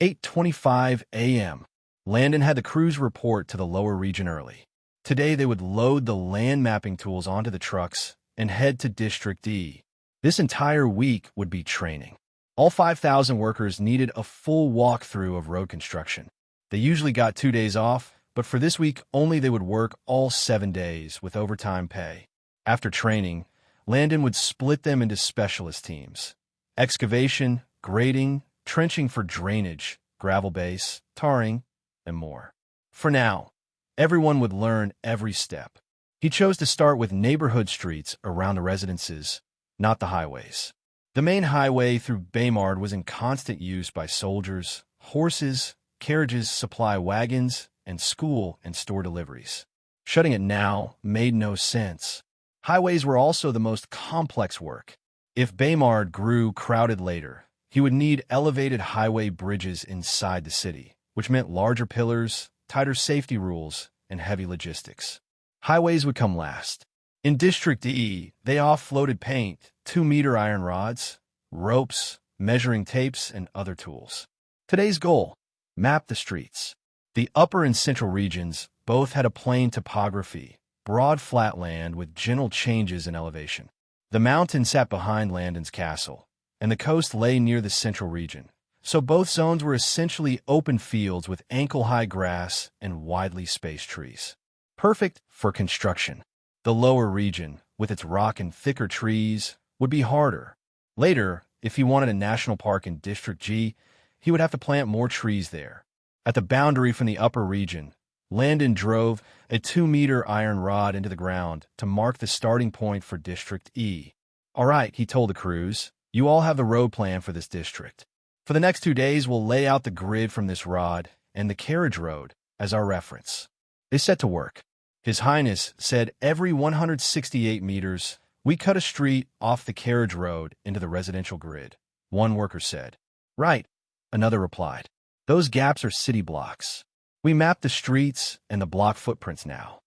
8:25 a.m. Landon had the crews report to the lower region early. Today they would load the land mapping tools onto the trucks and head to District E. This entire week would be training. All 5,000 workers needed a full walkthrough of road construction. They usually got 2 days off, but for this week only they would work all 7 days with overtime pay. After training, Landon would split them into specialist teams: excavation, grading, trenching for drainage, gravel base, tarring, and more. For now, everyone would learn every step. He chose to start with neighborhood streets around the residences, not the highways. The main highway through Baymard was in constant use by soldiers, horses, carriages, supply wagons, and school and store deliveries. Shutting it now made no sense. Highways were also the most complex work. If Baymard grew crowded later, he would need elevated highway bridges inside the city, which meant larger pillars, tighter safety rules, and heavy logistics. Highways would come last. In District E, they offloaded paint, 2-meter iron rods, ropes, measuring tapes, and other tools. Today's goal: map the streets. The upper and central regions both had a plain topography, broad flat land with gentle changes in elevation. The mountain sat behind Landon's castle, and the coast lay near the central region, so both zones were essentially open fields with ankle-high grass and widely spaced trees. Perfect for construction. The lower region, with its rock and thicker trees, would be harder. Later, if he wanted a national park in District G, he would have to plant more trees there. At the boundary from the upper region, Landon drove a 2-meter iron rod into the ground to mark the starting point for District E. "All right," he told the crews, "you all have the road plan for this district. For the next 2 days, we'll lay out the grid from this rod and the carriage road as our reference." They set to work. His Highness said every 168 meters, we cut a street off the carriage road into the residential grid. One worker said. "Right," another replied. "Those gaps are city blocks. We mapped the streets and the block footprints now."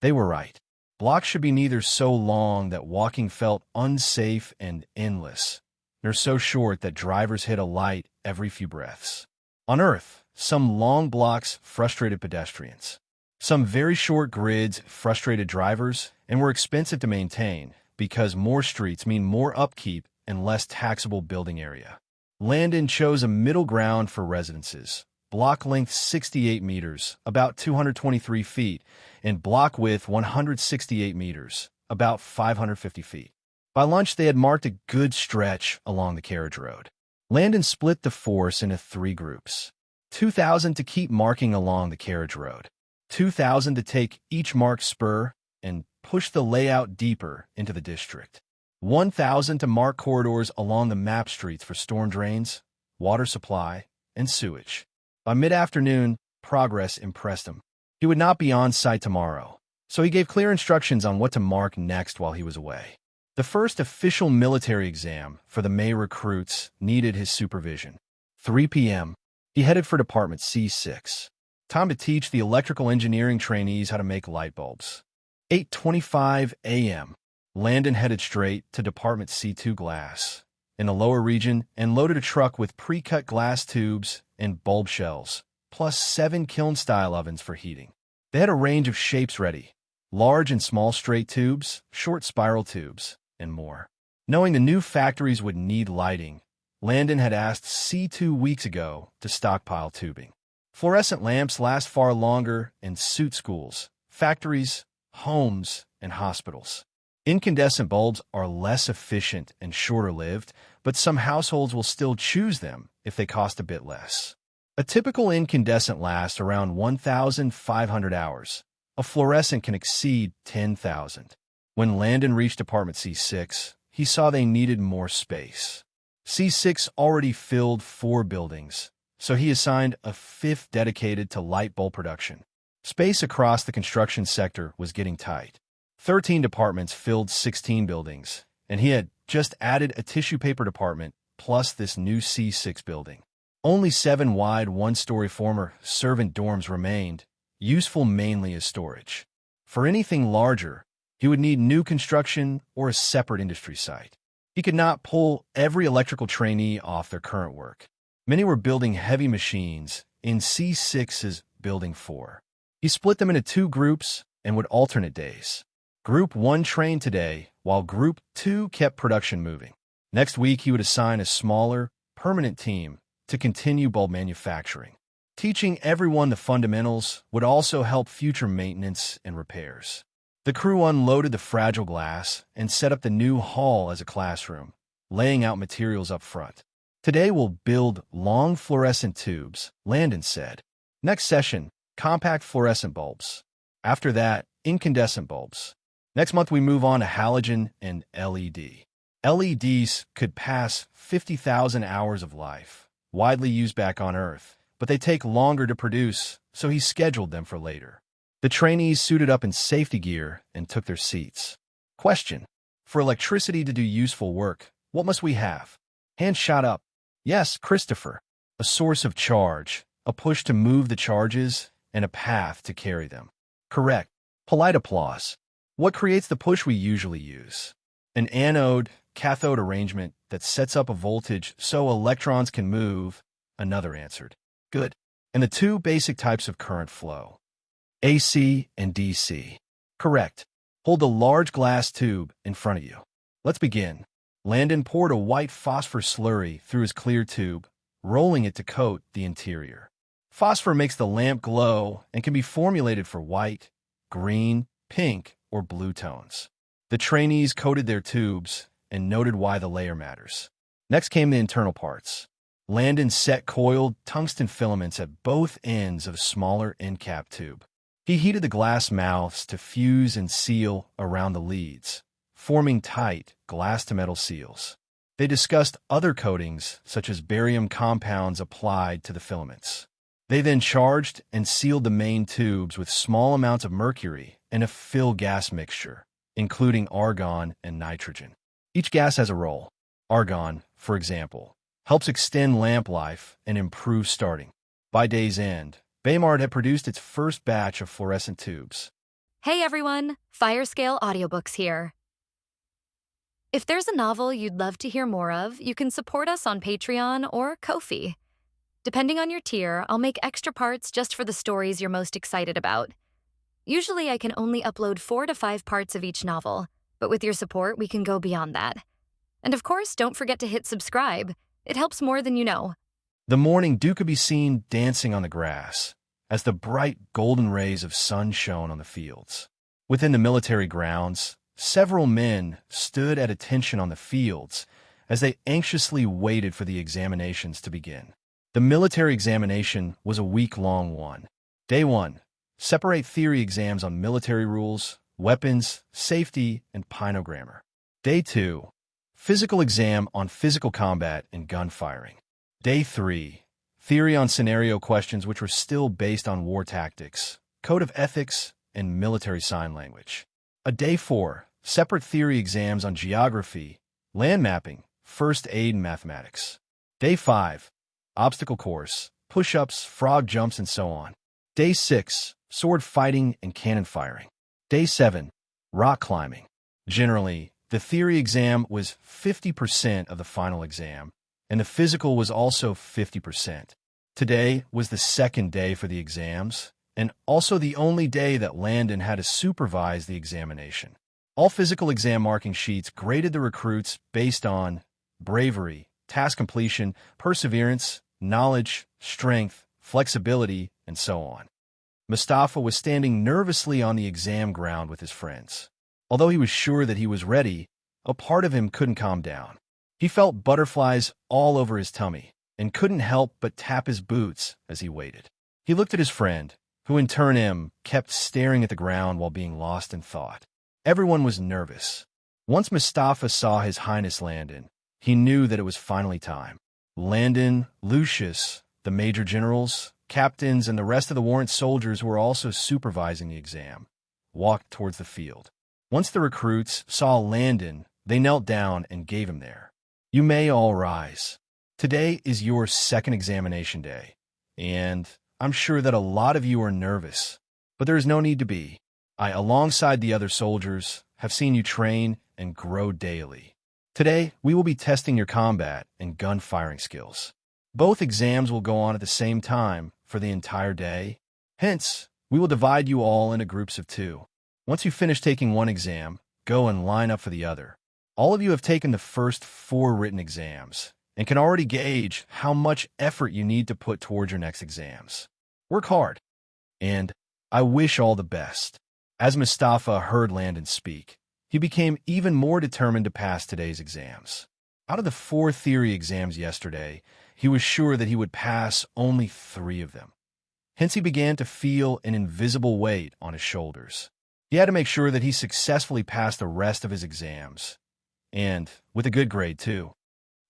They were right. Blocks should be neither so long that walking felt unsafe and endless, nor so short that drivers hit a light every few breaths. On Earth, some long blocks frustrated pedestrians. Some very short grids frustrated drivers and were expensive to maintain because more streets mean more upkeep and less taxable building area. Landon chose a middle ground for residences. Block length 68 meters, about 223 feet, and block width 168 meters, about 550 feet. By lunch, they had marked a good stretch along the carriage road. Landon split the force into 3 groups. 2,000 to keep marking along the carriage road. 2,000 to take each marked spur and push the layout deeper into the district. 1,000 to mark corridors along the map streets for storm drains, water supply, and sewage. By mid-afternoon, progress impressed him. He would not be on site tomorrow, so he gave clear instructions on what to mark next while he was away. The first official military exam for the May recruits needed his supervision. 3 p.m., he headed for Department C6. Time to teach the electrical engineering trainees how to make light bulbs. 8:25 a.m. Landon headed straight to Department C2 glass in the lower region and loaded a truck with pre-cut glass tubes and bulb shells, plus 7 kiln-style ovens for heating. They had a range of shapes ready: large and small straight tubes, short spiral tubes, and more. Knowing the new factories would need lighting, Landon had asked C2 weeks ago to stockpile tubing. Fluorescent lamps last far longer and suit schools, factories, homes, and hospitals. Incandescent bulbs are less efficient and shorter-lived, but some households will still choose them if they cost a bit less. A typical incandescent lasts around 1,500 hours. A fluorescent can exceed 10,000. When Landon reached Department C6, he saw they needed more space. C6 already filled 4 buildings, so he assigned a 5th dedicated to light bulb production. Space across the construction sector was getting tight. 13 departments filled 16 buildings, and he had just added a tissue paper department plus this new C6 building. Only 7 wide, 1-story former servant dorms remained, useful mainly as storage. For anything larger, he would need new construction or a separate industry site. He could not pull every electrical trainee off their current work. Many were building heavy machines in C6's Building 4. He split them into two groups and would alternate days. Group 1 trained today, while Group 2 kept production moving. Next week, he would assign a smaller, permanent team to continue bulb manufacturing. Teaching everyone the fundamentals would also help future maintenance and repairs. The crew unloaded the fragile glass and set up the new hall as a classroom, laying out materials up front. Today we'll build long fluorescent tubes, Landon said. Next session, compact fluorescent bulbs. After that, incandescent bulbs. Next month we move on to halogen and LED. LEDs could pass 50,000 hours of life, widely used back on Earth, but they take longer to produce, so he scheduled them for later. The trainees suited up in safety gear and took their seats. Question: for electricity to do useful work, what must we have? Hand shot up. Yes, Christopher. A source of charge, a push to move the charges, and a path to carry them. Correct. Polite applause. What creates the push we usually use? An anode-cathode arrangement that sets up a voltage so electrons can move, another answered. Good. And the two basic types of current flow. AC and DC. Correct. Hold the large glass tube in front of you. Let's begin. Landon poured a white phosphor slurry through his clear tube, rolling it to coat the interior. Phosphor makes the lamp glow and can be formulated for white, green, pink, or blue tones. The trainees coated their tubes and noted why the layer matters. Next came the internal parts. Landon set coiled tungsten filaments at both ends of a smaller end-cap tube. He heated the glass mouths to fuse and seal around the leads, forming tight glass-to-metal seals. They discussed other coatings, such as barium compounds applied to the filaments. They then charged and sealed the main tubes with small amounts of mercury and a fill gas mixture, including argon and nitrogen. Each gas has a role. Argon, for example, helps extend lamp life and improve starting. By day's end, Baymard had produced its first batch of fluorescent tubes. Hey everyone, Firescale Audiobooks here. If there's a novel you'd love to hear more of, you can support us on Patreon or Ko-fi. Depending on your tier, I'll make extra parts just for the stories you're most excited about. Usually I can only upload 4 to 5 parts of each novel, but with your support we can go beyond that. And of course, don't forget to hit subscribe. It helps more than you know. The morning dew could be seen dancing on the grass as the bright golden rays of sun shone on the fields. Within the military grounds, several men stood at attention on the fields as they anxiously waited for the examinations to begin. The military examination was a week-long one. Day 1, separate theory exams on military rules, weapons, safety, and Pino grammar. Day 2, physical exam on physical combat and gun firing. Day 3, theory on scenario questions which were still based on war tactics, code of ethics, and military sign language. Day 4, separate theory exams on geography, land mapping, first aid, and mathematics. Day 5, obstacle course, push-ups, frog jumps, and so on. Day 6, sword fighting and cannon firing. Day 7, rock climbing. Generally, the theory exam was 50% of the final exam, and the physical was also 50%. Today was the second day for the exams, and also the only day that Landon had to supervise the examination. All physical exam marking sheets graded the recruits based on bravery, task completion, perseverance, knowledge, strength, flexibility, and so on. Mustafa was standing nervously on the exam ground with his friends. Although he was sure that he was ready, a part of him couldn't calm down. He felt butterflies all over his tummy and couldn't help but tap his boots as he waited. He looked at his friend, who in turn kept staring at the ground while being lost in thought. Everyone was nervous. Once Mustafa saw His Highness Landon, he knew that it was finally time. Landon, Lucius, the major generals, captains, and the rest of the warrant soldiers who were also supervising the exam walked towards the field. Once the recruits saw Landon, they knelt down and gave him there. You may all rise. Today is your second examination day, and I'm sure that a lot of you are nervous, but there is no need to be. I, alongside the other soldiers, have seen you train and grow daily. Today, we will be testing your combat and gun firing skills. Both exams will go on at the same time for the entire day. Hence, we will divide you all into groups of 2. Once you finish taking one exam, go and line up for the other. All of you have taken the first 4 written exams and can already gauge how much effort you need to put towards your next exams. Work hard, and I wish all the best. As Mustafa heard Landon speak, he became even more determined to pass today's exams. Out of the 4 theory exams yesterday, he was sure that he would pass only 3 of them. Hence, he began to feel an invisible weight on his shoulders. He had to make sure that he successfully passed the rest of his exams, and with a good grade, too.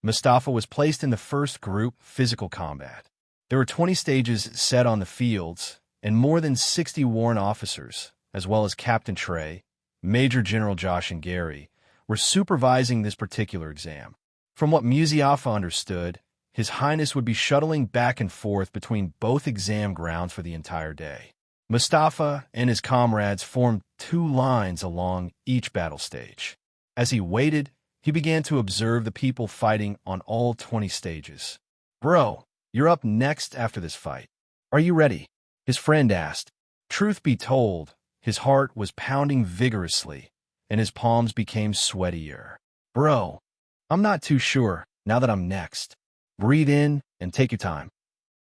Mustafa was placed in the first group, physical combat. There were 20 stages set on the fields, and more than 60 warrant officers, as well as Captain Trey, Major General Josh, and Gary, were supervising this particular exam. From what Muziafa understood, His Highness would be shuttling back and forth between both exam grounds for the entire day. Mustafa and his comrades formed 2 lines along each battle stage. As he waited, he began to observe the people fighting on all 20 stages. "Bro, you're up next after this fight. Are you ready?" his friend asked. Truth be told, his heart was pounding vigorously, and his palms became sweatier. "Bro, I'm not too sure now that I'm next. Breathe in and take your time.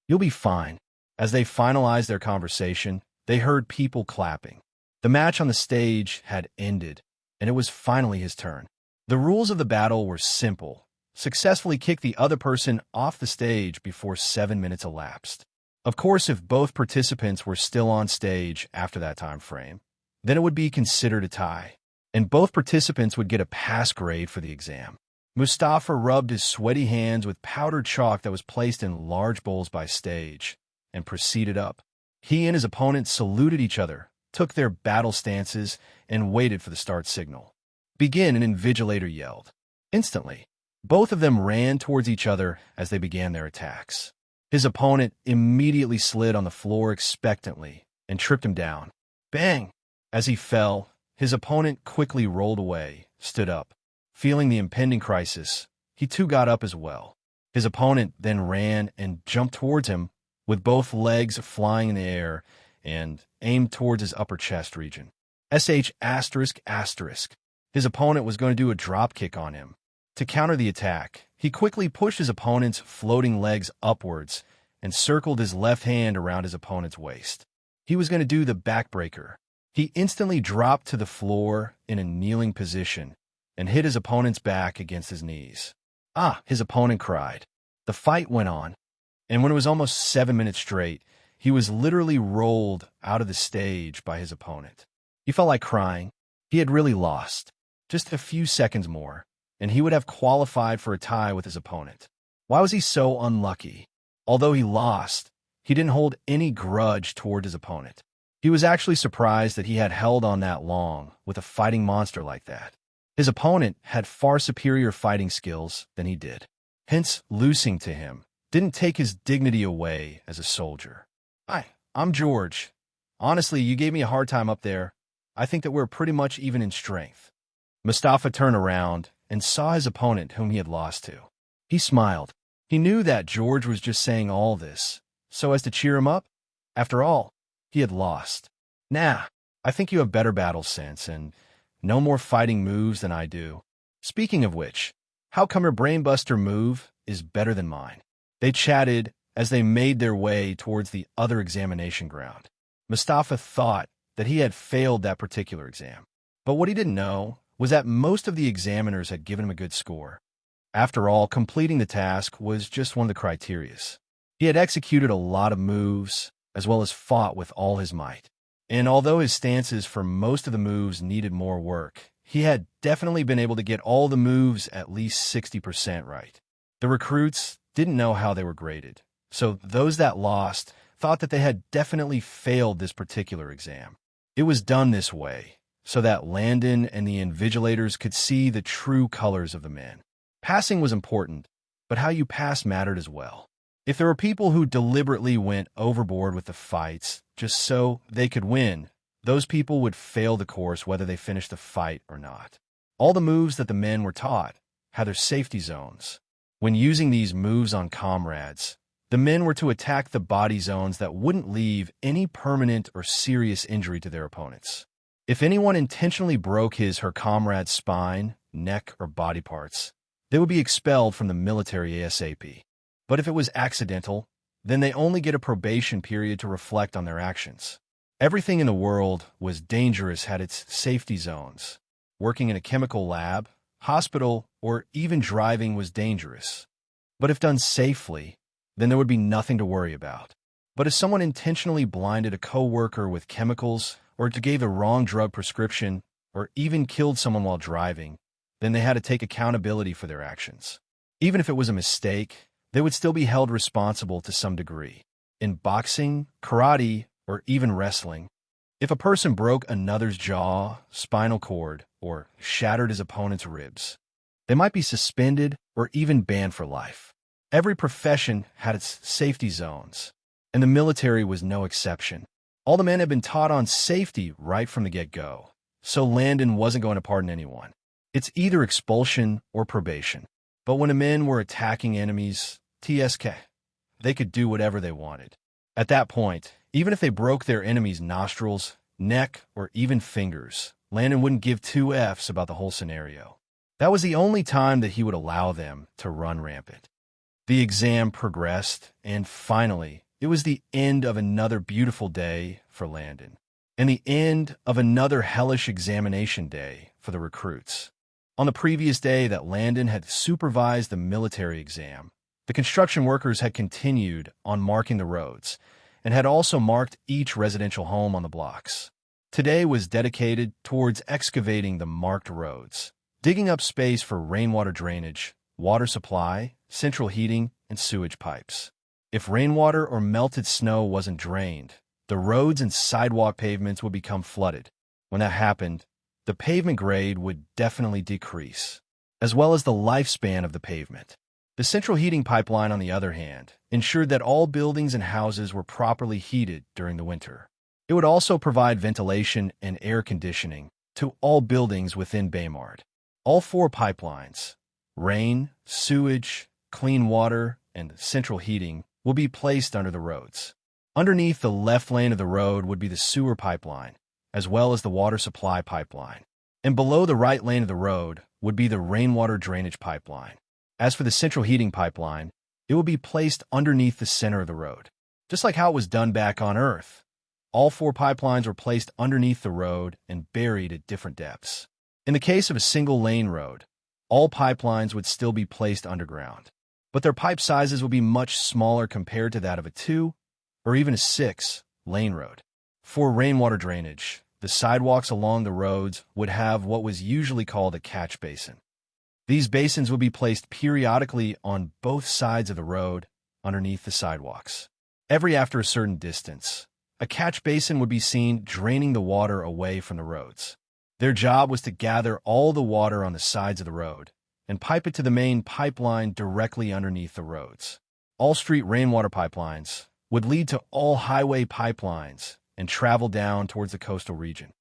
You'll be fine." As they finalized their conversation, they heard people clapping. The match on the stage had ended, and it was finally his turn. The rules of the battle were simple. Successfully kick the other person off the stage before 7 minutes elapsed. Of course, if both participants were still on stage after that time frame, then it would be considered a tie, and both participants would get a pass grade for the exam. Mustafa rubbed his sweaty hands with powdered chalk that was placed in large bowls by stage, and proceeded up. He and his opponent saluted each other, took their battle stances, and waited for the start signal. "Begin," an invigilator yelled. Instantly, both of them ran towards each other as they began their attacks. His opponent immediately slid on the floor expectantly and tripped him down. Bang! As he fell, his opponent quickly rolled away, stood up. Feeling the impending crisis, he too got up as well. His opponent then ran and jumped towards him with both legs flying in the air and aimed towards his upper chest region. His opponent was going to do a drop kick on him. To counter the attack, he quickly pushed his opponent's floating legs upwards and circled his left hand around his opponent's waist. He was going to do the backbreaker. He instantly dropped to the floor in a kneeling position and hit his opponent's back against his knees. "Ah!" his opponent cried. The fight went on, and when it was almost 7 minutes straight, he was literally rolled out of the stage by his opponent. He felt like crying. He had really lost. Just a few seconds more, and he would have qualified for a tie with his opponent. Why was he so unlucky? Although he lost, he didn't hold any grudge toward his opponent. He was actually surprised that he had held on that long with a fighting monster like that. His opponent had far superior fighting skills than he did. Hence, losing to him didn't take his dignity away as a soldier. "Hi, I'm George. Honestly, you gave me a hard time up there. I think that we're pretty much even in strength." Mustafa turned around and saw his opponent whom he had lost to. He smiled. He knew that George was just saying all this so as to cheer him up. After all, he had lost. "Nah, I think you have better battle sense and no more fighting moves than I do. Speaking of which, how come your brainbuster move is better than mine?" They chatted as they made their way towards the other examination ground. Mustafa thought that he had failed that particular exam, but what he didn't know was that most of the examiners had given him a good score. After all, completing the task was just one of the criteria. He had executed a lot of moves, as well as fought with all his might. And although his stances for most of the moves needed more work, he had definitely been able to get all the moves at least 60% right. The recruits didn't know how they were graded, so those that lost thought that they had definitely failed this particular exam. It was done this way, so that Landon and the invigilators could see the true colors of the men. Passing was important, but how you passed mattered as well. If there were people who deliberately went overboard with the fights just so they could win, those people would fail the course whether they finished the fight or not. All the moves that the men were taught had their safety zones. When using these moves on comrades, the men were to attack the body zones that wouldn't leave any permanent or serious injury to their opponents. If anyone intentionally broke his/her comrade's spine, neck, or body parts, they would be expelled from the military ASAP. But if it was accidental, then they only get a probation period to reflect on their actions. Everything in the world was dangerous had its safety zones. Working in a chemical lab, hospital, or even driving was dangerous. But if done safely, then there would be nothing to worry about. But if someone intentionally blinded a coworker with chemicals, or gave a wrong drug prescription, or even killed someone while driving, then they had to take accountability for their actions. Even if it was a mistake, they would still be held responsible to some degree. In boxing, karate, or even wrestling, if a person broke another's jaw, spinal cord, or shattered his opponent's ribs, they might be suspended or even banned for life. Every profession had its safety zones, and the military was no exception. All the men had been taught on safety right from the get-go, so Landon wasn't going to pardon anyone. It's either expulsion or probation. But when the men were attacking enemies, TSK, they could do whatever they wanted. At that point, even if they broke their enemy's nostrils, neck, or even fingers, Landon wouldn't give two Fs about the whole scenario. That was the only time that he would allow them to run rampant. The exam progressed, and finally, it was the end of another beautiful day for Landon, and the end of another hellish examination day for the recruits. On the previous day that Landon had supervised the military exam, the construction workers had continued on marking the roads, and had also marked each residential home on the blocks. Today was dedicated towards excavating the marked roads, digging up space for rainwater drainage, water supply, central heating, and sewage pipes. If rainwater or melted snow wasn't drained, the roads and sidewalk pavements would become flooded. When that happened, the pavement grade would definitely decrease, as well as the lifespan of the pavement. The central heating pipeline, on the other hand, ensured that all buildings and houses were properly heated during the winter. It would also provide ventilation and air conditioning to all buildings within Baymard. All four pipelines, rain, sewage, clean water, and central heating, will be placed under the roads. Underneath the left lane of the road would be the sewer pipeline, as well as the water supply pipeline. And below the right lane of the road would be the rainwater drainage pipeline. As for the central heating pipeline, it will be placed underneath the center of the road, just like how it was done back on Earth. All four pipelines were placed underneath the road and buried at different depths. In the case of a single-lane road, all pipelines would still be placed underground, but their pipe sizes will be much smaller compared to that of a 2 or even a 6-lane road. For rainwater drainage, the sidewalks along the roads would have what was usually called a catch basin. These basins would be placed periodically on both sides of the road underneath the sidewalks. After a certain distance, a catch basin would be seen draining the water away from the roads. Their job was to gather all the water on the sides of the road and pipe it to the main pipeline directly underneath the roads. All street rainwater pipelines would lead to all highway pipelines and travel down towards the coastal region,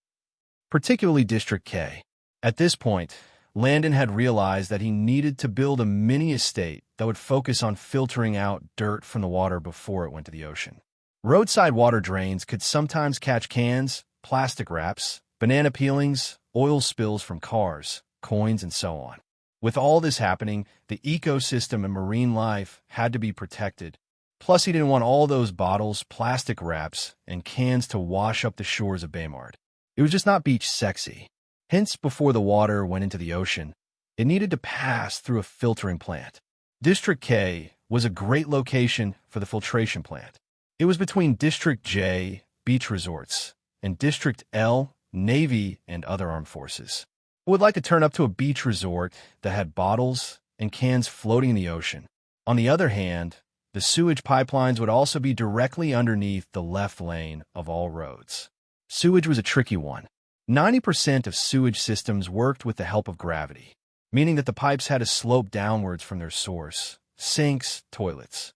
particularly District K. At this point, Landon had realized that he needed to build a mini estate that would focus on filtering out dirt from the water before it went to the ocean. Roadside water drains could sometimes catch cans, plastic wraps, banana peelings, oil spills from cars, coins, and so on. With all this happening, the ecosystem and marine life had to be protected. Plus, he didn't want all those bottles, plastic wraps, and cans to wash up the shores of Baymard. It was just not beach sexy. Hence, before the water went into the ocean, it needed to pass through a filtering plant. District K was a great location for the filtration plant. It was between District J, beach resorts, and District L, Navy, and other armed forces. I would like to turn up to a beach resort that had bottles and cans floating in the ocean. On the other hand, the sewage pipelines would also be directly underneath the left lane of all roads. Sewage was a tricky one. 90% of sewage systems worked with the help of gravity, meaning that the pipes had to slope downwards from their source, sinks, toilets,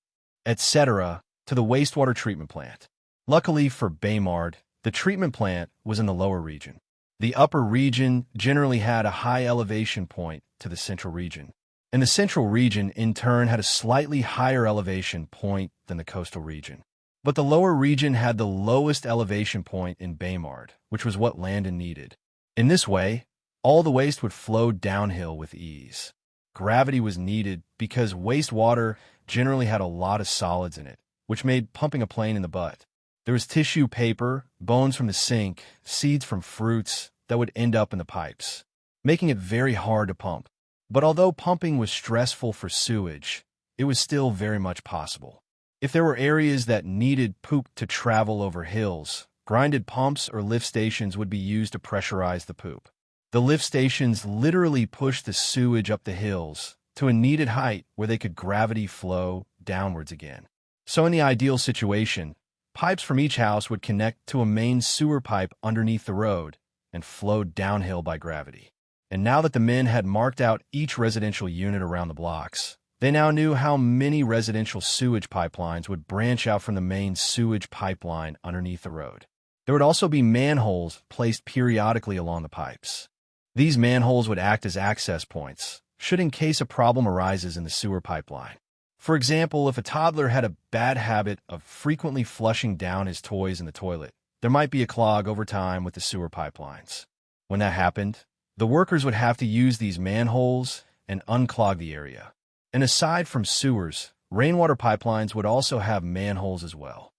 etc., to the wastewater treatment plant. Luckily for Baymard, the treatment plant was in the lower region. The upper region generally had a high elevation point to the central region. And the central region, in turn, had a slightly higher elevation point than the coastal region. But the lower region had the lowest elevation point in Baymard, which was what Landon needed. In this way, all the waste would flow downhill with ease. Gravity was needed because wastewater generally had a lot of solids in it, which made pumping a plane in the butt. There was tissue paper, bones from the sink, seeds from fruits that would end up in the pipes, making it very hard to pump. But although pumping was stressful for sewage, it was still very much possible. If there were areas that needed poop to travel over hills, grinded pumps or lift stations would be used to pressurize the poop. The lift stations literally pushed the sewage up the hills to a needed height where they could gravity flow downwards again. So in the ideal situation, pipes from each house would connect to a main sewer pipe underneath the road and flow downhill by gravity. And now that the men had marked out each residential unit around the blocks, they now knew how many residential sewage pipelines would branch out from the main sewage pipeline underneath the road. There would also be manholes placed periodically along the pipes. These manholes would act as access points, should in case a problem arises in the sewer pipeline. For example, if a toddler had a bad habit of frequently flushing down his toys in the toilet, there might be a clog over time with the sewer pipelines. When that happened, the workers would have to use these manholes and unclog the area. And aside from sewers, rainwater pipelines would also have manholes as well.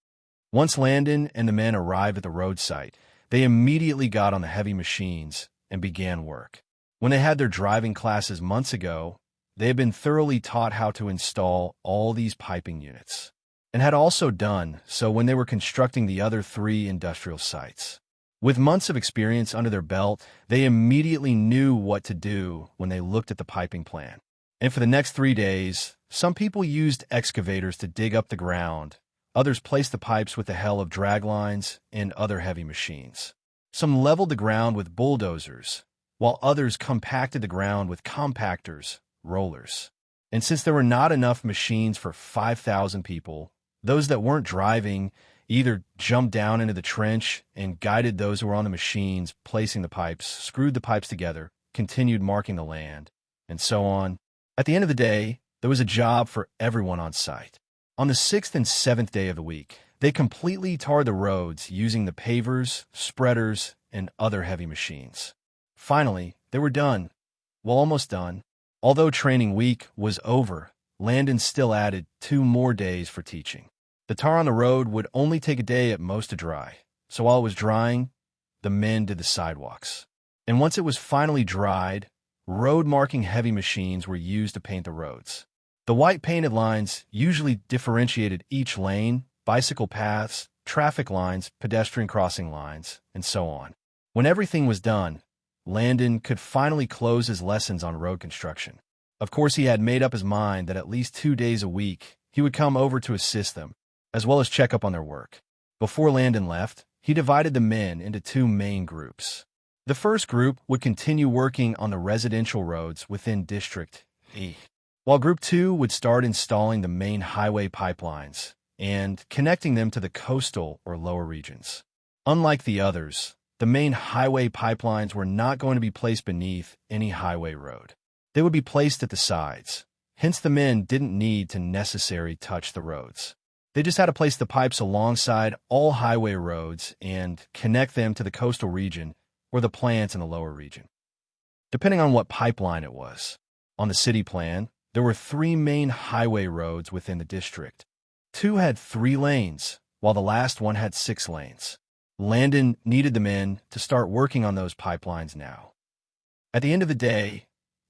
Once Landon and the men arrived at the road site, they immediately got on the heavy machines and began work. When they had their driving classes months ago, they had been thoroughly taught how to install all these piping units, and had also done so when they were constructing the other 3 industrial sites. With months of experience under their belt, they immediately knew what to do when they looked at the piping plan. And for the next 3 days, some people used excavators to dig up the ground, others placed the pipes with the help of drag lines and other heavy machines. Some leveled the ground with bulldozers, while others compacted the ground with compactors, rollers. And since there were not enough machines for 5,000 people, those that weren't driving either jumped down into the trench and guided those who were on the machines placing the pipes, screwed the pipes together, continued marking the land, and so on. At the end of the day, there was a job for everyone on site. On the 6th and 7th day of the week, they completely tarred the roads using the pavers, spreaders, and other heavy machines. Finally, they were done. Well, almost done. Although training week was over, Landon still added 2 more days for teaching. The tar on the road would only take a day at most to dry, so while it was drying, the men did the sidewalks. And once it was finally dried, road-marking heavy machines were used to paint the roads. The white painted lines usually differentiated each lane, bicycle paths, traffic lines, pedestrian crossing lines, and so on. When everything was done, Landon could finally close his lessons on road construction. Of course, he had made up his mind that at least 2 days a week he would come over to assist them, as well as check up on their work. Before Landon left, he divided the men into 2 main groups. The first group would continue working on the residential roads within District E, while Group 2 would start installing the main highway pipelines and connecting them to the coastal or lower regions. Unlike the others, the main highway pipelines were not going to be placed beneath any highway road. They would be placed at the sides. Hence, the men didn't need to necessarily touch the roads. They just had to place the pipes alongside all highway roads and connect them to the coastal region or the plants in the lower region, depending on what pipeline it was. On the city plan, there were 3 main highway roads within the district. 2 had 3 lanes, while the last one had 6 lanes. Landon needed the men to start working on those pipelines now. At the end of the day,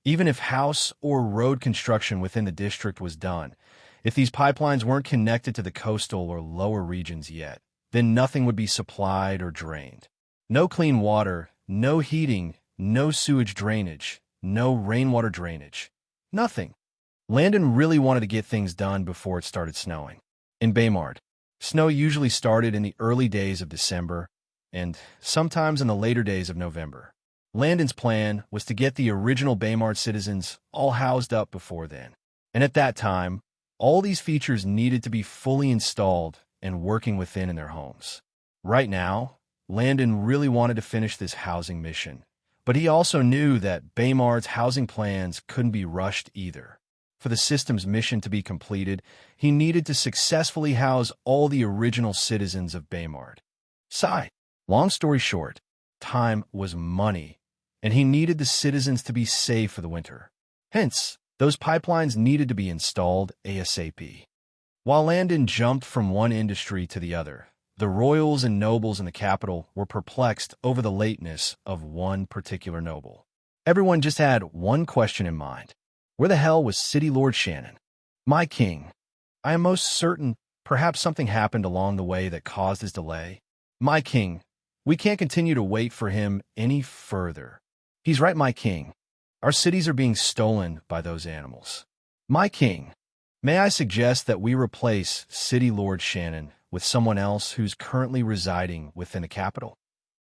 even if house or road construction within the district was done, if these pipelines weren't connected to the coastal or lower regions yet, then nothing would be supplied or drained. No clean water, no heating, no sewage drainage, no rainwater drainage. Nothing. Landon really wanted to get things done before it started snowing. In Baymard, snow usually started in the early days of December and sometimes in the later days of November. Landon's plan was to get the original Baymard citizens all housed up before then. And at that time, all these features needed to be fully installed and working within in their homes. Right now, Landon really wanted to finish this housing mission, But he also knew that Baymard's housing plans couldn't be rushed either. For the system's mission to be completed, he needed to successfully house all the original citizens of Baymard. Sigh. Long story short, time was money, and he needed the citizens to be safe for the winter. Hence, those pipelines needed to be installed ASAP. While Landon jumped from one industry to the other, the royals and nobles in the capital were perplexed over the lateness of one particular noble. Everyone just had one question in mind. Where the hell was City Lord Shannon? My king. I am most certain perhaps something happened along the way that caused his delay. My king, we can't continue to wait for him any further. He's right, my king. Our cities are being stolen by those animals. My king, may I suggest that we replace City Lord Shannon with someone else who's currently residing within the capital?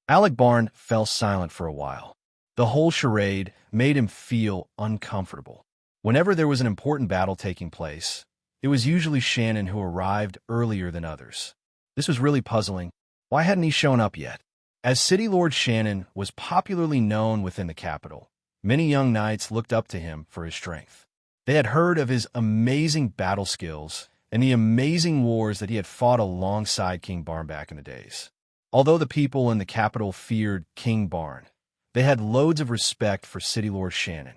Alec Barn fell silent for a while. The whole charade made him feel uncomfortable. Whenever there was an important battle taking place, it was usually Shannon who arrived earlier than others. This was really puzzling. Why hadn't he shown up yet? As City Lord Shannon was popularly known within the capital, many young knights looked up to him for his strength. They had heard of his amazing battle skills and the amazing wars that he had fought alongside King Barn back in the days. Although the people in the capital feared King Barn, they had loads of respect for City Lord Shannon.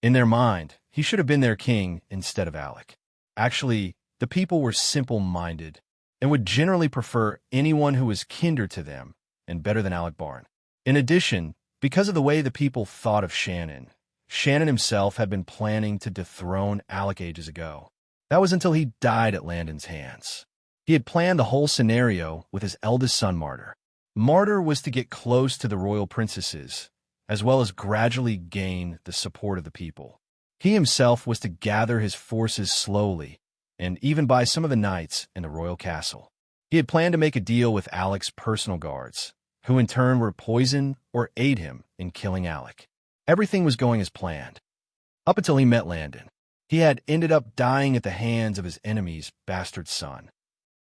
In their mind, he should have been their king instead of Alec. Actually, the people were simple-minded and would generally prefer anyone who was kinder to them and better than Alec Barn. In addition, because of the way the people thought of Shannon, Shannon himself had been planning to dethrone Alec ages ago. That was until he died at Landon's hands. He had planned the whole scenario with his eldest son, Martyr. Martyr was to get close to the royal princesses, as well as gradually gain the support of the people. He himself was to gather his forces slowly, and even by some of the knights in the royal castle. He had planned to make a deal with Alec's personal guards, who in turn would poison or aid him in killing Alec. Everything was going as planned. Up until he met Landon. He had ended up dying at the hands of his enemy's bastard son.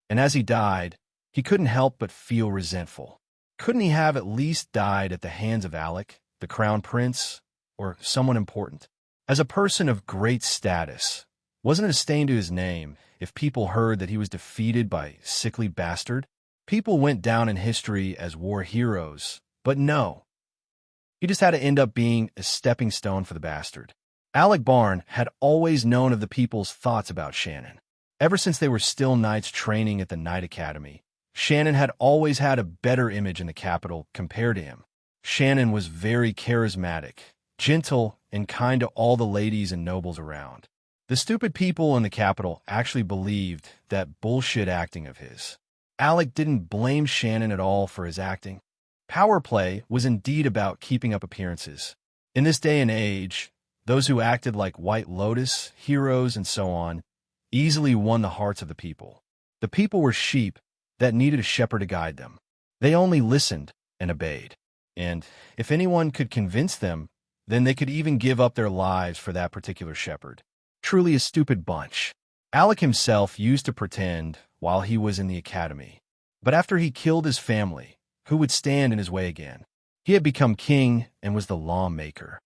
And as he died, he couldn't help but feel resentful. Couldn't he have at least died at the hands of Alec, the crown prince, or someone important? As a person of great status, wasn't it a stain to his name if people heard that he was defeated by a sickly bastard? People went down in history as war heroes, but no. He just had to end up being a stepping stone for the bastard. Alec Barn had always known of the people's thoughts about Shannon. Ever since they were still knights training at the Knight Academy, Shannon had always had a better image in the capital compared to him. Shannon was very charismatic, gentle, and kind to all the ladies and nobles around. The stupid people in the capital actually believed that bullshit acting of his. Alec didn't blame Shannon at all for his acting. Power play was indeed about keeping up appearances. In this day and age, those who acted like White Lotus, heroes, and so on, easily won the hearts of the people. The people were sheep that needed a shepherd to guide them. They only listened and obeyed. And if anyone could convince them, then they could even give up their lives for that particular shepherd. Truly a stupid bunch. Alec himself used to pretend while he was in the academy. But after he killed his family, who would stand in his way again? He had become king and was the lawmaker.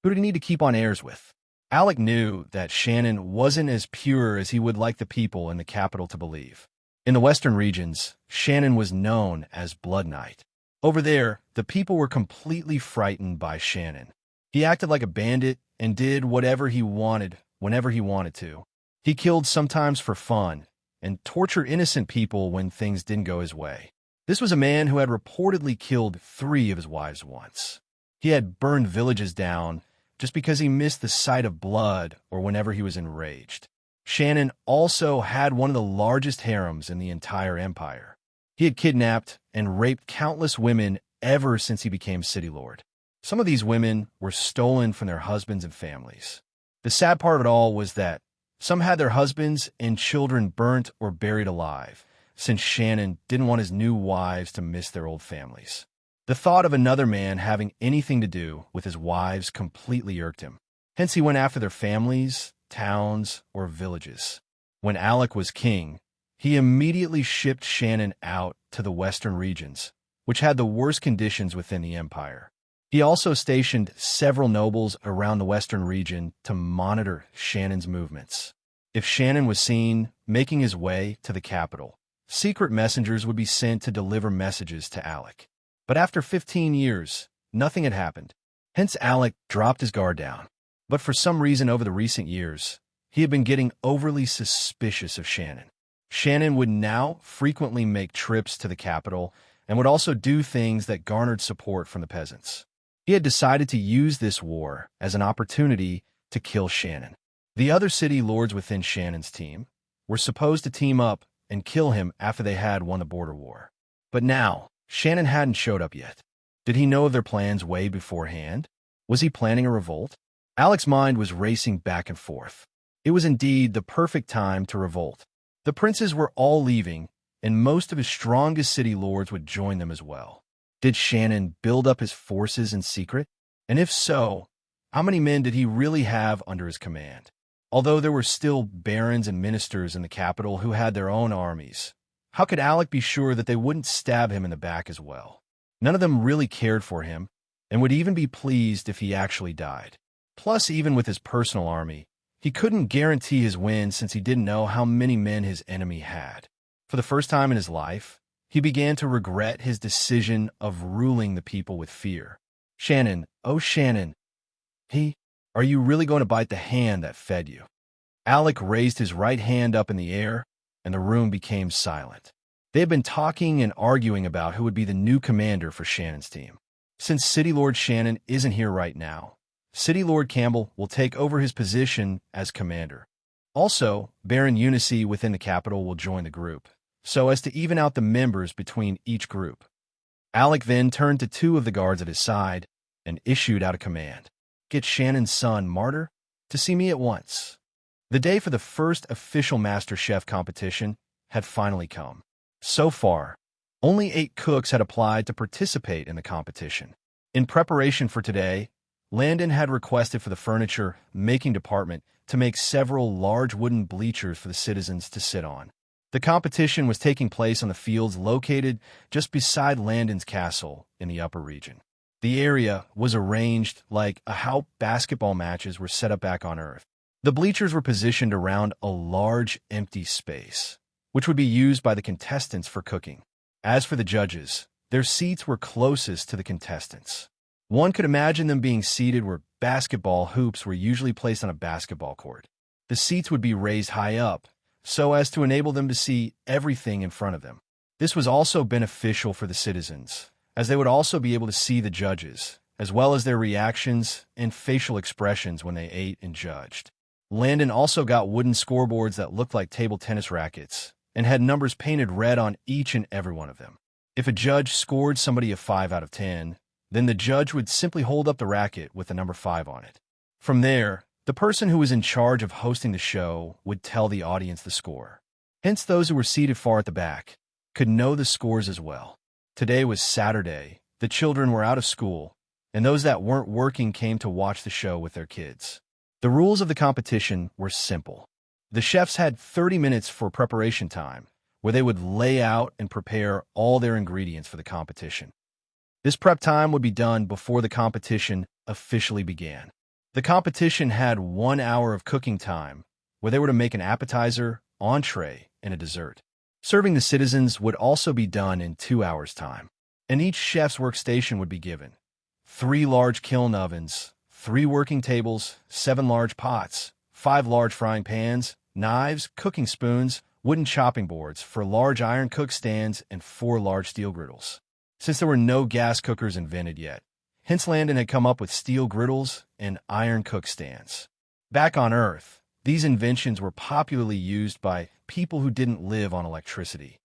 Who did he need to keep on airs with? Alec knew that Shannon wasn't as pure as he would like the people in the capital to believe. In the western regions, Shannon was known as Blood Knight. Over there, the people were completely frightened by Shannon. He acted like a bandit and did whatever he wanted whenever he wanted to. He killed sometimes for fun and tortured innocent people when things didn't go his way. This was a man who had reportedly killed 3 of his wives once. He had burned villages down just because he missed the sight of blood or whenever he was enraged. Shannon also had one of the largest harems in the entire empire. He had kidnapped and raped countless women ever since he became city lord. Some of these women were stolen from their husbands and families. The sad part of it all was that some had their husbands and children burnt or buried alive, since Shannon didn't want his new wives to miss their old families. The thought of another man having anything to do with his wives completely irked him. Hence he went after their families, towns, or villages. When Alec was king, he immediately shipped Shannon out to the western regions, which had the worst conditions within the empire. He also stationed several nobles around the western region to monitor Shannon's movements. If Shannon was seen making his way to the capital, secret messengers would be sent to deliver messages to Alec. But after 15 years, nothing had happened. Hence, Alec dropped his guard down. But for some reason over the recent years, he had been getting overly suspicious of Shannon. Shannon would now frequently make trips to the capital and would also do things that garnered support from the peasants. He had decided to use this war as an opportunity to kill Shannon. The other city lords within Shannon's team were supposed to team up and kill him after they had won the border war. But now, Shannon hadn't showed up yet. Did he know of their plans way beforehand? Was he planning a revolt? Alec's mind was racing back and forth. It was indeed the perfect time to revolt. The princes were all leaving, and most of his strongest city lords would join them as well. Did Shannon build up his forces in secret? And if so, how many men did he really have under his command? Although there were still barons and ministers in the capital who had their own armies, how could Alec be sure that they wouldn't stab him in the back as well? None of them really cared for him, and would even be pleased if he actually died. Plus, even with his personal army, he couldn't guarantee his win since he didn't know how many men his enemy had. For the first time in his life, he began to regret his decision of ruling the people with fear. Shannon, oh Shannon, are you really going to bite the hand that fed you? Alec raised his right hand up in the air, and the room became silent. They had been talking and arguing about who would be the new commander for Shannon's team. Since City Lord Shannon isn't here right now, City Lord Campbell will take over his position as commander. Also, Baron Unice within the capital will join the group, so as to even out the members between each group. Alec then turned to two of the guards at his side and issued out a command. Get Shannon's son, Martyr, to see me at once. The day for the first official Master Chef competition had finally come. So far, only 8 cooks had applied to participate in the competition. In preparation for today, Landon had requested for the furniture-making department to make several large wooden bleachers for the citizens to sit on. The competition was taking place on the fields located just beside Landon's castle in the upper region. The area was arranged like how basketball matches were set up back on Earth. The bleachers were positioned around a large empty space, which would be used by the contestants for cooking. As for the judges, their seats were closest to the contestants. One could imagine them being seated where basketball hoops were usually placed on a basketball court. The seats would be raised high up, so as to enable them to see everything in front of them. This was also beneficial for the citizens, as they would also be able to see the judges, as well as their reactions and facial expressions when they ate and judged. Landon also got wooden scoreboards that looked like table tennis rackets and had numbers painted red on each and every one of them. If a judge scored somebody a 5 out of 10, then the judge would simply hold up the racket with the number 5 on it. From there, the person who was in charge of hosting the show would tell the audience the score. Hence, those who were seated far at the back could know the scores as well. Today was Saturday, the children were out of school, and those that weren't working came to watch the show with their kids. The rules of the competition were simple. The chefs had 30 minutes for preparation time, where they would lay out and prepare all their ingredients for the competition. This prep time would be done before the competition officially began. The competition had 1 hour of cooking time, where they were to make an appetizer, entree, and a dessert. Serving the citizens would also be done in 2 hours' time, and each chef's workstation would be given 3 large kiln ovens, 3 working tables, 7 large pots, 5 large frying pans, knives, cooking spoons, wooden chopping boards for large iron cook stands, and 4 large steel griddles. Since there were no gas cookers invented yet, hence Landon had come up with steel griddles and iron cook stands. Back on Earth, these inventions were popularly used by people who didn't live on electricity,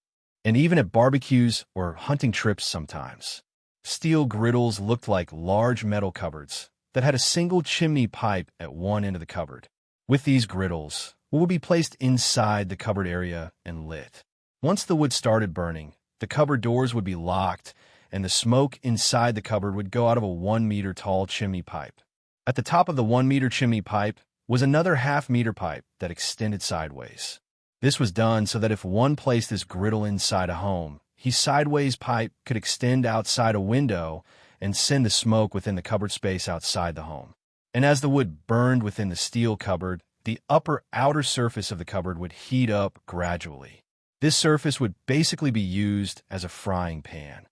and even at barbecues or hunting trips sometimes. Steel griddles looked like large metal cupboards that had a single chimney pipe at one end of the cupboard. With these griddles, wood would be placed inside the cupboard area and lit. Once the wood started burning, the cupboard doors would be locked, and the smoke inside the cupboard would go out of a 1-meter tall chimney pipe. At the top of the 1-meter chimney pipe was another half-meter pipe that extended sideways. This was done so that if one placed this griddle inside a home, his sideways pipe could extend outside a window and send the smoke within the cupboard space outside the home. And as the wood burned within the steel cupboard, the upper outer surface of the cupboard would heat up gradually. This surface would basically be used as a frying pan.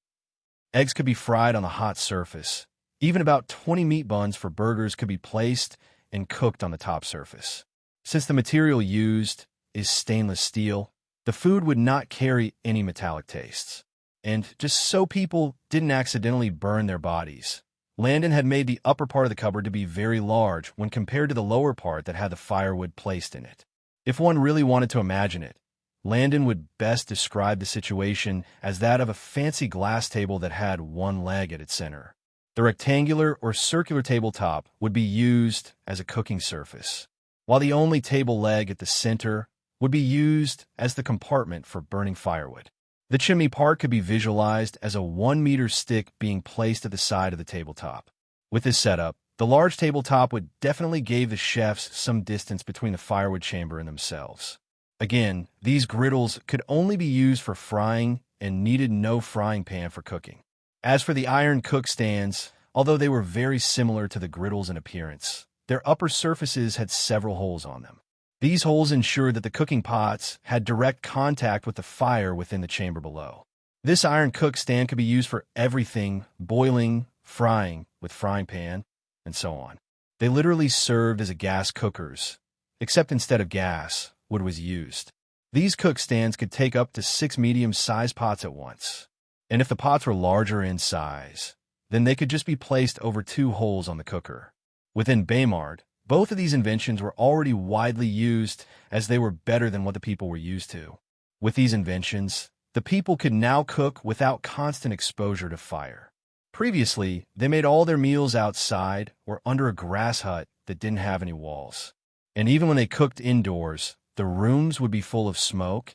Eggs could be fried on the hot surface. Even about 20 meat buns for burgers could be placed and cooked on the top surface. Since the material used is stainless steel, the food would not carry any metallic tastes. And just so people didn't accidentally burn their bodies, Landon had made the upper part of the cupboard to be very large when compared to the lower part that had the firewood placed in it. If one really wanted to imagine it, Landon would best describe the situation as that of a fancy glass table that had one leg at its center. The rectangular or circular tabletop would be used as a cooking surface, while the only table leg at the center would be used as the compartment for burning firewood. The chimney part could be visualized as a 1-meter stick being placed at the side of the tabletop. With this setup, the large tabletop would definitely give the chefs some distance between the firewood chamber and themselves. Again, these griddles could only be used for frying and needed no frying pan for cooking. As for the iron cook stands, although they were very similar to the griddles in appearance, their upper surfaces had several holes on them. These holes ensured that the cooking pots had direct contact with the fire within the chamber below. This iron cook stand could be used for everything: boiling, frying with frying pan, and so on. They literally served as a gas cookers, except instead of gas, wood was used. These cook stands could take up to 6 medium-sized pots at once. And if the pots were larger in size, then they could just be placed over 2 holes on the cooker. Within Baymard, both of these inventions were already widely used as they were better than what the people were used to. With these inventions, the people could now cook without constant exposure to fire. Previously, they made all their meals outside or under a grass hut that didn't have any walls. And even when they cooked indoors, the rooms would be full of smoke,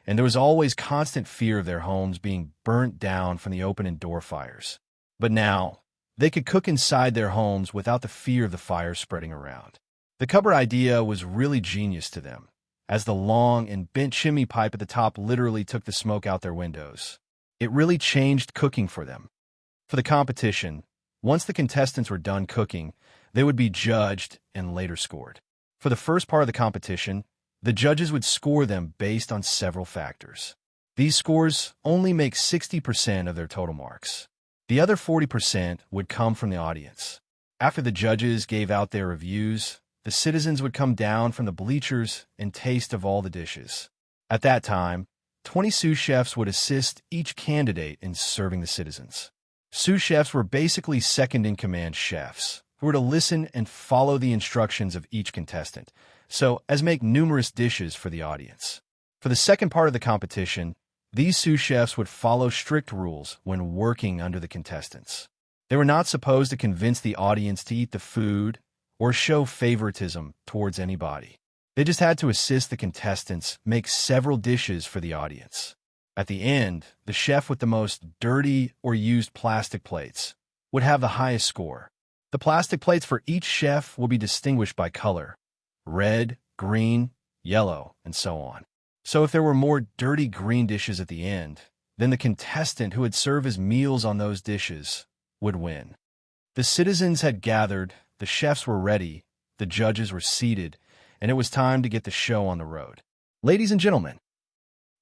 and there was always constant fear of their homes being burnt down from the open indoor fires. But now, they could cook inside their homes without the fear of the fire spreading around. The cupboard idea was really genius to them, as the long and bent chimney pipe at the top literally took the smoke out their windows. It really changed cooking for them. For the competition, once the contestants were done cooking, they would be judged and later scored. For the first part of the competition, the judges would score them based on several factors. These scores only make 60% of their total marks. The other 40% would come from the audience. After the judges gave out their reviews, the citizens would come down from the bleachers and taste of all the dishes. At that time, 20 sous chefs would assist each candidate in serving the citizens. Sous chefs were basically second-in-command chefs who were to listen and follow the instructions of each contestant, so as make numerous dishes for the audience. For the second part of the competition, these sous chefs would follow strict rules when working under the contestants. They were not supposed to convince the audience to eat the food or show favoritism towards anybody. They just had to assist the contestants make several dishes for the audience. At the end, the chef with the most dirty or used plastic plates would have the highest score. The plastic plates for each chef will be distinguished by color: red, green, yellow, and so on. So if there were more dirty green dishes at the end, then the contestant who had served his meals on those dishes would win. The citizens had gathered, the chefs were ready, the judges were seated, and it was time to get the show on the road. Ladies and gentlemen,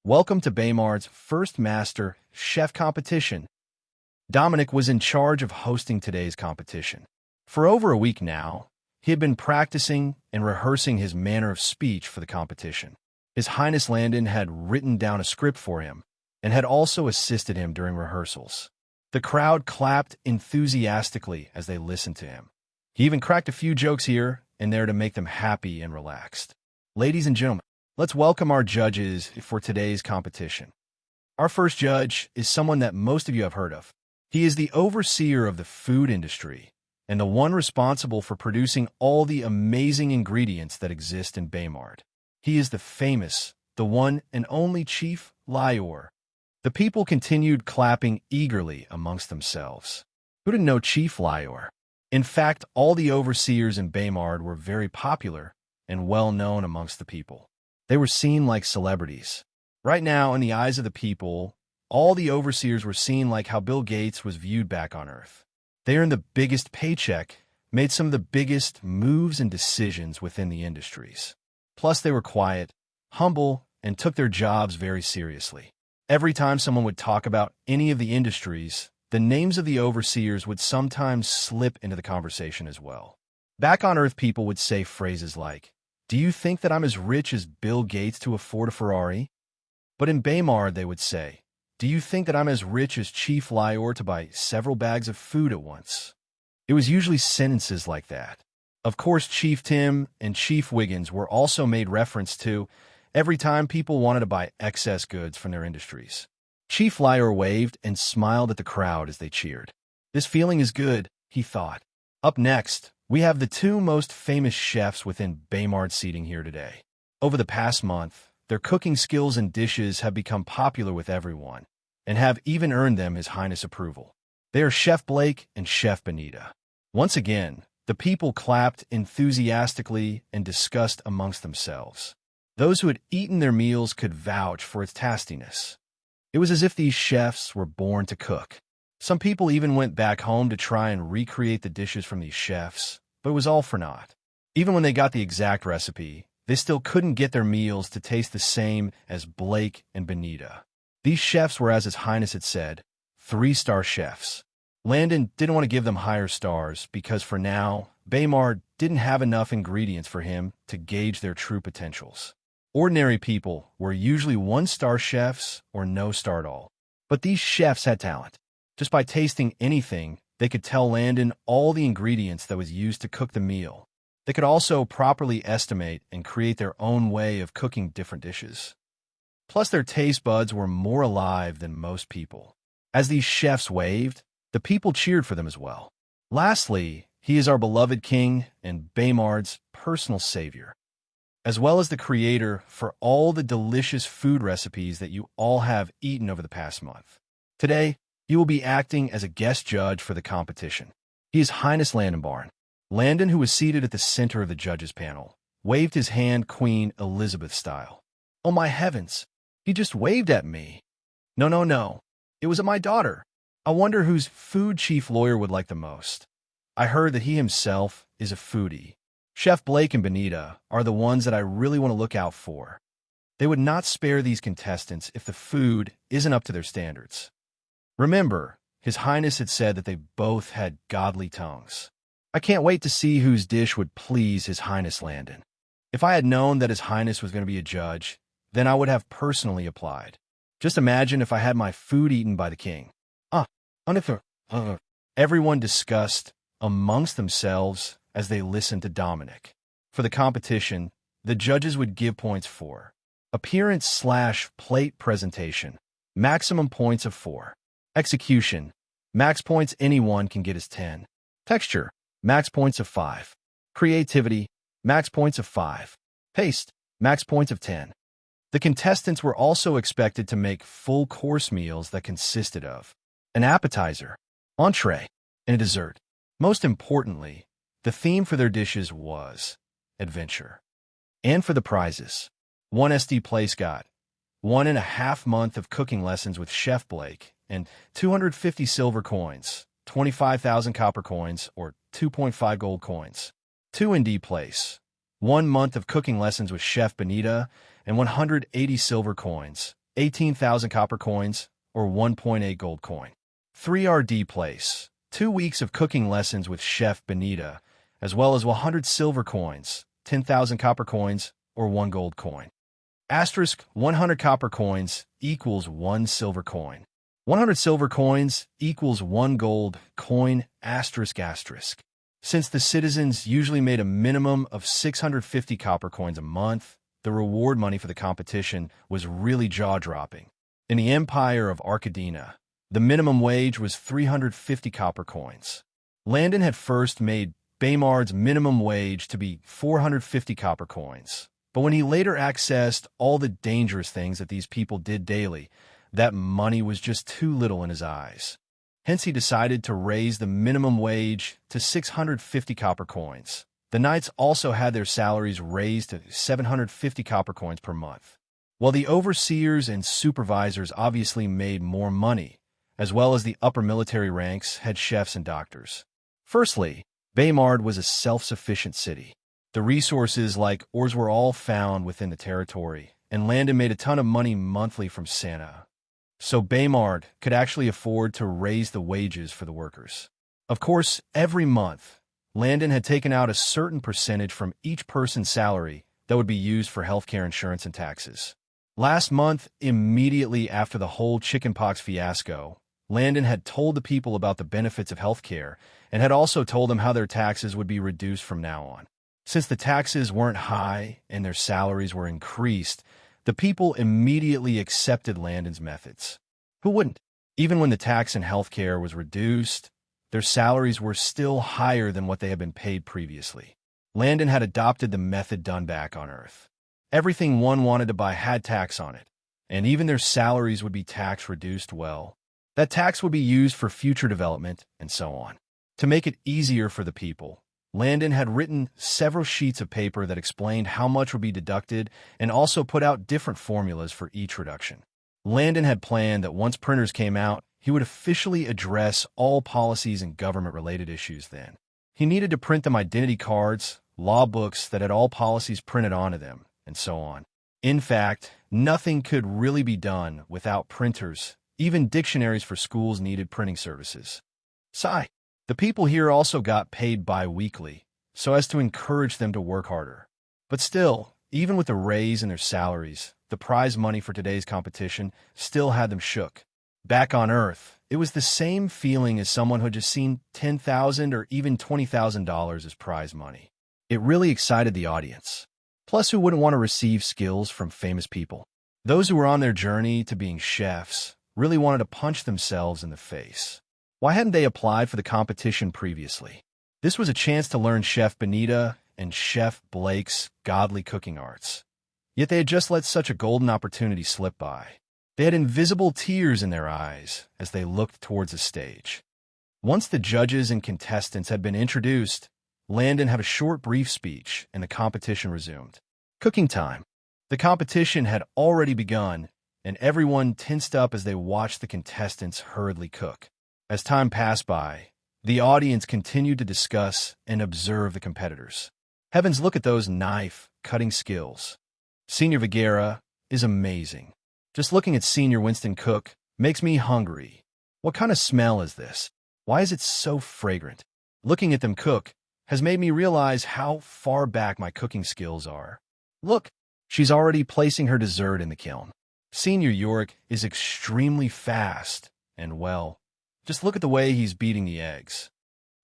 welcome to Baymard's first Master Chef competition. Dominic was in charge of hosting today's competition. For over a week now, he had been practicing and rehearsing his manner of speech for the competition. His Highness Landon had written down a script for him and had also assisted him during rehearsals. The crowd clapped enthusiastically as they listened to him. He even cracked a few jokes here and there to make them happy and relaxed. Ladies and gentlemen, let's welcome our judges for today's competition. Our first judge is someone that most of you have heard of. He is the overseer of the food industry and the one responsible for producing all the amazing ingredients that exist in Baymard. He is the famous, the one and only Chief Lior. The people continued clapping eagerly amongst themselves. Who didn't know Chief Lior? In fact, all the overseers in Baymard were very popular and well known amongst the people. They were seen like celebrities. Right now, in the eyes of the people, all the overseers were seen like how Bill Gates was viewed back on Earth. They earned the biggest paycheck, made some of the biggest moves and decisions within the industries. Plus, they were quiet, humble, and took their jobs very seriously. Every time someone would talk about any of the industries, the names of the overseers would sometimes slip into the conversation as well. Back on Earth, people would say phrases like, "Do you think that I'm as rich as Bill Gates to afford a Ferrari?" But in Baymard, they would say, "Do you think that I'm as rich as Chief Lior to buy several bags of food at once?" It was usually sentences like that. Of course, Chief Tim and Chief Wiggins were also made reference to every time people wanted to buy excess goods from their industries. Chief Lior waved and smiled at the crowd as they cheered. This feeling is good, he thought. Up next, we have the two most famous chefs within Baymard seating here today. Over the past month, their cooking skills and dishes have become popular with everyone, and have even earned them His Highness approval. They are Chef Blake and Chef Benita. Once again, the people clapped enthusiastically and discussed amongst themselves. Those who had eaten their meals could vouch for its tastiness. It was as if these chefs were born to cook. Some people even went back home to try and recreate the dishes from these chefs, but it was all for naught. Even when they got the exact recipe, they still couldn't get their meals to taste the same as Blake and Benita. These chefs were, as His Highness had said, 3-star chefs. Landon didn't want to give them higher stars because for now, Baymard didn't have enough ingredients for him to gauge their true potentials. Ordinary people were usually 1-star chefs or no star at all. But these chefs had talent. Just by tasting anything, they could tell Landon all the ingredients that was used to cook the meal. They could also properly estimate and create their own way of cooking different dishes. Plus, their taste buds were more alive than most people. As these chefs waved, the people cheered for them as well. Lastly, he is our beloved king and Baymard's personal savior, as well as the creator for all the delicious food recipes that you all have eaten over the past month. Today, he will be acting as a guest judge for the competition. He is Highness Landon. Landon, who was seated at the center of the judges' panel, waved his hand Queen Elizabeth style. Oh my heavens, he just waved at me. No. It was at my daughter. I wonder whose food Chief Lawyer would like the most. I heard that he himself is a foodie. Chef Blake and Benita are the ones that I really want to look out for. They would not spare these contestants if the food isn't up to their standards. Remember, His Highness had said that they both had godly tongues. I can't wait to see whose dish would please His Highness Landon. If I had known that His Highness was going to be a judge, then I would have personally applied. Just imagine if I had my food eaten by the king. Everyone discussed amongst themselves as they listened to Dominic. For the competition, the judges would give points for appearance/plate presentation, maximum points of 4. Execution, max points anyone can get is 10. Texture, max points of 5. Creativity, max points of 5. Taste, max points of 10. The contestants were also expected to make full course meals that consisted of an appetizer, entree, and a dessert. Most importantly, the theme for their dishes was adventure. And for the prizes, 1 SD Place got 1.5 months of cooking lessons with Chef Blake and 250 silver coins, 25,000 copper coins, or 2.5 gold coins. 2 ND Place, 1 month of cooking lessons with Chef Benita and 180 silver coins, 18,000 copper coins, or 1.8 gold coin. 3 RD Place, 2 weeks of cooking lessons with Chef Benita, as well as 100 silver coins, 10,000 copper coins, or 1 gold coin. Asterisk 100 copper coins equals 1 silver coin. 100 silver coins equals 1 gold coin asterisk. Since the citizens usually made a minimum of 650 copper coins a month, the reward money for the competition was really jaw-dropping. In the Empire of Arcadina, the minimum wage was 350 copper coins. Landon had first made Baymard's minimum wage to be 450 copper coins. But when he later accessed all the dangerous things that these people did daily, that money was just too little in his eyes. Hence, he decided to raise the minimum wage to 650 copper coins. The knights also had their salaries raised to 750 copper coins per month. While the overseers and supervisors obviously made more money, as well as the upper military ranks, head chefs and doctors. Firstly, Baymard was a self-sufficient city. The resources like ores were all found within the territory, and Landon made a ton of money monthly from Santa. So Baymard could actually afford to raise the wages for the workers. Of course, every month, Landon had taken out a certain percentage from each person's salary that would be used for healthcare insurance and taxes. Last month, immediately after the whole chickenpox fiasco, Landon had told the people about the benefits of healthcare and had also told them how their taxes would be reduced from now on. Since the taxes weren't high and their salaries were increased, the people immediately accepted Landon's methods. Who wouldn't? Even when the tax in healthcare was reduced, their salaries were still higher than what they had been paid previously. Landon had adopted the method done back on Earth. Everything one wanted to buy had tax on it, and even their salaries would be tax reduced well. That tax would be used for future development, and so on. To make it easier for the people, Landon had written several sheets of paper that explained how much would be deducted and also put out different formulas for each reduction. Landon had planned that once printers came out, he would officially address all policies and government-related issues then. He needed to print them identity cards, law books that had all policies printed onto them, and so on. In fact, nothing could really be done without printers. Even dictionaries for schools needed printing services. Sigh. The people here also got paid bi-weekly, so as to encourage them to work harder. But still, even with the raise in their salaries, the prize money for today's competition still had them shook. Back on Earth, it was the same feeling as someone who had just seen $10,000 or even $20,000 as prize money. It really excited the audience. Plus, who wouldn't want to receive skills from famous people? Those who were on their journey to being chefs really wanted to punch themselves in the face. Why hadn't they applied for the competition previously? This was a chance to learn Chef Benita and Chef Blake's godly cooking arts. Yet they had just let such a golden opportunity slip by. They had invisible tears in their eyes as they looked towards the stage. Once the judges and contestants had been introduced, Landon had a short, brief speech, and the competition resumed. Cooking time. The competition had already begun, and everyone tensed up as they watched the contestants hurriedly cook. As time passed by, the audience continued to discuss and observe the competitors. Heavens, look at those knife-cutting skills. Senior Vigera is amazing. Just looking at Senior Winston cook makes me hungry. What kind of smell is this? Why is it so fragrant? Looking at them cook has made me realize how far back my cooking skills are. Look, she's already placing her dessert in the kiln. Senior Yorick is extremely fast, and well, just look at the way he's beating the eggs.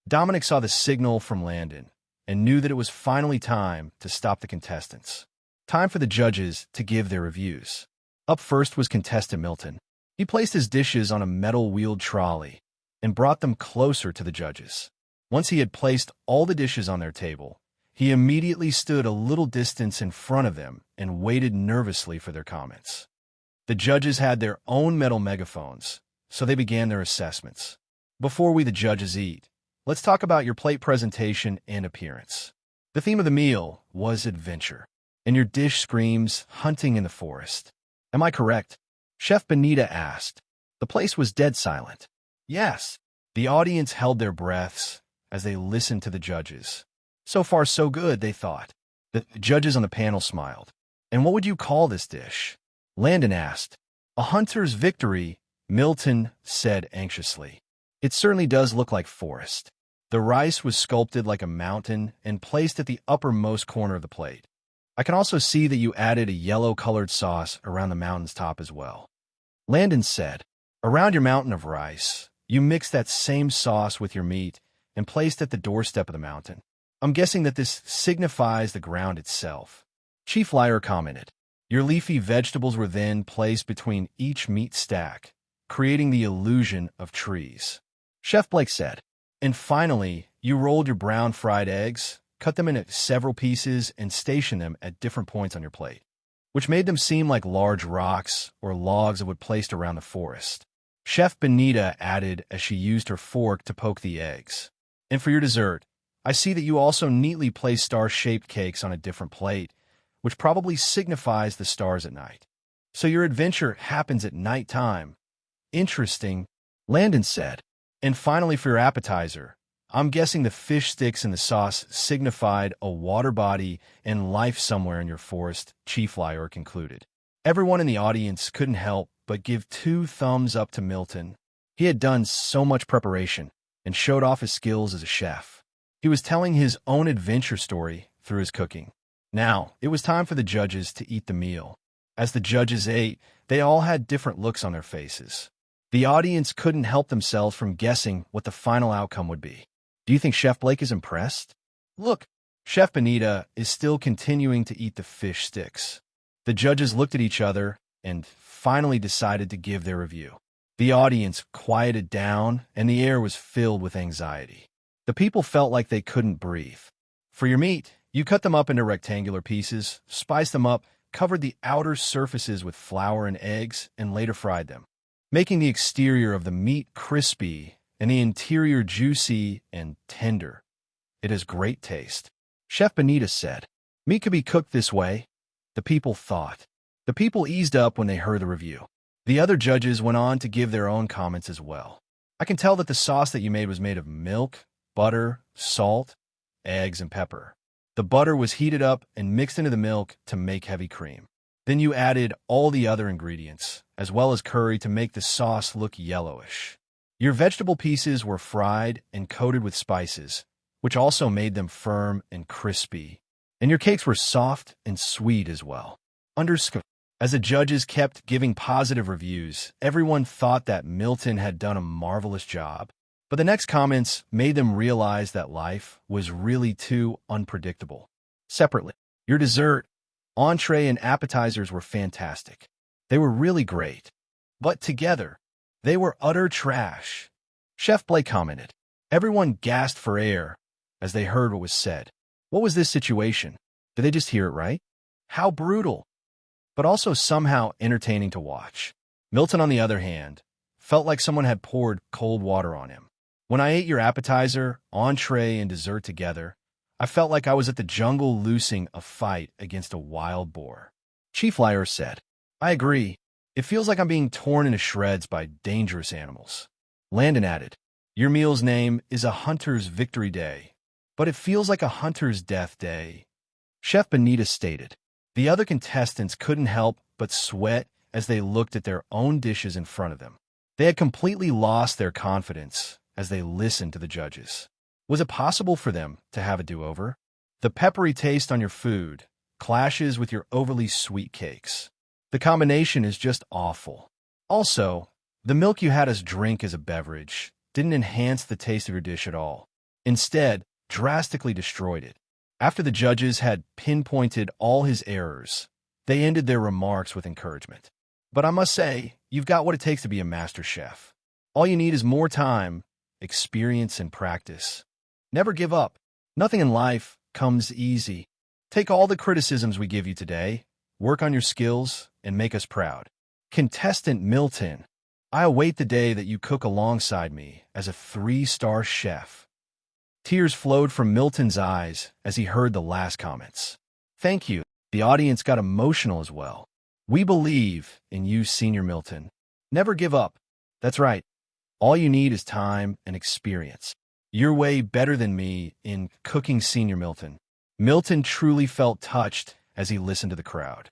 Dominic saw the signal from Landon and knew that it was finally time to stop the contestants. Time for the judges to give their reviews. Up first was contestant Milton. He placed his dishes on a metal-wheeled trolley and brought them closer to the judges. Once he had placed all the dishes on their table, he immediately stood a little distance in front of them and waited nervously for their comments. The judges had their own metal megaphones, so they began their assessments. Before we, the judges, eat, let's talk about your plate presentation and appearance. The theme of the meal was adventure, and your dish screams hunting in the forest. Am I correct? Chef Benita asked. The place was dead silent. Yes. The audience held their breaths as they listened to the judges. So far, so good, they thought. The judges on the panel smiled. And what would you call this dish? Landon asked. A hunter's victory, Milton said anxiously. It certainly does look like forest. The rice was sculpted like a mountain and placed at the uppermost corner of the plate. I can also see that you added a yellow-colored sauce around the mountain's top as well. Landon said, around your mountain of rice, you mixed that same sauce with your meat and placed at the doorstep of the mountain. I'm guessing that this signifies the ground itself. Chief Liar commented, your leafy vegetables were then placed between each meat stack, creating the illusion of trees. Chef Blake said, and finally, you rolled your brown fried eggs, cut them into several pieces, and stationed them at different points on your plate, which made them seem like large rocks or logs that would placed around the forest. Chef Benita added as she used her fork to poke the eggs. And for your dessert, I see that you also neatly placed star-shaped cakes on a different plate, which probably signifies the stars at night. So your adventure happens at night time. Interesting. Landon said. And finally, for your appetizer, I'm guessing the fish sticks in the sauce signified a water body and life somewhere in your forest, Chief Liar concluded. Everyone in the audience couldn't help but give 2 thumbs up to Milton. He had done so much preparation and showed off his skills as a chef. He was telling his own adventure story through his cooking. Now, it was time for the judges to eat the meal. As the judges ate, they all had different looks on their faces. The audience couldn't help themselves from guessing what the final outcome would be. Do you think Chef Blake is impressed? Look, Chef Benita is still continuing to eat the fish sticks. The judges looked at each other and finally decided to give their review. The audience quieted down and the air was filled with anxiety. The people felt like they couldn't breathe. For your meat, you cut them up into rectangular pieces, spiced them up, covered the outer surfaces with flour and eggs, and later fried them, making the exterior of the meat crispy and the interior juicy and tender. It has great taste. Chef Benita said, meat could be cooked this way, the people thought. The people eased up when they heard the review. The other judges went on to give their own comments as well. I can tell that the sauce that you made was made of milk, butter, salt, eggs, and pepper. The butter was heated up and mixed into the milk to make heavy cream. Then you added all the other ingredients, as well as curry, to make the sauce look yellowish. Your vegetable pieces were fried and coated with spices, which also made them firm and crispy. And your cakes were soft and sweet as well. As the judges kept giving positive reviews, everyone thought that Milton had done a marvelous job. But the next comments made them realize that life was really too unpredictable. Separately, your dessert, entree, and appetizers were fantastic. They were really great. But together, they were utter trash. Chef Blake commented. Everyone gasped for air as they heard what was said. What was this situation? Did they just hear it right? How brutal, but also somehow entertaining to watch. Milton, on the other hand, felt like someone had poured cold water on him. When I ate your appetizer, entree, and dessert together, I felt like I was at the jungle loosing a fight against a wild boar. Chief Liar said, I agree. It feels like I'm being torn into shreds by dangerous animals. Landon added, your meal's name is a hunter's victory day, but it feels like a hunter's death day. Chef Benita stated. The other contestants couldn't help but sweat as they looked at their own dishes in front of them. They had completely lost their confidence as they listened to the judges. Was it possible for them to have a do-over? The peppery taste on your food clashes with your overly sweet cakes. The combination is just awful. Also, the milk you had us drink as a beverage didn't enhance the taste of your dish at all. Instead, drastically destroyed it. After the judges had pinpointed all his errors, they ended their remarks with encouragement. But I must say, you've got what it takes to be a master chef. All you need is more time, experience, and practice. Never give up. Nothing in life comes easy. Take all the criticisms we give you today, work on your skills, and make us proud. Contestant Milton, I await the day that you cook alongside me as a 3-star chef. Tears flowed from Milton's eyes as he heard the last comments. Thank you. The audience got emotional as well. We believe in you, Senior Milton. Never give up. That's right. All you need is time and experience. You're way better than me in cooking, Senior Milton. Milton truly felt touched as he listened to the crowd.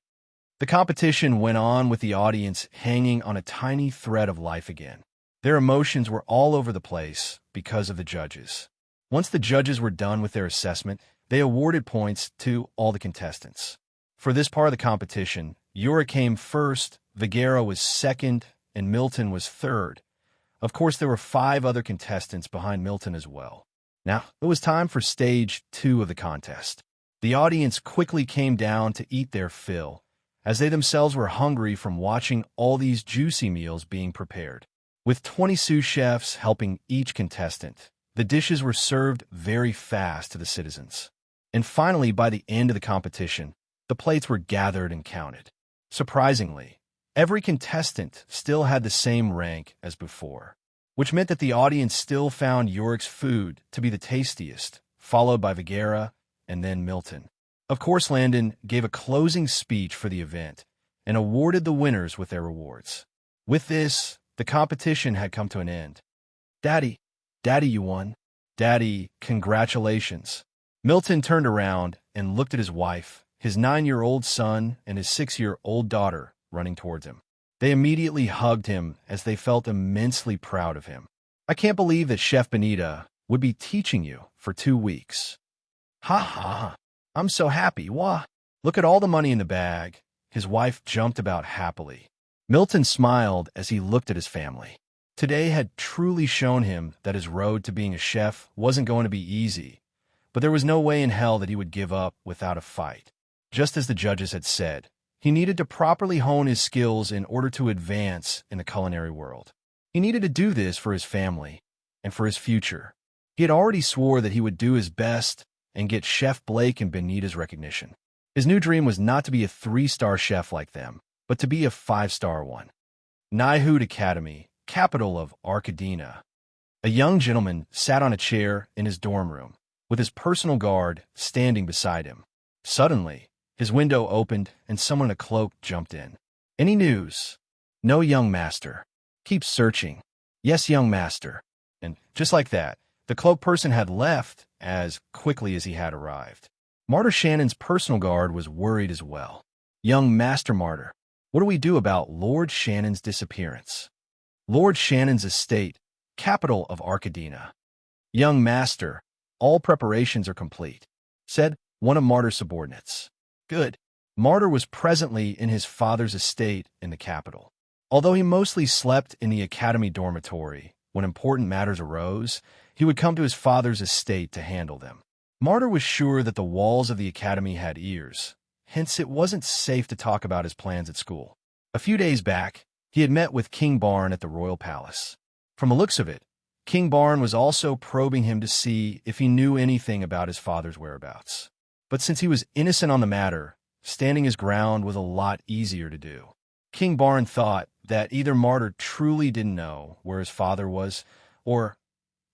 The competition went on with the audience hanging on a tiny thread of life again. Their emotions were all over the place because of the judges. Once the judges were done with their assessment, they awarded points to all the contestants. For this part of the competition, Yura came first, Vigera was second, and Milton was third. Of course, there were 5 other contestants behind Milton as well. Now, it was time for stage 2 of the contest. The audience quickly came down to eat their fill, as they themselves were hungry from watching all these juicy meals being prepared. With 20 sous chefs helping each contestant, the dishes were served very fast to the citizens. And finally, by the end of the competition, the plates were gathered and counted. Surprisingly, every contestant still had the same rank as before, which meant that the audience still found Yorick's food to be the tastiest, followed by Vigera and then Milton. Of course, Landon gave a closing speech for the event and awarded the winners with their rewards. With this, The competition had come to an end. Daddy, Daddy, you won. Daddy, congratulations. Milton turned around and looked at his wife, his 9-year-old son, and his 6-year-old daughter running towards him. They immediately hugged him as they felt immensely proud of him. I can't believe that Chef Benita would be teaching you for 2 weeks. Ha ha, I'm so happy, wah. Look at all the money in the bag. His wife jumped about happily. Milton smiled as he looked at his family. Today had truly shown him that his road to being a chef wasn't going to be easy, but there was no way in hell that he would give up without a fight. Just as the judges had said, he needed to properly hone his skills in order to advance in the culinary world. He needed to do this for his family and for his future. He had already swore that he would do his best and get Chef Blake and Benita's recognition. His new dream was not to be a 3-star chef like them, but to be a 5-star one. Nihud Academy, capital of Arcadina. A young gentleman sat on a chair in his dorm room, with his personal guard standing beside him. Suddenly, his window opened and someone in a cloak jumped in. Any news? No, young master. Keep searching. Yes, young master. And just like that, the cloaked person had left as quickly as he had arrived. Martyr Shannon's personal guard was worried as well. Young Master Martyr, what do we do about Lord Shannon's disappearance? Lord Shannon's estate, capital of Arcadina. Young Master, all preparations are complete, said one of Martyr's subordinates. Good. Martyr was presently in his father's estate in the capital. Although he mostly slept in the academy dormitory, when important matters arose, he would come to his father's estate to handle them. Martyr was sure that the walls of the academy had ears, hence it wasn't safe to talk about his plans at school. A few days back, he had met with King Barn at the royal palace. From the looks of it, King Barn was also probing him to see if he knew anything about his father's whereabouts. But since he was innocent on the matter, standing his ground was a lot easier to do. King Barn thought that either Martyr truly didn't know where his father was, or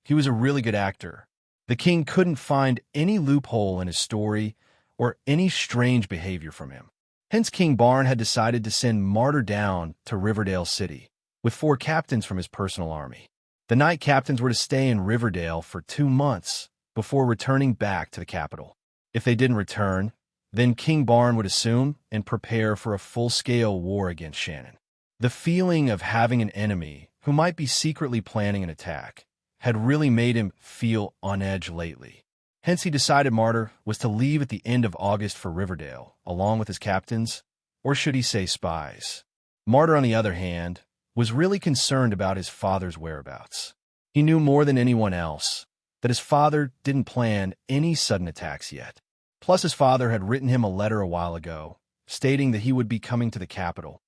he was a really good actor. The king couldn't find any loophole in his story or any strange behavior from him. Hence, King Barn had decided to send Martyr down to Riverdale City with 4 captains from his personal army. The knight captains were to stay in Riverdale for 2 months before returning back to the capital. If they didn't return, then King Barn would assume and prepare for a full-scale war against Shannon. The feeling of having an enemy who might be secretly planning an attack had really made him feel on edge lately. Hence, he decided Martyr was to leave at the end of August for Riverdale, along with his captains, or should he say spies. Martyr, on the other hand, was really concerned about his father's whereabouts. He knew more than anyone else that his father didn't plan any sudden attacks yet. Plus, his father had written him a letter a while ago, stating that he would be coming to the capital.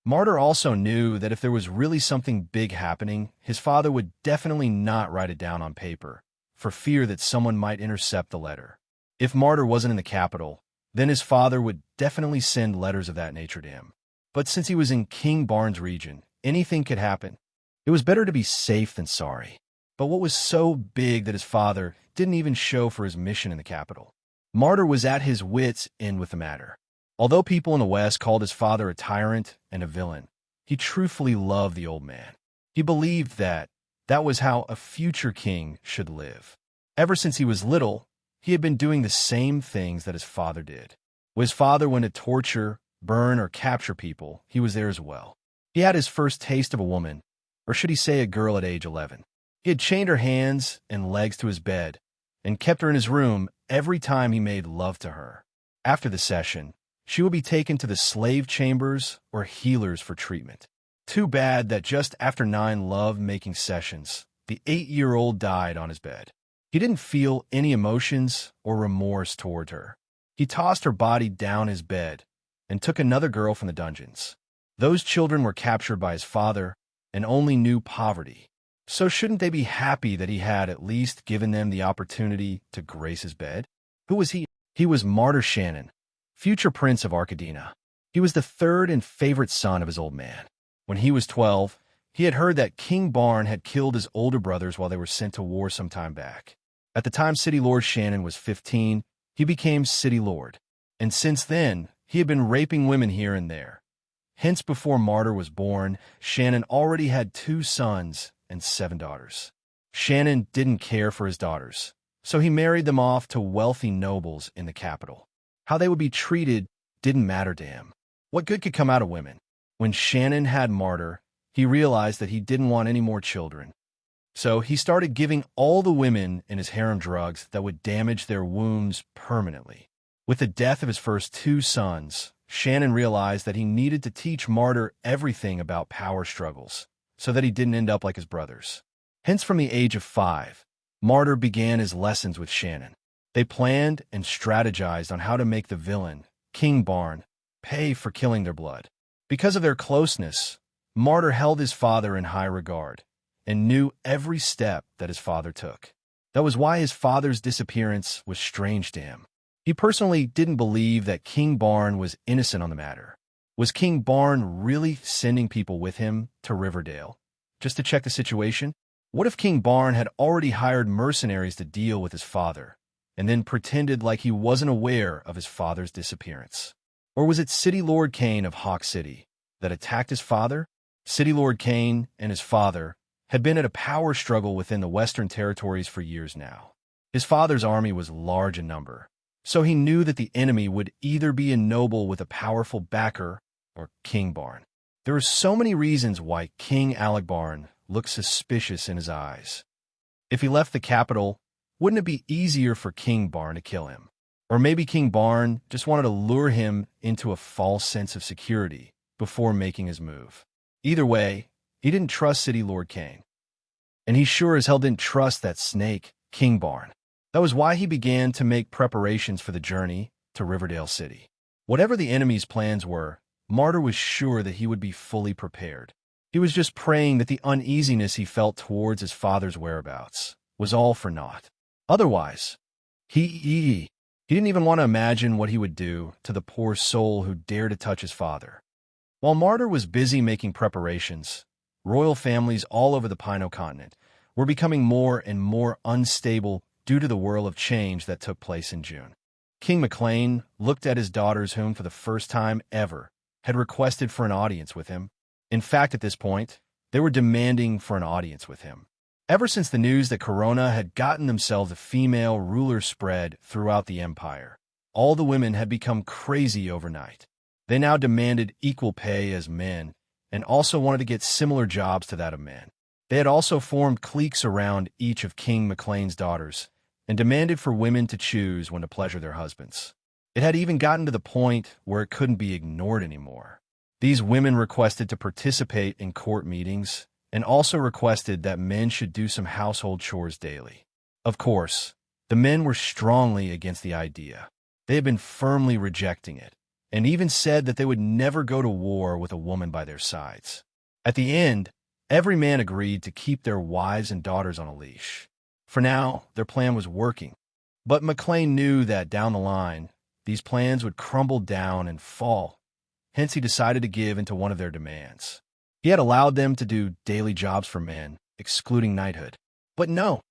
Martyr also knew that if there was really something big happening, his father would definitely not write it down on paper, for fear that someone might intercept the letter. If Martyr wasn't in the capital, then his father would definitely send letters of that nature to him. But since he was in King Barn's region, anything could happen. It was better to be safe than sorry. But what was so big that his father didn't even show for his mission in the capital? Martyr was at his wits' end with the matter. Although people in the West called his father a tyrant and a villain, he truthfully loved the old man. He believed that was how a future king should live. Ever since he was little, he had been doing the same things that his father did. When his father went to torture, burn, or capture people, he was there as well. He had his first taste of a woman, or should he say a girl at age 11. He had chained her hands and legs to his bed and kept her in his room every time he made love to her. After the session, she would be taken to the slave chambers or healers for treatment. Too bad that just after 9 love-making sessions, the 8-year-old died on his bed. He didn't feel any emotions or remorse toward her. He tossed her body down his bed and took another girl from the dungeons. Those children were captured by his father and only knew poverty. So shouldn't they be happy that he had at least given them the opportunity to grace his bed? Who was he? He was Martyr Shannon, future prince of Arcadina. He was the 3rd and favorite son of his old man. When he was 12, he had heard that King Barn had killed his older brothers while they were sent to war some time back. At the time City Lord Shannon was 15, he became City Lord. And since then, he had been raping women here and there. Hence, before Martyr was born, Shannon already had 2 sons and 7 daughters. Shannon didn't care for his daughters, so he married them off to wealthy nobles in the capital. How they would be treated didn't matter to him. What good could come out of women? When Shannon had Martyr, he realized that he didn't want any more children. So he started giving all the women in his harem drugs that would damage their wombs permanently. With the death of his first 2 sons, Shannon realized that he needed to teach Martyr everything about power struggles so that he didn't end up like his brothers. Hence, from the age of 5, Martyr began his lessons with Shannon. They planned and strategized on how to make the villain, King Barn, pay for killing their blood. Because of their closeness, Martyr held his father in high regard and knew every step that his father took. That was why his father's disappearance was strange to him. He personally didn't believe that King Barn was innocent on the matter. Was King Barn really sending people with him to Riverdale just to check the situation? What if King Barn had already hired mercenaries to deal with his father and then pretended like he wasn't aware of his father's disappearance? Or was it City Lord Kane of Hawk City that attacked his father? City Lord Kane and his father had been at a power struggle within the Western Territories for years now. His father's army was large in number, so he knew that the enemy would either be a noble with a powerful backer or King Barn. There were so many reasons why King Alec Barn looked suspicious in his eyes. If he left the capital, wouldn't it be easier for King Barn to kill him? Or maybe King Barn just wanted to lure him into a false sense of security before making his move. Either way, he didn't trust City Lord Kane. And he sure as hell didn't trust that snake, King Barn. That was why he began to make preparations for the journey to Riverdale City. Whatever the enemy's plans were, Martyr was sure that he would be fully prepared. He was just praying that the uneasiness he felt towards his father's whereabouts was all for naught. Otherwise, he didn't even want to imagine what he would do to the poor soul who dared to touch his father. While Martyr was busy making preparations, royal families all over the Pino continent were becoming more and more unstable due to the whirl of change that took place in June. King McLean looked at his daughters whom for the first time ever had requested for an audience with him. In fact, at this point, they were demanding for an audience with him. Ever since the news that Corona had gotten themselves a female ruler spread throughout the empire, all the women had become crazy overnight. They now demanded equal pay as men and also wanted to get similar jobs to that of men. They had also formed cliques around each of King McLean's daughters and demanded for women to choose when to pleasure their husbands. It had even gotten to the point where it couldn't be ignored anymore. These women requested to participate in court meetings and also requested that men should do some household chores daily. Of course, the men were strongly against the idea. They had been firmly rejecting it, and even said that they would never go to war with a woman by their sides. At the end, every man agreed to keep their wives and daughters on a leash. For now, their plan was working. But McLean knew that down the line, these plans would crumble down and fall. Hence, he decided to give into one of their demands. He had allowed them to do daily jobs for men, excluding knighthood. But no,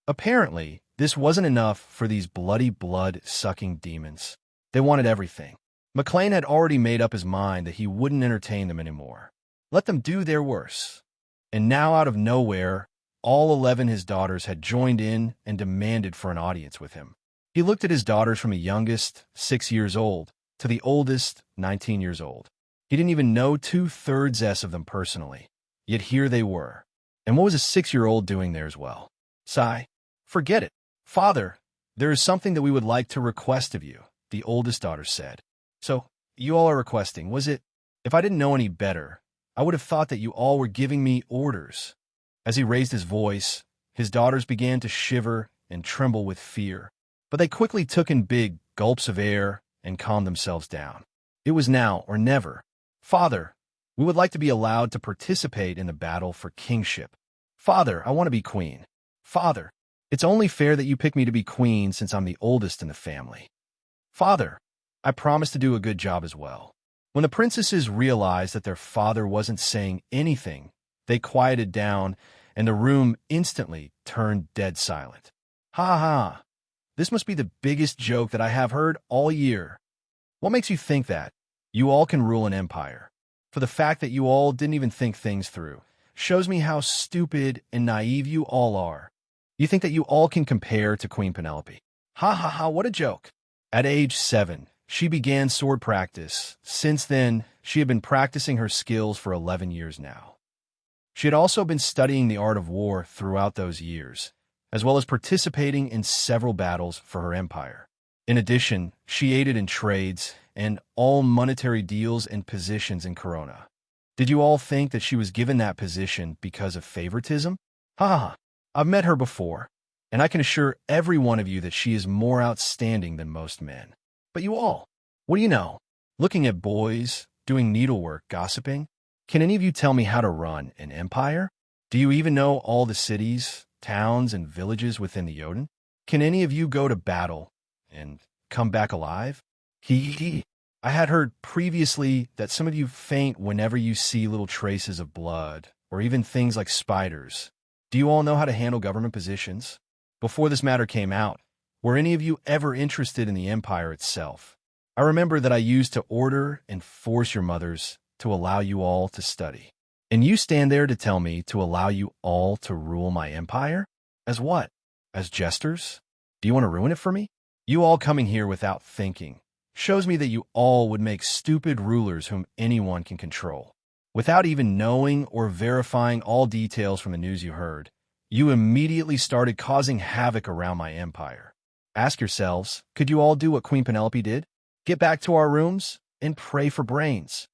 apparently, this wasn't enough for these bloody blood-sucking demons. They wanted everything. McLean had already made up his mind that he wouldn't entertain them anymore. Let them do their worst. And now, out of nowhere, all 11 his daughters had joined in and demanded for an audience with him. He looked at his daughters from the youngest, 6 years old, to the oldest, 19 years old. He didn't even know 2/3 of them personally. Yet here they were. And what was a 6-year-old doing there as well? Sigh. Forget it. Father, there is something that we would like to request of you, the oldest daughter said. So, you all are requesting, was it? If I didn't know any better, I would have thought that you all were giving me orders. As he raised his voice, his daughters began to shiver and tremble with fear. But they quickly took in big gulps of air and calmed themselves down. It was now or never. Father, we would like to be allowed to participate in the battle for kingship. Father, I want to be queen. Father, it's only fair that you pick me to be queen since I'm the oldest in the family. Father, I promise to do a good job as well. When the princesses realized that their father wasn't saying anything, they quieted down, and the room instantly turned dead silent. Ha ha! This must be the biggest joke that I have heard all year. What makes you think that? You all can rule an empire. for the fact that you all didn't even think things through. Shows me how stupid and naive you all are. You think that you all can compare to Queen Penelope. Ha ha ha, what a joke. At age 7, she began sword practice. Since then, she had been practicing her skills for 11 years now. She had also been studying the art of war throughout those years, as well as participating in several battles for her empire. In addition, she aided in trades and all monetary deals and positions in Corona. Did you all think that she was given that position because of favoritism? Ha ha ha. I've met her before, and I can assure every one of you that she is more outstanding than most men. But you all, what do you know? Looking at boys, doing needlework, gossiping? Can any of you tell me how to run an empire? Do you even know all the cities, towns, and villages within the Jotun? Can any of you go to battle and come back alive? Hee. I had heard previously that some of you faint whenever you see little traces of blood, or even things like spiders. Do you all know how to handle government positions? Before this matter came out, were any of you ever interested in the empire itself? I remember that I used to order and force your mothers to allow you all to study. And you stand there to tell me to allow you all to rule my empire? As what? As jesters? Do you want to ruin it for me? You all coming here without thinking shows me that you all would make stupid rulers whom anyone can control. Without even knowing or verifying all details from the news you heard, you immediately started causing havoc around my empire. Ask yourselves, could you all do what Queen Penelope did? Get back to our rooms and pray for brains.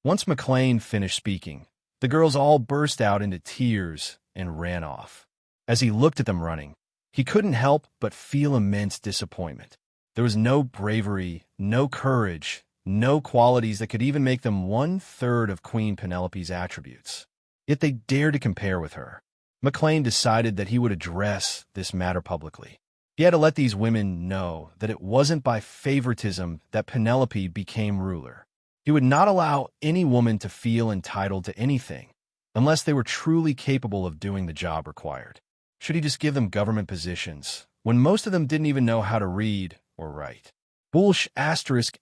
Once McLean finished speaking, the girls all burst out into tears and ran off. As he looked at them running, he couldn't help but feel immense disappointment. There was no bravery, no courage, no qualities that could even make them 1/3 of Queen Penelope's attributes. Yet they dared to compare with her. McLean decided that he would address this matter publicly. He had to let these women know that it wasn't by favoritism that Penelope became ruler. He would not allow any woman to feel entitled to anything, unless they were truly capable of doing the job required. Should he just give them government positions, when most of them didn't even know how to read or write? Asterisk.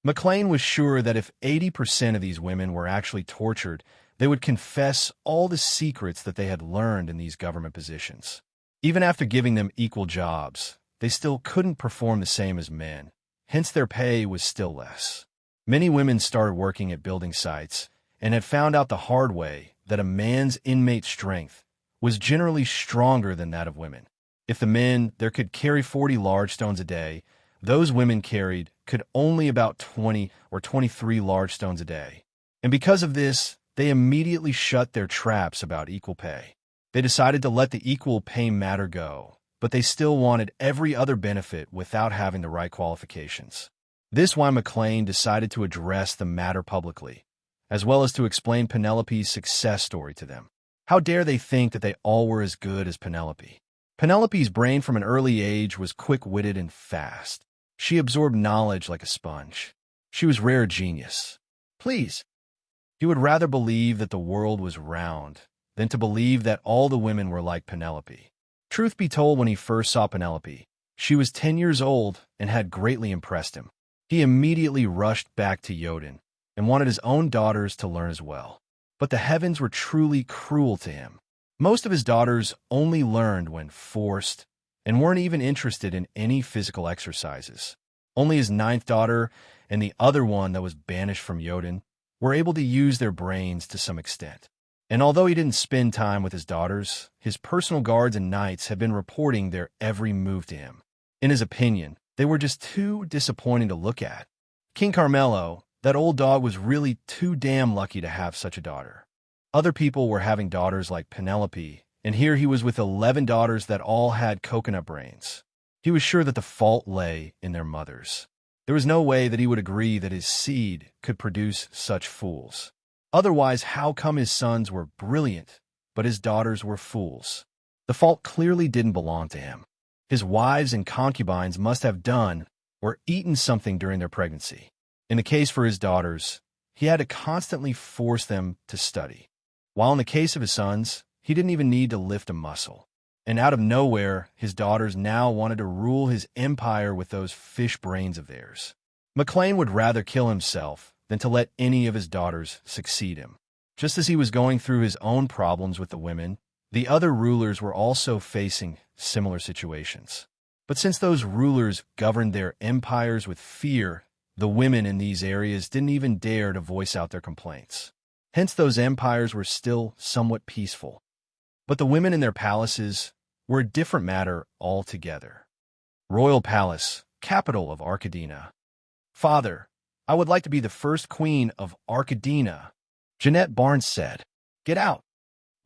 McLean was sure that if 80% of these women were actually tortured, they would confess all the secrets that they had learned in these government positions. Even after giving them equal jobs, they still couldn't perform the same as men, hence their pay was still less. Many women started working at building sites and had found out the hard way that a man's inmate strength was generally stronger than that of women. If the men there could carry 40 large stones a day, those women could only about 20 or 23 large stones a day. And because of this, they immediately shut their traps about equal pay. They decided to let the equal pay matter go, but they still wanted every other benefit without having the right qualifications. This is why McLean decided to address the matter publicly, as well as to explain Penelope's success story to them. How dare they think that they all were as good as Penelope? Penelope's brain from an early age was quick-witted and fast. She absorbed knowledge like a sponge. She was rare genius. Please, you would rather believe that the world was round than to believe that all the women were like Penelope. Truth be told, when he first saw Penelope, she was 10 years old and had greatly impressed him. He immediately rushed back to Jotun and wanted his own daughters to learn as well. But the heavens were truly cruel to him. Most of his daughters only learned when forced and weren't even interested in any physical exercises. Only his 9th daughter and the other one that was banished from Jotun were able to use their brains to some extent. And although he didn't spend time with his daughters, his personal guards and knights had been reporting their every move to him. In his opinion, they were just too disappointing to look at. King Carmelo, that old dog, was really too damn lucky to have such a daughter. Other people were having daughters like Penelope, and here he was with 11 daughters that all had coconut brains. He was sure that the fault lay in their mothers. There was no way that he would agree that his seed could produce such fools. Otherwise, how come his sons were brilliant, but his daughters were fools? The fault clearly didn't belong to him. His wives and concubines must have done or eaten something during their pregnancy. In the case for his daughters, he had to constantly force them to study. While in the case of his sons, he didn't even need to lift a muscle. And out of nowhere, his daughters now wanted to rule his empire with those fish brains of theirs. McLean would rather kill himself than to let any of his daughters succeed him. Just as he was going through his own problems with the women, the other rulers were also facing similar situations. But since those rulers governed their empires with fear, the women in these areas didn't even dare to voice out their complaints. Hence, those empires were still somewhat peaceful. But the women in their palaces were a different matter altogether. Royal Palace, capital of Arcadina. Father, I would like to be the first queen of Arcadina, Jeanette Barnes said. Get out.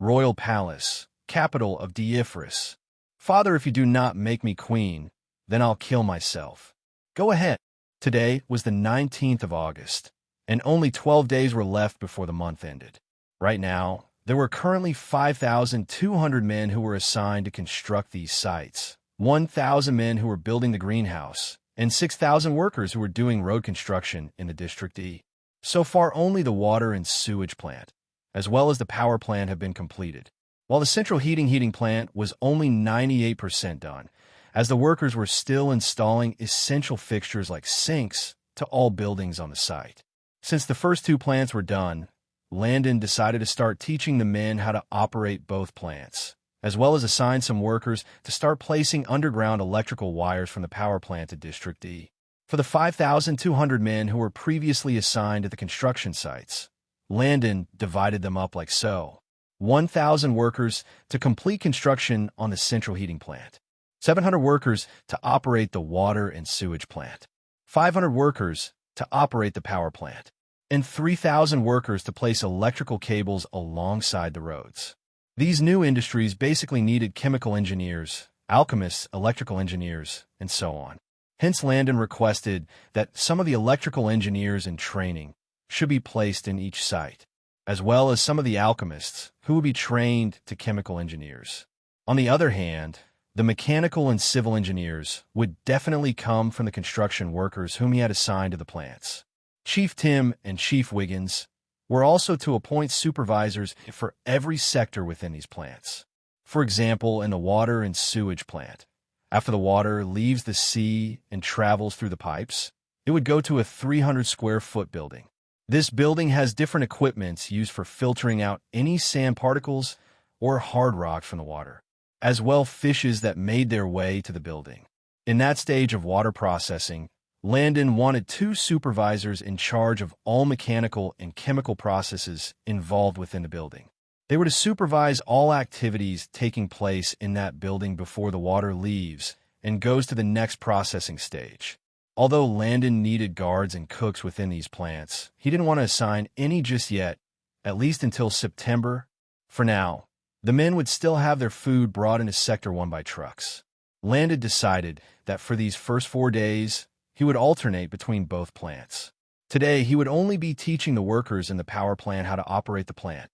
Royal Palace, capital of Diephrus. Father, if you do not make me queen, then I'll kill myself. Go ahead. Today was the 19th of August, and only 12 days were left before the month ended. Right now, there were currently 5,200 men who were assigned to construct these sites, 1,000 men who were building the greenhouse, and 6,000 workers who were doing road construction in the District E. So far, only the water and sewage plant, as well as the power plant, have been completed, while the central heating plant was only 98% done, as the workers were still installing essential fixtures like sinks to all buildings on the site. Since the first two plants were done, Landon decided to start teaching the men how to operate both plants, as well as assign some workers to start placing underground electrical wires from the power plant to District D. For the 5,200 men who were previously assigned to the construction sites, Landon divided them up like so: 1,000 workers to complete construction on the central heating plant, 700 workers to operate the water and sewage plant, 500 workers to operate the power plant, and 3,000 workers to place electrical cables alongside the roads. These new industries basically needed chemical engineers, alchemists, electrical engineers, and so on. Hence, Landon requested that some of the electrical engineers in training should be placed in each site, as well as some of the alchemists who would be trained to chemical engineers. On the other hand, the mechanical and civil engineers would definitely come from the construction workers whom he had assigned to the plants. Chief Tim and Chief Wiggins were also to appoint supervisors for every sector within these plants. For example, in the water and sewage plant, after the water leaves the sea and travels through the pipes, it would go to a 300-square-foot building. This building has different equipments used for filtering out any sand particles or hard rock from the water, as well fishes that made their way to the building. In that stage of water processing, Landon wanted 2 supervisors in charge of all mechanical and chemical processes involved within the building. They were to supervise all activities taking place in that building before the water leaves and goes to the next processing stage. Although Landon needed guards and cooks within these plants, he didn't want to assign any just yet, at least until September. For now, the men would still have their food brought into Sector 1 by trucks. Landon decided that for these first 4 days, he would alternate between both plants. Today, he would only be teaching the workers in the power plant how to operate the plant,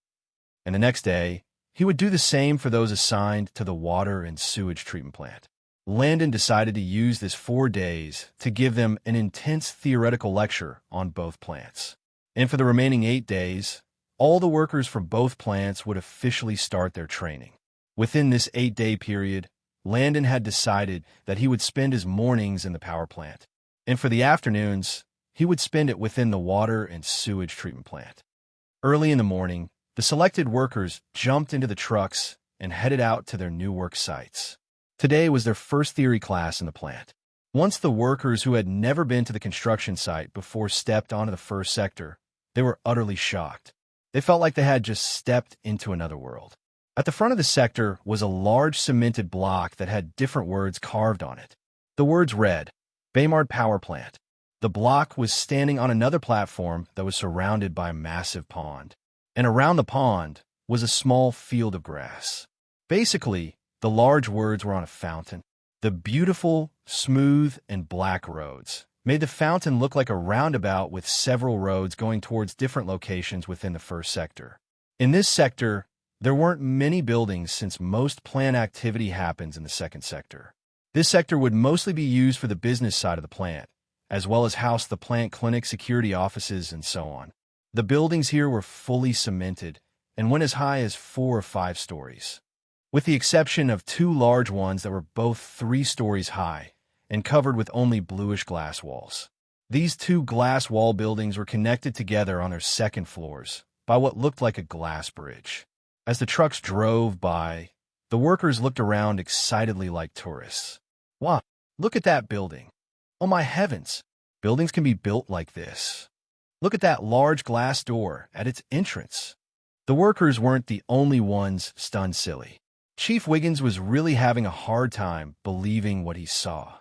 and the next day, he would do the same for those assigned to the water and sewage treatment plant. Landon decided to use this 4 days to give them an intense theoretical lecture on both plants. And for the remaining 8 days, all the workers from both plants would officially start their training. Within this 8-day period, Landon had decided that he would spend his mornings in the power plant, and for the afternoons, he would spend it within the water and sewage treatment plant. Early in the morning, the selected workers jumped into the trucks and headed out to their new work sites. Today was their first theory class in the plant. Once the workers who had never been to the construction site before stepped onto the first sector, they were utterly shocked. They felt like they had just stepped into another world. At the front of the sector was a large cemented block that had different words carved on it. The words read, Baymard Power Plant. The block was standing on another platform that was surrounded by a massive pond, and around the pond was a small field of grass. Basically, the large words were on a fountain. The beautiful, smooth, and black roads made the fountain look like a roundabout with several roads going towards different locations within the first sector. In this sector, there weren't many buildings since most plant activity happens in the second sector. This sector would mostly be used for the business side of the plant, as well as house the plant clinic, security offices, and so on. The buildings here were fully cemented and went as high as 4 or 5 stories, with the exception of 2 large ones that were both 3 stories high and covered with only bluish glass walls. These two glass wall buildings were connected together on their second floors by what looked like a glass bridge. As the trucks drove by, the workers looked around excitedly like tourists. Wow, look at that building. Oh my heavens, buildings can be built like this. Look at that large glass door at its entrance. The workers weren't the only ones stunned silly. Chief Wiggins was really having a hard time believing what he saw.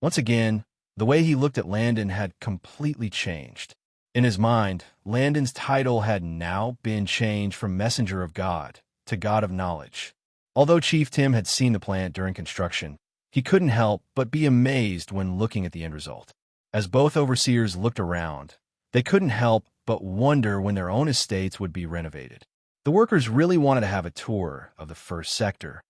Once again, the way he looked at Landon had completely changed. In his mind, Landon's title had now been changed from Messenger of God to God of Knowledge. Although Chief Tim had seen the plant during construction, he couldn't help but be amazed when looking at the end result. As both overseers looked around, they couldn't help but wonder when their own estates would be renovated. The workers really wanted to have a tour of the first sector.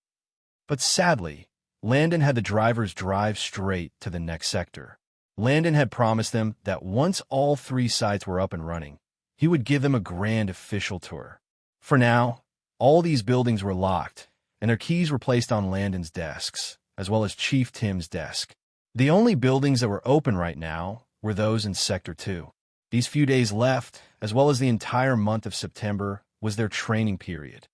But sadly, Landon had the drivers drive straight to the next sector. Landon had promised them that once all three sites were up and running, he would give them a grand official tour. For now, all these buildings were locked, and their keys were placed on Landon's desks, as well as Chief Tim's desk. The only buildings that were open right now were those in Sector 2. These few days left, as well as the entire month of September, was their training period.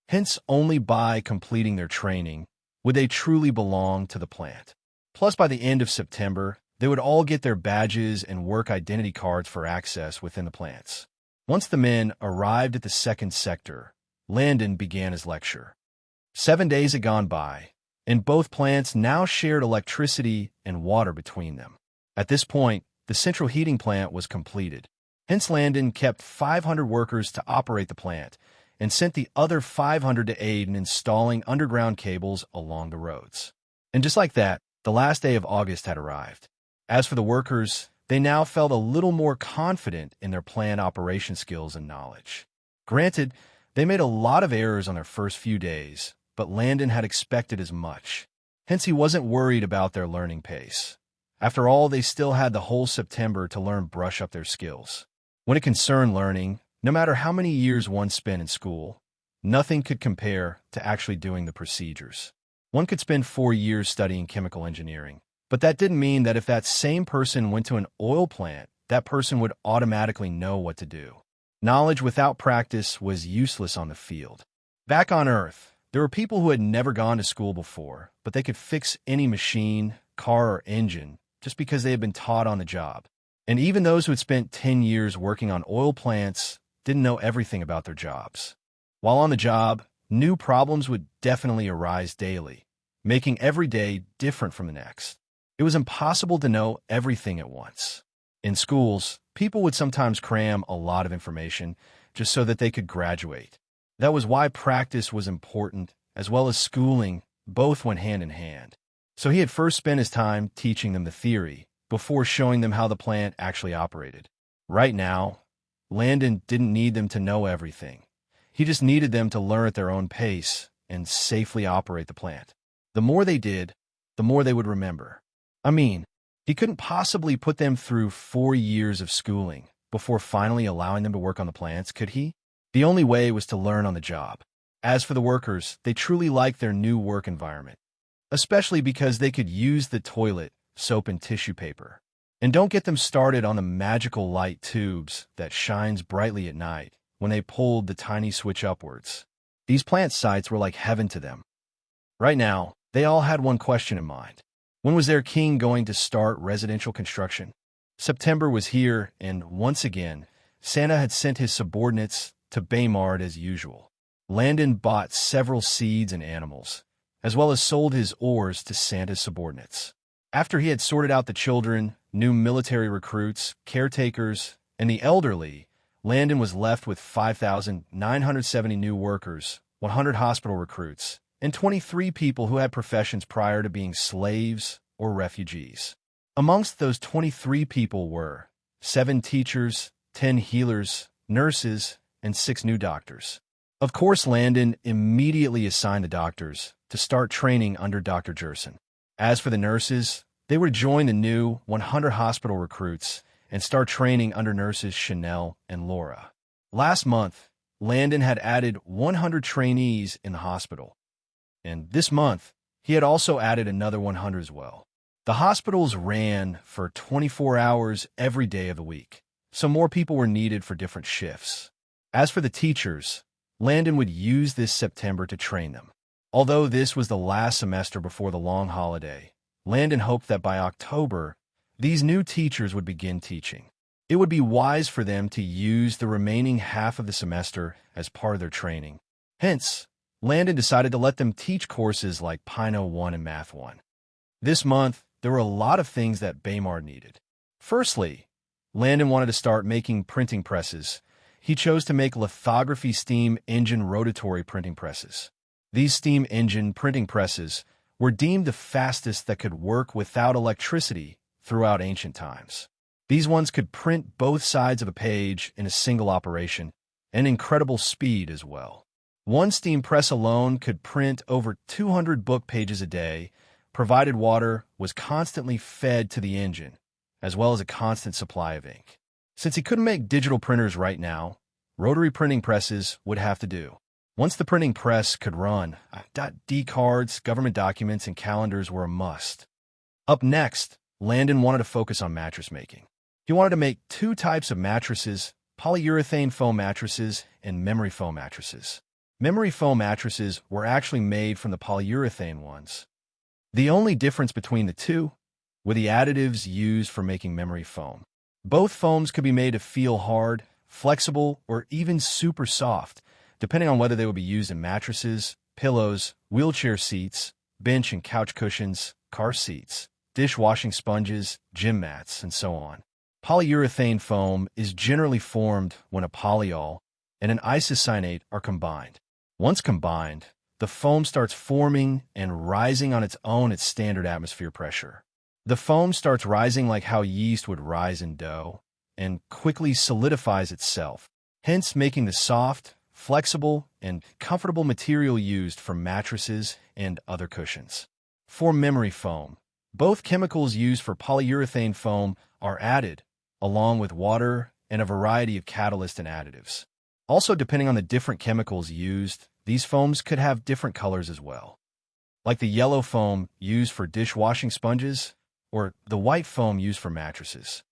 Hence, only by completing their training would they truly belong to the plant. Plus, by the end of September, they would all get their badges and work identity cards for access within the plants. Once the men arrived at the second sector, Landon began his lecture. 7 days had gone by, and both plants now shared electricity and water between them. At this point, the central heating plant was completed. Hence, Landon kept 500 workers to operate the plant and sent the other 500 to aid in installing underground cables along the roads. And just like that, the last day of August had arrived. As for the workers, they now felt a little more confident in their plant operation skills and knowledge. Granted, they made a lot of errors on their first few days, but Landon had expected as much. Hence, he wasn't worried about their learning pace. After all, they still had the whole September to brush up their skills. When it concerned learning, no matter how many years one spent in school, nothing could compare to actually doing the procedures. One could spend 4 years studying chemical engineering, but that didn't mean that if that same person went to an oil plant, that person would automatically know what to do. Knowledge without practice was useless on the field. Back on Earth, there were people who had never gone to school before, but they could fix any machine, car, or engine just because they had been taught on the job. And even those who had spent 10 years working on oil plants didn't know everything about their jobs. While on the job, new problems would definitely arise daily, making every day different from the next. It was impossible to know everything at once. In schools, people would sometimes cram a lot of information just so that they could graduate. That was why practice was important, as well as schooling both went hand in hand. So he had first spent his time teaching them the theory before showing them how the plant actually operated. Right now, Landon didn't need them to know everything. He just needed them to learn at their own pace and safely operate the plant. The more they did, the more they would remember. I mean, he couldn't possibly put them through 4 years of schooling before finally allowing them to work on the plants, could he? The only way was to learn on the job. As for the workers, they truly liked their new work environment, especially because they could use the toilet, soap, and tissue paper. And don't get them started on the magical light tubes that shines brightly at night when they pulled the tiny switch upwards. These plant sites were like heaven to them. Right now, they all had one question in mind. When was their king going to start residential construction? September was here, and once again, Santa had sent his subordinates to Baymard as usual. Landon bought several seeds and animals, as well as sold his ores to Santa's subordinates. After he had sorted out the children, new military recruits, caretakers, and the elderly, Landon was left with 5,970 new workers, 100 hospital recruits, and 23 people who had professions prior to being slaves or refugees. Amongst those 23 people were 7 teachers, 10 healers, nurses, and 6 new doctors. Of course, Landon immediately assigned the doctors to start training under Dr. Jerson. As for the nurses, they would join the new 100 hospital recruits and start training under nurses Chanel and Laura. Last month, Landon had added 100 trainees in the hospital. And this month, he had also added another 100 as well. The hospitals ran for 24 hours every day of the week, so more people were needed for different shifts. As for the teachers, Landon would use this September to train them. Although this was the last semester before the long holiday, Landon hoped that by October, these new teachers would begin teaching. It would be wise for them to use the remaining half of the semester as part of their training. Hence, Landon decided to let them teach courses like Pino 1 and Math 1. This month, there were a lot of things that Baymar needed. Firstly, Landon wanted to start making printing presses. He chose to make lithography steam engine rotatory printing presses. These steam engine printing presses were deemed the fastest that could work without electricity throughout ancient times. These ones could print both sides of a page in a single operation, and incredible speed as well. One steam press alone could print over 200 book pages a day, provided water was constantly fed to the engine, as well as a constant supply of ink. Since he couldn't make digital printers right now, rotary printing presses would have to do. Once the printing press could run, .D cards, government documents, and calendars were a must. Up next, Landon wanted to focus on mattress making. He wanted to make two types of mattresses, polyurethane foam mattresses and memory foam mattresses. Memory foam mattresses were actually made from the polyurethane ones. The only difference between the two were the additives used for making memory foam. Both foams could be made to feel hard, flexible, or even super soft, depending on whether they would be used in mattresses, pillows, wheelchair seats, bench and couch cushions, car seats, dishwashing sponges, gym mats, and so on. Polyurethane foam is generally formed when a polyol and an isocyanate are combined. Once combined, the foam starts forming and rising on its own at standard atmosphere pressure. The foam starts rising like how yeast would rise in dough and quickly solidifies itself, hence making the soft, flexible, and comfortable material used for mattresses and other cushions. For memory foam, both chemicals used for polyurethane foam are added, along with water and a variety of catalysts and additives. Also, depending on the different chemicals used, these foams could have different colors as well, like the yellow foam used for dishwashing sponges or the white foam used for mattresses.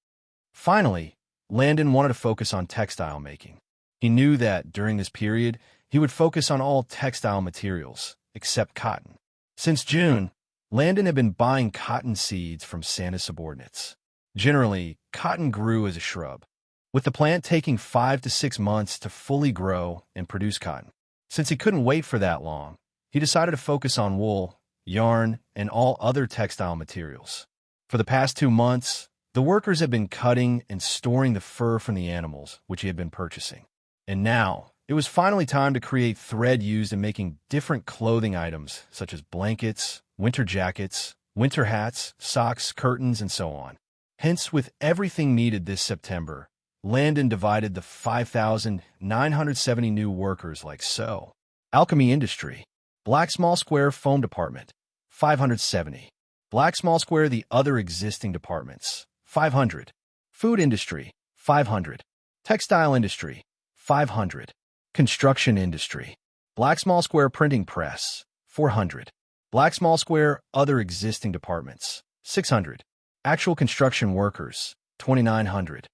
Finally, Landon wanted to focus on textile making. He knew that during this period, he would focus on all textile materials, except cotton. Since June, Landon had been buying cotton seeds from Santa's subordinates. Generally, cotton grew as a shrub, with the plant taking 5 to 6 months to fully grow and produce cotton. Since he couldn't wait for that long, he decided to focus on wool, yarn, and all other textile materials. For the past 2 months, the workers had been cutting and storing the fur from the animals, which he had been purchasing. And now, it was finally time to create thread used in making different clothing items, such as blankets, winter jackets, winter hats, socks, curtains, and so on. Hence, with everything needed this September, Landon divided the 5,970 new workers like so. Alchemy Industry. Black Small Square Foam Department, 570. Black Small Square the other existing departments, 500. Food Industry, 500. Textile Industry, 500. Construction Industry. Black Small Square Printing Press, 400. Black Small Square other existing departments, 600. Actual construction workers, 2,900.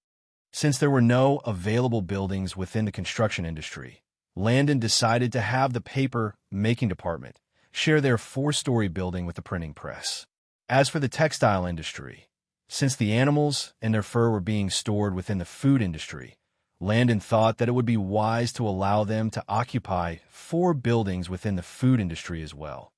Since there were no available buildings within the construction industry, Landon decided to have the paper making department share their 4-story building with the printing press. As for the textile industry, since the animals and their fur were being stored within the food industry, Landon thought that it would be wise to allow them to occupy 4 buildings within the food industry as well,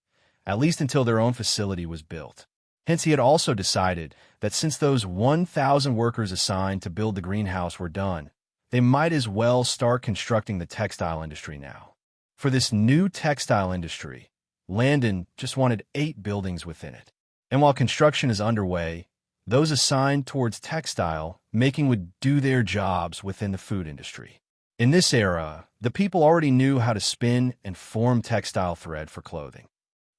at least until their own facility was built. Hence, he had also decided that since those 1,000 workers assigned to build the greenhouse were done, they might as well start constructing the textile industry now. For this new textile industry, Landon just wanted 8 buildings within it. And while construction is underway, those assigned towards textile making would do their jobs within the food industry. In this era, the people already knew how to spin and form textile thread for clothing.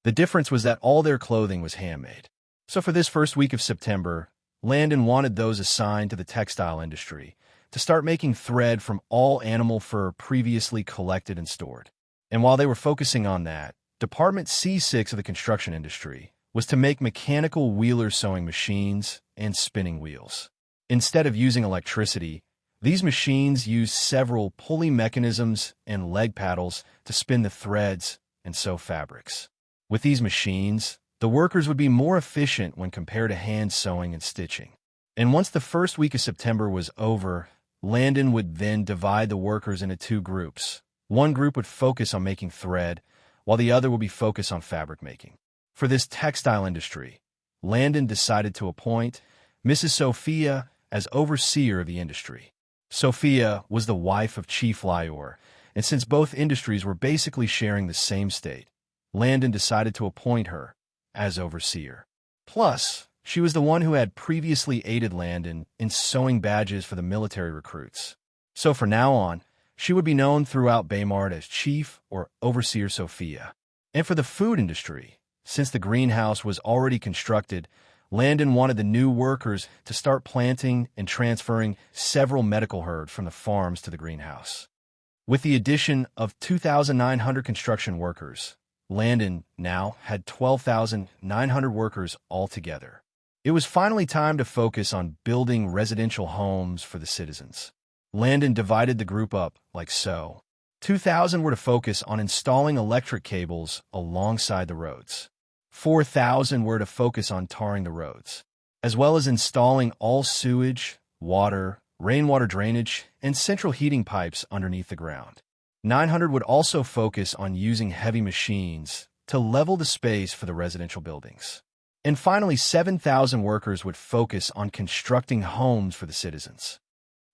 The difference was that all their clothing was handmade. So for this first week of September, Landon wanted those assigned to the textile industry to start making thread from all animal fur previously collected and stored. And while they were focusing on that, Department C6 of the construction industry was to make mechanical wheeler sewing machines and spinning wheels. Instead of using electricity, these machines used several pulley mechanisms and leg paddles to spin the threads and sew fabrics. With these machines, the workers would be more efficient when compared to hand sewing and stitching. And once the first week of September was over, Landon would then divide the workers into two groups. One group would focus on making thread, while the other would be focused on fabric making. For this textile industry, Landon decided to appoint Mrs. Sophia as overseer of the industry. Sophia was the wife of Chief Lior, and since both industries were basically sharing the same state, Landon decided to appoint her as overseer. Plus, she was the one who had previously aided Landon in sewing badges for the military recruits. So from now on, she would be known throughout Baymard as Chief or Overseer Sophia. And for the food industry, since the greenhouse was already constructed, Landon wanted the new workers to start planting and transferring several medical herds from the farms to the greenhouse. With the addition of 2,900 construction workers, Landon now had 12,900 workers altogether. It was finally time to focus on building residential homes for the citizens. Landon divided the group up like so. 2,000 were to focus on installing electric cables alongside the roads. 4,000 were to focus on tarring the roads, as well as installing all sewage, water, rainwater drainage, and central heating pipes underneath the ground. 900 would also focus on using heavy machines to level the space for the residential buildings. And finally, 7,000 workers would focus on constructing homes for the citizens.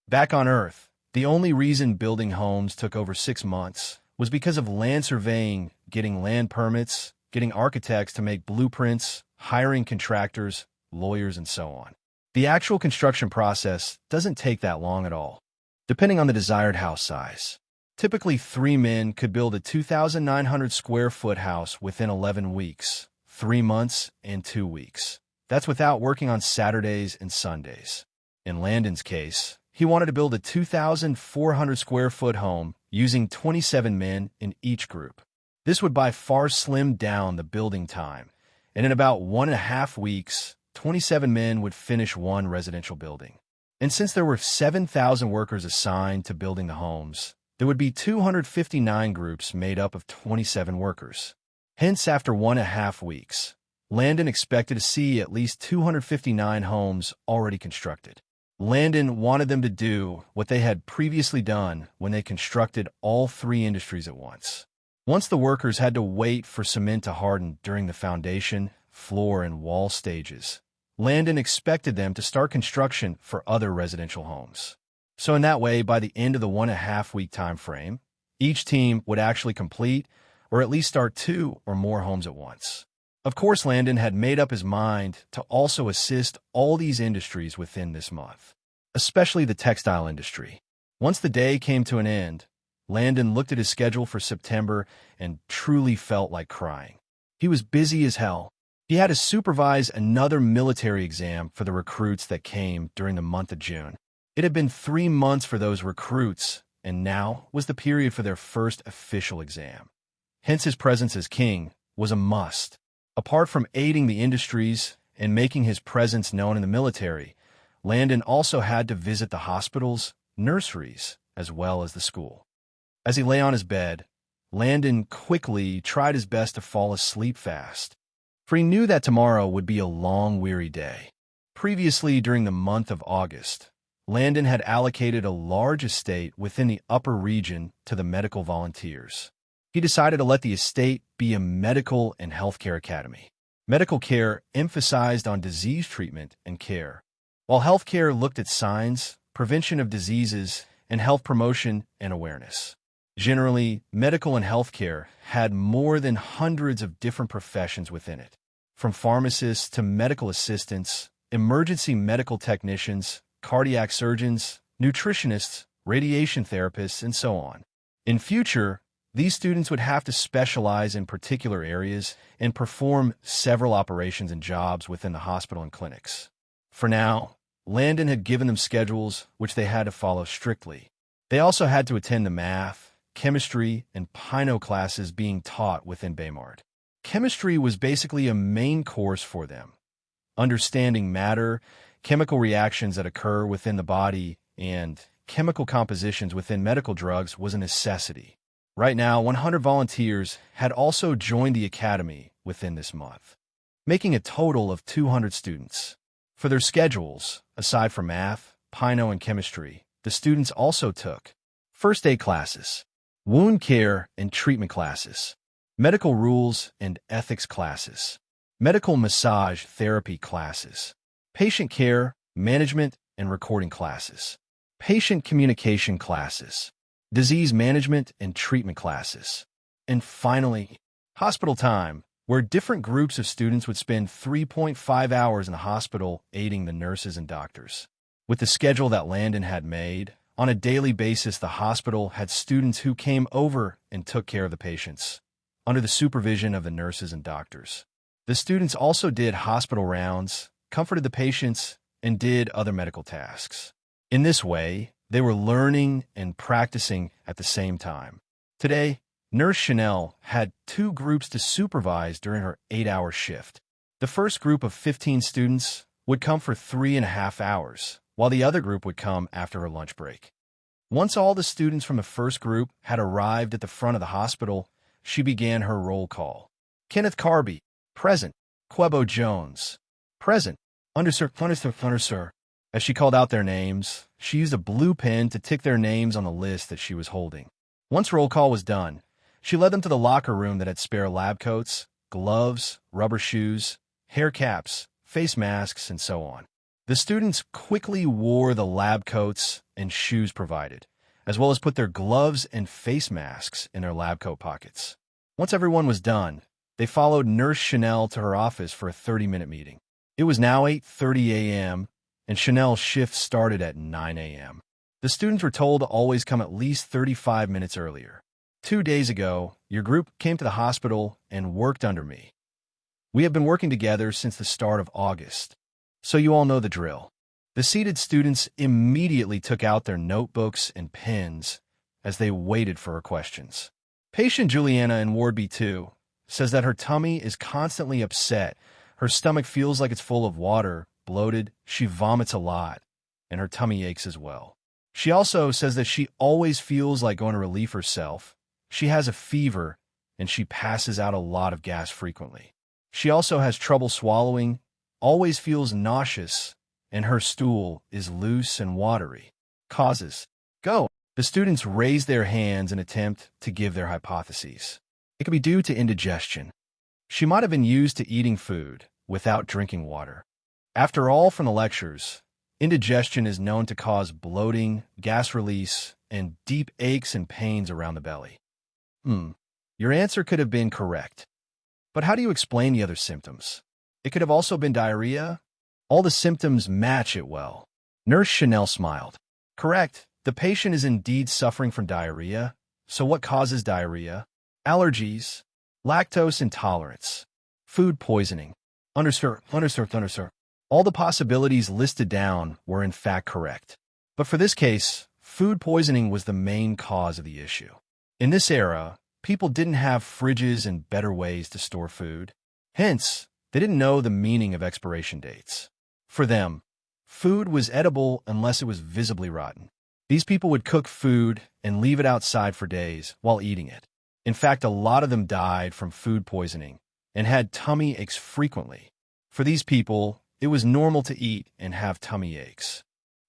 Back on Earth, the only reason building homes took over 6 months was because of land surveying, getting land permits, getting architects to make blueprints, hiring contractors, lawyers, and so on. The actual construction process doesn't take that long at all, depending on the desired house size. Typically, 3 men could build a 2,900 square foot house within 11 weeks, 3 months, and 2 weeks. That's without working on Saturdays and Sundays. In Landon's case, he wanted to build a 2,400 square foot home using 27 men in each group. This would by far slim down the building time, and in about 1.5 weeks, 27 men would finish one residential building. And since there were 7,000 workers assigned to building the homes, there would be 259 groups made up of 27 workers. Hence, after 1.5 weeks, Landon expected to see at least 259 homes already constructed. Landon wanted them to do what they had previously done when they constructed all 3 industries at once. Once the workers had to wait for cement to harden during the foundation, floor, and wall stages, Landon expected them to start construction for other residential homes. So in that way, by the end of the 1.5 week time frame, each team would actually complete or at least start 2 or more homes at once. Of course, Landon had made up his mind to also assist all these industries within this month, especially the textile industry. Once the day came to an end, Landon looked at his schedule for September and truly felt like crying. He was busy as hell. He had to supervise another military exam for the recruits that came during the month of June. It had been 3 months for those recruits, and now was the period for their first official exam. Hence, his presence as king was a must. Apart from aiding the industries and making his presence known in the military, Landon also had to visit the hospitals, nurseries, as well as the school. As he lay on his bed, Landon quickly tried his best to fall asleep fast, for he knew that tomorrow would be a long, weary day. Previously, during the month of August, Landon had allocated a large estate within the upper region to the medical volunteers. He decided to let the estate be a medical and healthcare academy. Medical care emphasized on disease treatment and care, while healthcare looked at signs, prevention of diseases, and health promotion and awareness. Generally, medical and healthcare had more than hundreds of different professions within it, from pharmacists to medical assistants, emergency medical technicians, cardiac surgeons, nutritionists, radiation therapists, and so on. In future, these students would have to specialize in particular areas and perform several operations and jobs within the hospital and clinics. For now, Landon had given them schedules which they had to follow strictly. They also had to attend the math, chemistry, and Pino classes being taught within Baymard. Chemistry was basically a main course for them. Understanding matter, chemical reactions that occur within the body, and chemical compositions within medical drugs was a necessity. Right now, 100 volunteers had also joined the academy within this month, making a total of 200 students. For their schedules, aside from math, Pino, and chemistry, the students also took first aid classes, wound care and treatment classes, medical rules and ethics classes, medical massage therapy classes, patient care, management and recording classes, patient communication classes, disease management and treatment classes, and finally, hospital time, where different groups of students would spend 3.5 hours in the hospital aiding the nurses and doctors. With the schedule that Landon had made, on a daily basis the hospital had students who came over and took care of the patients, under the supervision of the nurses and doctors. The students also did hospital rounds, comforted the patients, and did other medical tasks. In this way, they were learning and practicing at the same time. Today, Nurse Chanel had 2 groups to supervise during her 8-hour shift. The first group of 15 students would come for 3.5 hours, while the other group would come after her lunch break. Once all the students from the first group had arrived at the front of the hospital, she began her roll call. Kenneth Carby, present. Quebo Jones, present. Sir. As she called out their names, she used a blue pen to tick their names on the list that she was holding. Once roll call was done, she led them to the locker room that had spare lab coats, gloves, rubber shoes, hair caps, face masks, and so on. The students quickly wore the lab coats and shoes provided, as well as put their gloves and face masks in their lab coat pockets. Once everyone was done, they followed Nurse Chanel to her office for a 30-minute meeting. It was now 8:30 a.m., and Chanel's shift started at 9 a.m. The students were told to always come at least 35 minutes earlier. 2 days ago, your group came to the hospital and worked under me. We have been working together since the start of August, so you all know the drill. The seated students immediately took out their notebooks and pens as they waited for her questions. Patient Juliana in Ward B2 says that her tummy is constantly upset, her stomach feels like it's full of water, bloated, she vomits a lot, and her tummy aches as well. She also says that she always feels like going to relieve herself. She has a fever, and she passes out a lot of gas frequently. She also has trouble swallowing, always feels nauseous, and her stool is loose and watery. Causes. Go. The students raise their hands in an attempt to give their hypotheses. It could be due to indigestion. She might have been used to eating food without drinking water. After all, from the lectures, indigestion is known to cause bloating, gas release, and deep aches and pains around the belly. Your answer could have been correct. But how do you explain the other symptoms? It could have also been diarrhea. All the symptoms match it well. Nurse Chanel smiled. Correct. The patient is indeed suffering from diarrhea. So what causes diarrhea? Allergies, lactose intolerance, food poisoning. Understood. All the possibilities listed down were in fact correct. But for this case, food poisoning was the main cause of the issue. In this era, people didn't have fridges and better ways to store food. Hence, they didn't know the meaning of expiration dates. For them, food was edible unless it was visibly rotten. These people would cook food and leave it outside for days while eating it. In fact, a lot of them died from food poisoning and had tummy aches frequently. For these people, it was normal to eat and have tummy aches,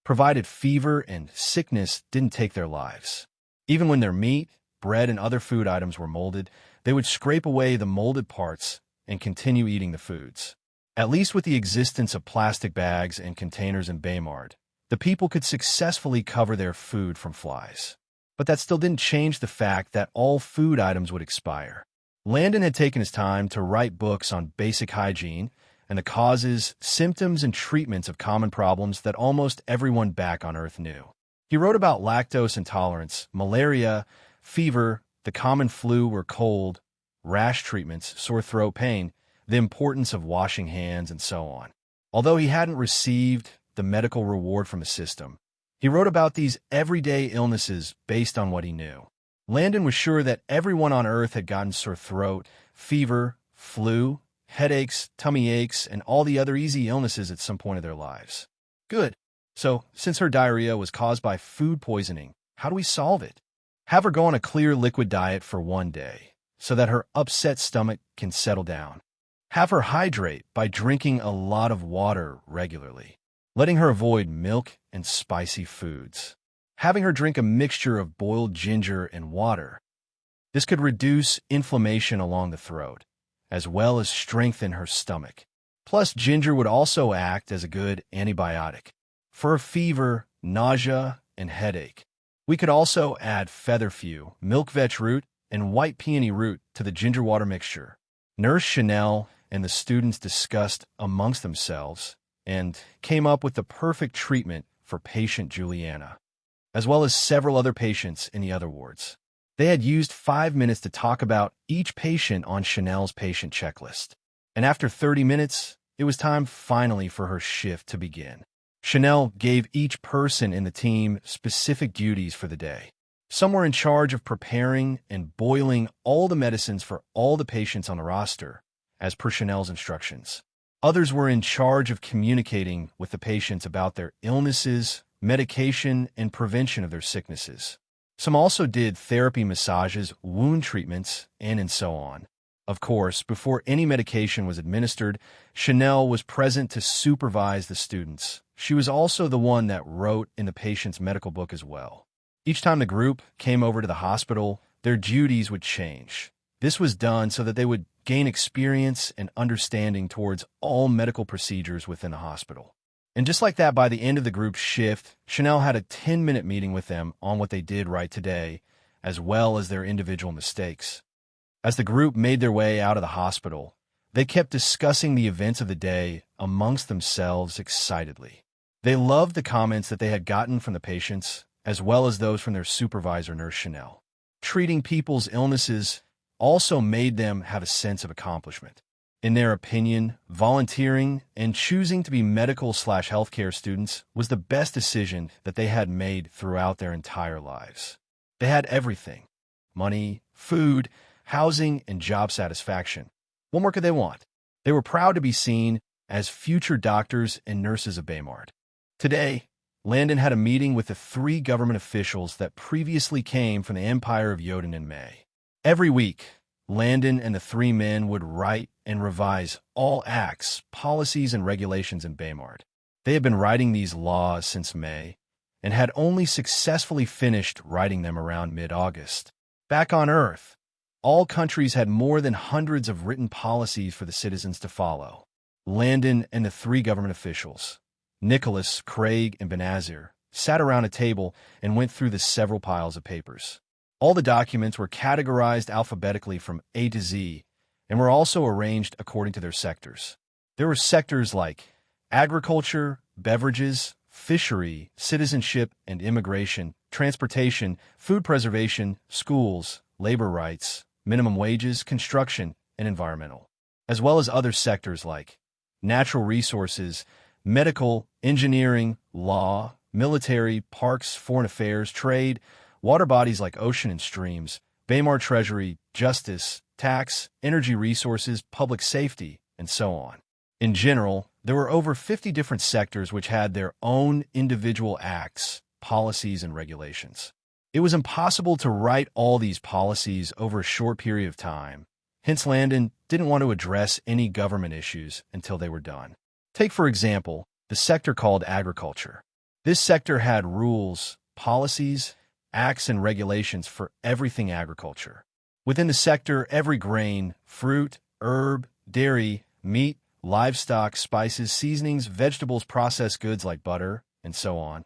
provided fever and sickness didn't take their lives. Even when their meat, bread, and other food items were molded, they would scrape away the molded parts and continue eating the foods. At least with the existence of plastic bags and containers in Baymard, the people could successfully cover their food from flies. But that still didn't change the fact that all food items would expire. Landon had taken his time to write books on basic hygiene and the causes, symptoms, and treatments of common problems that almost everyone back on Earth knew. He wrote about lactose intolerance, malaria, fever, the common flu or cold, rash treatments, sore throat pain, the importance of washing hands, and so on. Although he hadn't received the medical reward from the system, he wrote about these everyday illnesses based on what he knew. Landon was sure that everyone on Earth had gotten sore throat, fever, flu, headaches, tummy aches, and all the other easy illnesses at some point of their lives. Good. So, since her diarrhea was caused by food poisoning, how do we solve it? Have her go on a clear liquid diet for one day, so that her upset stomach can settle down. Have her hydrate by drinking a lot of water regularly, letting her avoid milk and spicy foods. Having her drink a mixture of boiled ginger and water. This could reduce inflammation along the throat, as well as strengthen her stomach. Plus, ginger would also act as a good antibiotic for fever, nausea, and headache. We could also add featherfew, milk vetch root, and white peony root to the ginger water mixture. Nurse Chanel and the students discussed amongst themselves and came up with the perfect treatment for patient Juliana, as well as several other patients in the other wards. They had used 5 minutes to talk about each patient on Chanel's patient checklist. And after 30 minutes, it was time finally for her shift to begin. Chanel gave each person in the team specific duties for the day. Some were in charge of preparing and boiling all the medicines for all the patients on the roster, as per Chanel's instructions. Others were in charge of communicating with the patients about their illnesses, medication, and prevention of their sicknesses. Some also did therapy massages, wound treatments, and so on. Of course, before any medication was administered, Chanel was present to supervise the students. She was also the one that wrote in the patient's medical book as well. Each time the group came over to the hospital, their duties would change. This was done so that they would gain experience and understanding towards all medical procedures within the hospital. And just like that, by the end of the group's shift, Chanel had a 10-minute meeting with them on what they did right today, as well as their individual mistakes. As the group made their way out of the hospital, they kept discussing the events of the day amongst themselves excitedly. They loved the comments that they had gotten from the patients, as well as those from their supervisor, Nurse Chanel. Treating people's illnesses also made them have a sense of accomplishment. In their opinion, volunteering and choosing to be medical/healthcare students was the best decision that they had made throughout their entire lives. They had everything: money, food, housing, and job satisfaction. What more could they want? They were proud to be seen as future doctors and nurses of Baymard. Today, Landon had a meeting with the 3 government officials that previously came from the Empire of Yoden in May. Every week, Landon and the 3 men would write and revise all acts, policies, and regulations in Baymard. They had been writing these laws since May and had only successfully finished writing them around mid-August. Back on Earth, all countries had more than hundreds of written policies for the citizens to follow. Landon and the 3 government officials, Nicholas, Craig, and Benazir, sat around a table and went through the several piles of papers. All the documents were categorized alphabetically from A to Z and were also arranged according to their sectors. There were sectors like agriculture, beverages, fishery, citizenship and immigration, transportation, food preservation, schools, labor rights, minimum wages, construction, and environmental, as well as other sectors like natural resources, medical, engineering, law, military, parks, foreign affairs, trade, water bodies like ocean and streams, Baymard Treasury, justice, tax, energy resources, public safety, and so on. In general, there were over 50 different sectors which had their own individual acts, policies, and regulations. It was impossible to write all these policies over a short period of time. Hence, Landon didn't want to address any government issues until they were done. Take, for example, the sector called agriculture. This sector had rules, policies, acts, and regulations for everything agriculture. Within the sector, every grain, fruit, herb, dairy, meat, livestock, spices, seasonings, vegetables, processed goods like butter, and so on,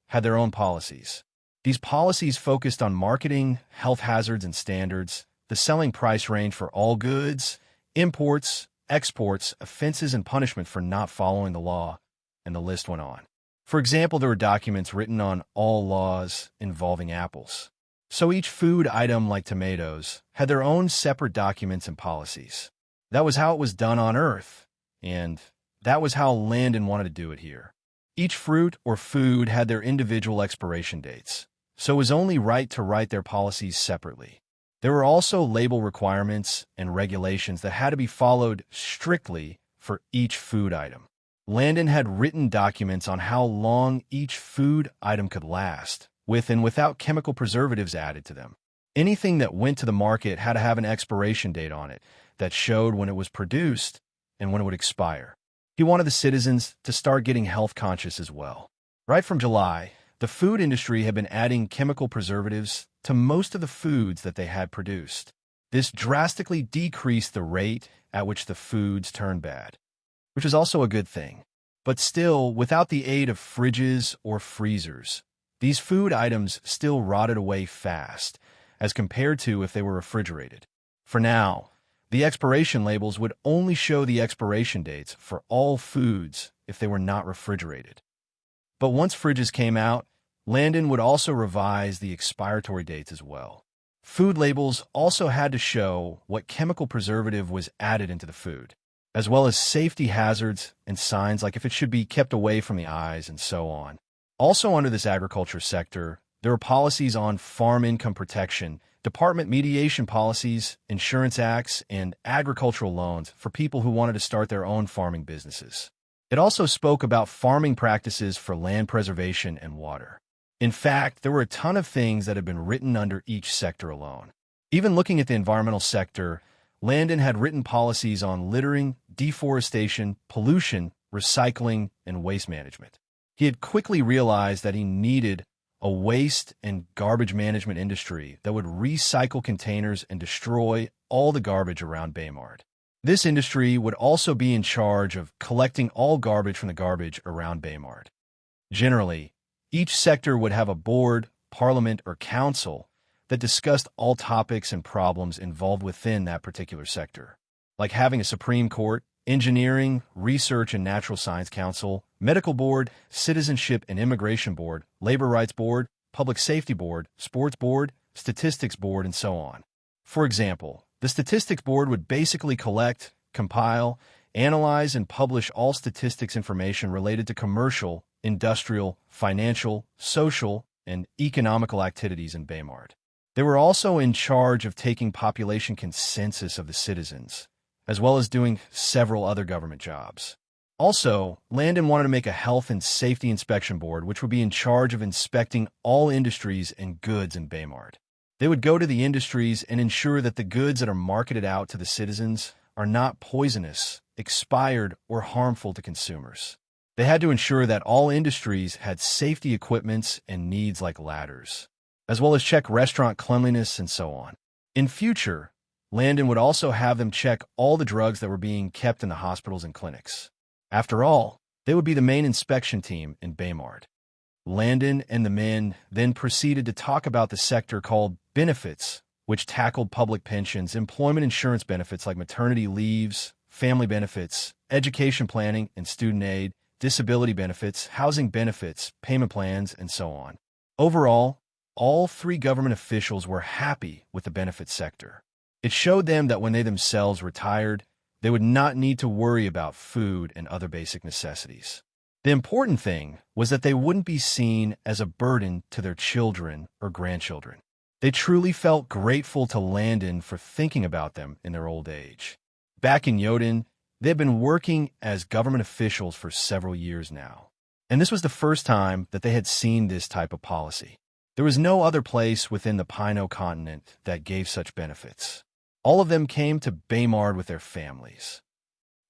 had their own policies. These policies focused on marketing, health hazards and standards, the selling price range for all goods, imports, exports, offenses and punishment for not following the law, and the list went on. For example, there were documents written on all laws involving apples. So each food item, like tomatoes, had their own separate documents and policies. That was how it was done on Earth, and that was how Landon wanted to do it here. Each fruit or food had their individual expiration dates, so it was only right to write their policies separately. There were also label requirements and regulations that had to be followed strictly for each food item. Landon had written documents on how long each food item could last, with and without chemical preservatives added to them. Anything that went to the market had to have an expiration date on it that showed when it was produced and when it would expire. He wanted the citizens to start getting health conscious as well. Right from July, the food industry had been adding chemical preservatives to most of the foods that they had produced. This drastically decreased the rate at which the foods turned bad, which is also a good thing. But still, without the aid of fridges or freezers, these food items still rotted away fast, as compared to if they were refrigerated. For now, the expiration labels would only show the expiration dates for all foods if they were not refrigerated. But once fridges came out, Landon would also revise the expiratory dates as well. Food labels also had to show what chemical preservative was added into the food, as well as safety hazards and signs like if it should be kept away from the eyes and so on. Also under this agriculture sector, there were policies on farm income protection, department mediation policies, insurance acts, and agricultural loans for people who wanted to start their own farming businesses. It also spoke about farming practices for land preservation and water. In fact, there were a ton of things that had been written under each sector alone. Even looking at the environmental sector, Landon had written policies on littering, deforestation, pollution, recycling, and waste management. He had quickly realized that he needed a waste and garbage management industry that would recycle containers and destroy all the garbage around Baymard. This industry would also be in charge of collecting all garbage from the garbage around Baymard. Generally, each sector would have a board, parliament, or council that discussed all topics and problems involved within that particular sector, like having a Supreme Court, Engineering, Research and Natural Science Council, Medical Board, Citizenship and Immigration Board, Labor Rights Board, Public Safety Board, Sports Board, Statistics Board, and so on. For example, the Statistics Board would basically collect, compile, analyze, and publish all statistics information related to commercial, industrial, financial, social, and economical activities in Baymard. They were also in charge of taking population consensus of the citizens, as well as doing several other government jobs. Also, Landon wanted to make a health and safety inspection board which would be in charge of inspecting all industries and goods in Baymard. They would go to the industries and ensure that the goods that are marketed out to the citizens are not poisonous, expired, or harmful to consumers. They had to ensure that all industries had safety equipments and needs like ladders, as well as check restaurant cleanliness and so on. In future, Landon would also have them check all the drugs that were being kept in the hospitals and clinics. After all, they would be the main inspection team in Baymard. Landon and the men then proceeded to talk about the sector called benefits, which tackled public pensions, employment insurance benefits like maternity leaves, family benefits, education planning and student aid, disability benefits, housing benefits, payment plans, and so on. Overall, all three government officials were happy with the benefits sector. It showed them that when they themselves retired, they would not need to worry about food and other basic necessities. The important thing was that they wouldn't be seen as a burden to their children or grandchildren. They truly felt grateful to Landon for thinking about them in their old age. Back in Yoden, they had been working as government officials for several years now, and this was the first time that they had seen this type of policy. There was no other place within the Pino continent that gave such benefits. All of them came to Baymard with their families.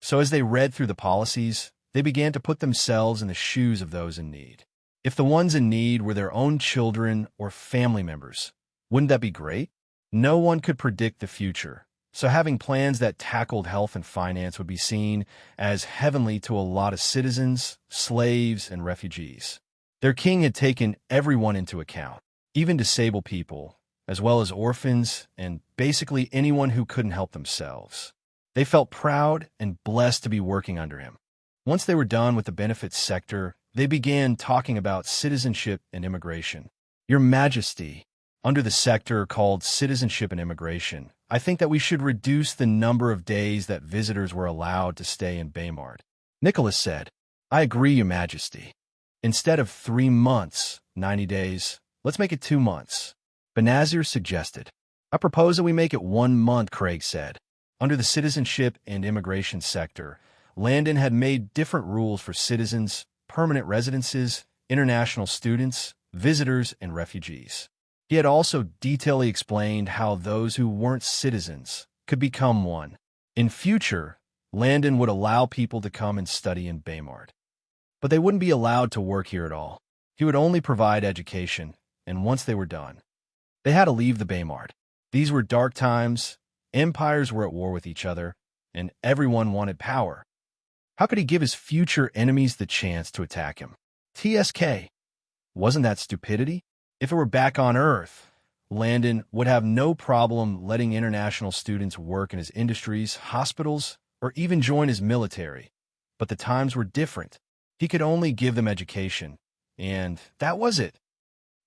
So as they read through the policies, they began to put themselves in the shoes of those in need. If the ones in need were their own children or family members, wouldn't that be great? No one could predict the future, so having plans that tackled health and finance would be seen as heavenly to a lot of citizens, slaves, and refugees. Their king had taken everyone into account, even disabled people, as well as orphans and basically anyone who couldn't help themselves. They felt proud and blessed to be working under him. Once they were done with the benefits sector, they began talking about citizenship and immigration. Your Majesty, under the sector called Citizenship and Immigration, I think that we should reduce the number of days that visitors were allowed to stay in Baymard. Nicholas said, I agree, Your Majesty. Instead of 3 months, 90 days, let's make it 2 months. Benazir suggested, "I propose that we make it 1 month," Craig said. Under the citizenship and immigration sector, Landon had made different rules for citizens, permanent residences, international students, visitors, and refugees. He had also detailedly explained how those who weren't citizens could become one. In future, Landon would allow people to come and study in Baymard, but they wouldn't be allowed to work here at all. He would only provide education, and once they were done, they had to leave the Baymard. These were dark times, empires were at war with each other, and everyone wanted power. How could he give his future enemies the chance to attack him? TSK. Wasn't that stupidity? If it were back on Earth, Landon would have no problem letting international students work in his industries, hospitals, or even join his military. But the times were different. He could only give them education, and that was it.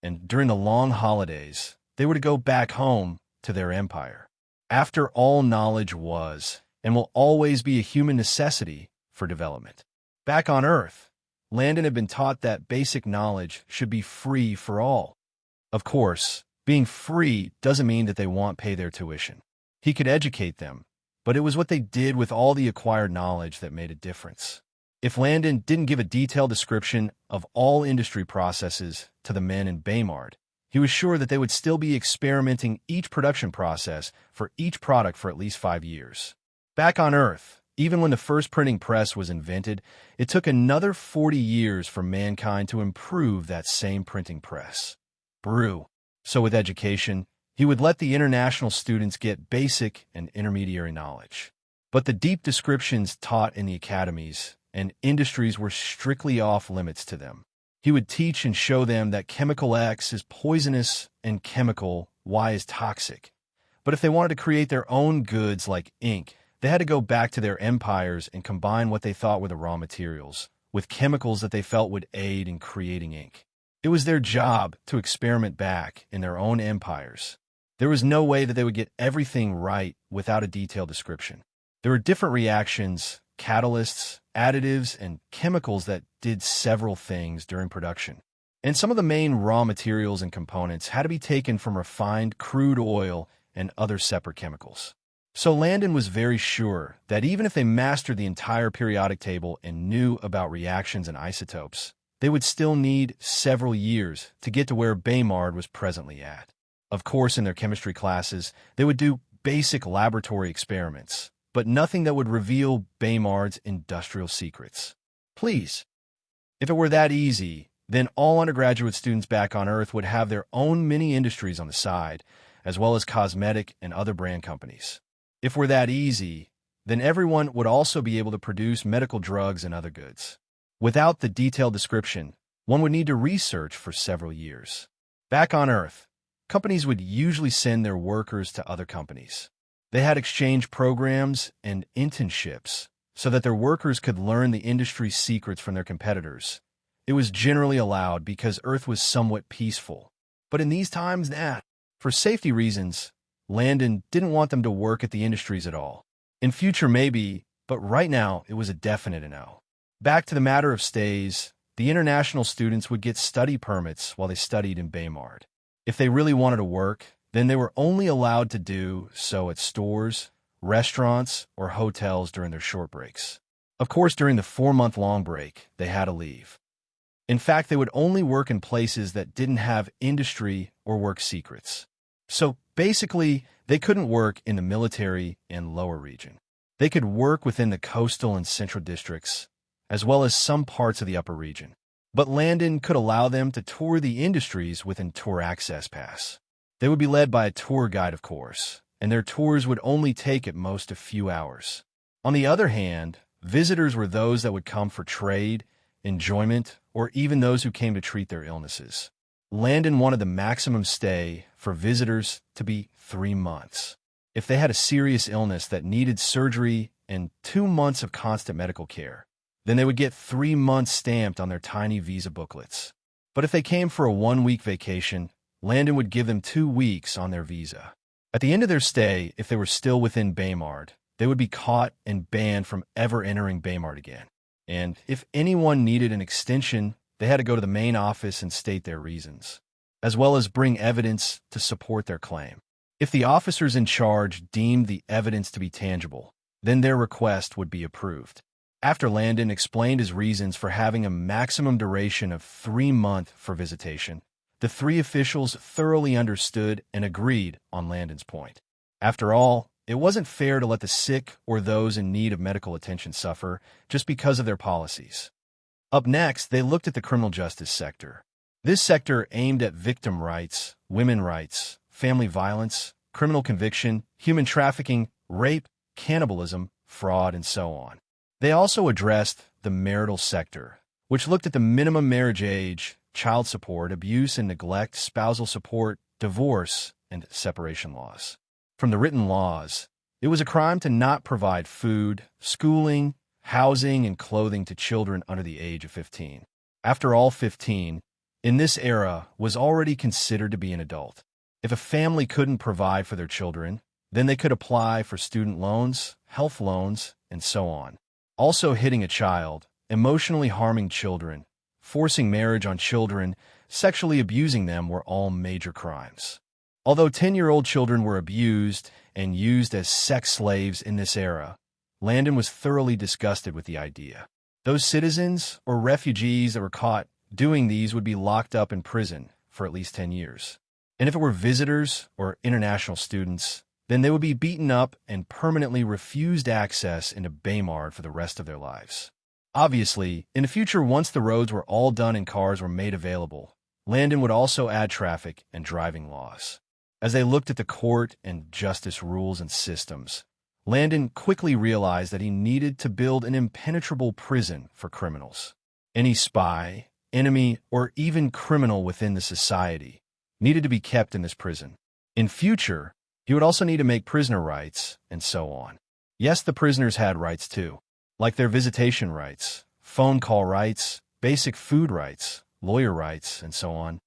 And during the long holidays, they were to go back home to their empire. After all, knowledge was and will always be a human necessity for development. Back on Earth, Landon had been taught that basic knowledge should be free for all. Of course, being free doesn't mean that they won't pay their tuition. He could educate them, but it was what they did with all the acquired knowledge that made a difference. If Landon didn't give a detailed description of all industry processes to the men in Baymard, he was sure that they would still be experimenting each production process for each product for at least 5 years. Back on Earth, even when the first printing press was invented, it took another 40 years for mankind to improve that same printing press. Brew. So with education, he would let the international students get basic and intermediary knowledge. But the deep descriptions taught in the academies and industries were strictly off limits to them. He would teach and show them that chemical X is poisonous and chemical Y is toxic. But if they wanted to create their own goods like ink, they had to go back to their empires and combine what they thought were the raw materials with chemicals that they felt would aid in creating ink. It was their job to experiment back in their own empires. There was no way that they would get everything right without a detailed description. There were different reactions, catalysts, additives, and chemicals that did several things during production. And some of the main raw materials and components had to be taken from refined crude oil and other separate chemicals. So Landon was very sure that even if they mastered the entire periodic table and knew about reactions and isotopes, they would still need several years to get to where Baymard was presently at. Of course, in their chemistry classes, they would do basic laboratory experiments, but nothing that would reveal Baymard's industrial secrets. Please, if it were that easy, then all undergraduate students back on Earth would have their own mini industries on the side, as well as cosmetic and other brand companies. If it were that easy, then everyone would also be able to produce medical drugs and other goods. Without the detailed description, one would need to research for several years. Back on Earth, companies would usually send their workers to other companies. They had exchange programs and internships so that their workers could learn the industry's secrets from their competitors. It was generally allowed because Earth was somewhat peaceful. But in these times, for safety reasons, Landon didn't want them to work at the industries at all. In future, maybe, but right now, it was a definite no. Back to the matter of stays, the international students would get study permits while they studied in Baymard. If they really wanted to work, then they were only allowed to do so at stores, restaurants, or hotels during their short breaks. Of course, during the 4-month long break, they had to leave. In fact, they would only work in places that didn't have industry or work secrets. So basically, they couldn't work in the military and lower region. They could work within the coastal and central districts, as well as some parts of the upper region. But Landon could allow them to tour the industries within Tour Access Pass. They would be led by a tour guide, of course, and their tours would only take at most a few hours. On the other hand, visitors were those that would come for trade, enjoyment, or even those who came to treat their illnesses. Landon wanted the maximum stay for visitors to be 3 months. If they had a serious illness that needed surgery and 2 months of constant medical care, then they would get 3 months stamped on their tiny visa booklets. But if they came for a 1-week vacation, Landon would give them 2 weeks on their visa. At the end of their stay, if they were still within Baymard, they would be caught and banned from ever entering Baymard again. And if anyone needed an extension, they had to go to the main office and state their reasons, as well as bring evidence to support their claim. If the officers in charge deemed the evidence to be tangible, then their request would be approved. After Landon explained his reasons for having a maximum duration of 3 months for visitation, the three officials thoroughly understood and agreed on Landon's point. After all, it wasn't fair to let the sick or those in need of medical attention suffer just because of their policies. Up next, they looked at the criminal justice sector. This sector aimed at victim rights, women rights, family violence, criminal conviction, human trafficking, rape, cannibalism, fraud, and so on. They also addressed the marital sector, which looked at the minimum marriage age, child support, abuse and neglect, spousal support, divorce, and separation laws. From the written laws, it was a crime to not provide food, schooling, housing, and clothing to children under the age of 15. After all, 15, in this era, was already considered to be an adult. If a family couldn't provide for their children, then they could apply for student loans, health loans, and so on. Also hitting a child, emotionally harming children, forcing marriage on children, sexually abusing them were all major crimes. Although 10-year-old children were abused and used as sex slaves in this era, Landon was thoroughly disgusted with the idea. Those citizens or refugees that were caught doing these would be locked up in prison for at least 10 years. And if it were visitors or international students, then they would be beaten up and permanently refused access into Baymard for the rest of their lives. Obviously, in the future, once the roads were all done and cars were made available, Landon would also add traffic and driving laws. As they looked at the court and justice rules and systems, Landon quickly realized that he needed to build an impenetrable prison for criminals. Any spy, enemy, or even criminal within the society needed to be kept in this prison. In future, he would also need to make prisoner rights, and so on. Yes, the prisoners had rights too, like their visitation rights, phone call rights, basic food rights, lawyer rights, and so on.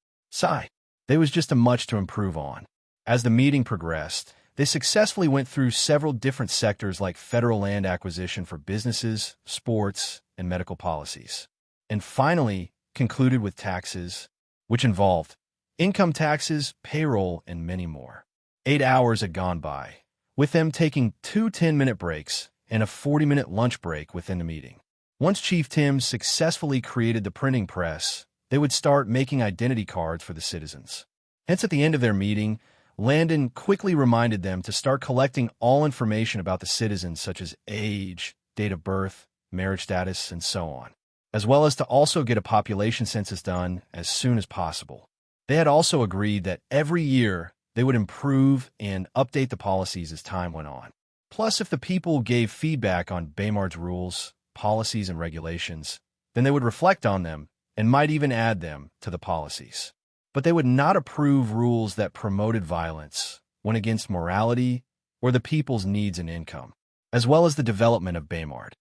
There was just a much to improve on. As the meeting progressed, they successfully went through several different sectors like federal land acquisition for businesses, sports, and medical policies. And finally, concluded with taxes, which involved income taxes, payroll, and many more. 8 hours had gone by, with them taking 2 10-minute breaks and a 40-minute lunch break within the meeting. Once Chief Tim successfully created the printing press, they would start making identity cards for the citizens. Hence, at the end of their meeting, Landon quickly reminded them to start collecting all information about the citizens, such as age, date of birth, marriage status, and so on, as well as to also get a population census done as soon as possible. They had also agreed that every year they would improve and update the policies as time went on. Plus, if the people gave feedback on Baymard's rules, policies, and regulations, then they would reflect on them and might even add them to the policies. But they would not approve rules that promoted violence, went against morality, or the people's needs and income, as well as the development of Baymard.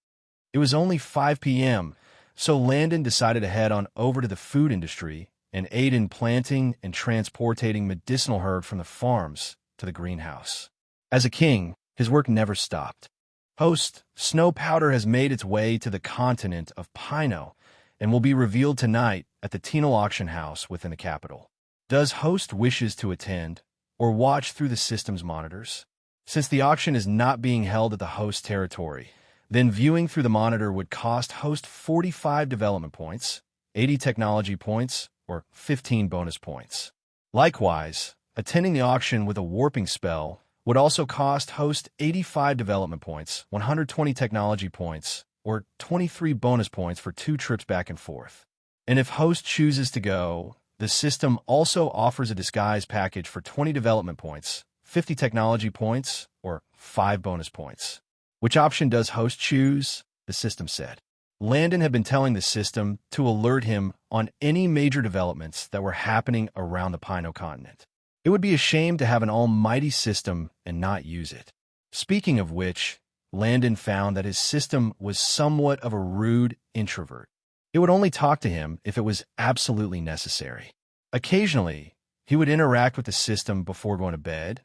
It was only 5 p.m., so Landon decided to head on over to the food industry and aid in planting and transporting medicinal herbs from the farms to the greenhouse. As a king, his work never stopped. Host, snow powder has made its way to the continent of Pino and will be revealed tonight at the Tenal auction house within the capital. Does Host wishes to attend or watch through the system's monitors? Since the auction is not being held at the host territory, then viewing through the monitor would cost Host 45 development points, 80 technology points, or 15 bonus points. Likewise, attending the auction with a warping spell would also cost Host 85 development points, 120 technology points, or 23 bonus points for 2 trips back and forth. And if Host chooses to go, the system also offers a disguise package for 20 development points, 50 technology points, or 5 bonus points. Which option does Host choose? The system said. Landon had been telling the system to alert him on any major developments that were happening around the Pino continent. It would be a shame to have an almighty system and not use it. Speaking of which, Landon found that his system was somewhat of a rude introvert. It would only talk to him if it was absolutely necessary. Occasionally, he would interact with the system before going to bed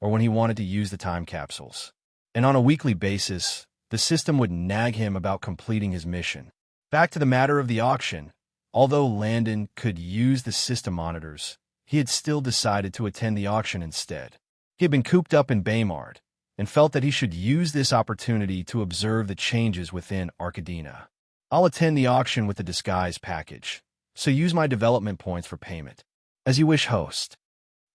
or when he wanted to use the time capsules. And on a weekly basis, the system would nag him about completing his mission. Back to the matter of the auction. Although Landon could use the system monitors, he had still decided to attend the auction instead. He had been cooped up in Baymard and felt that he should use this opportunity to observe the changes within Arkadina. I'll attend the auction with the disguise package, so use my development points for payment. As you wish, host.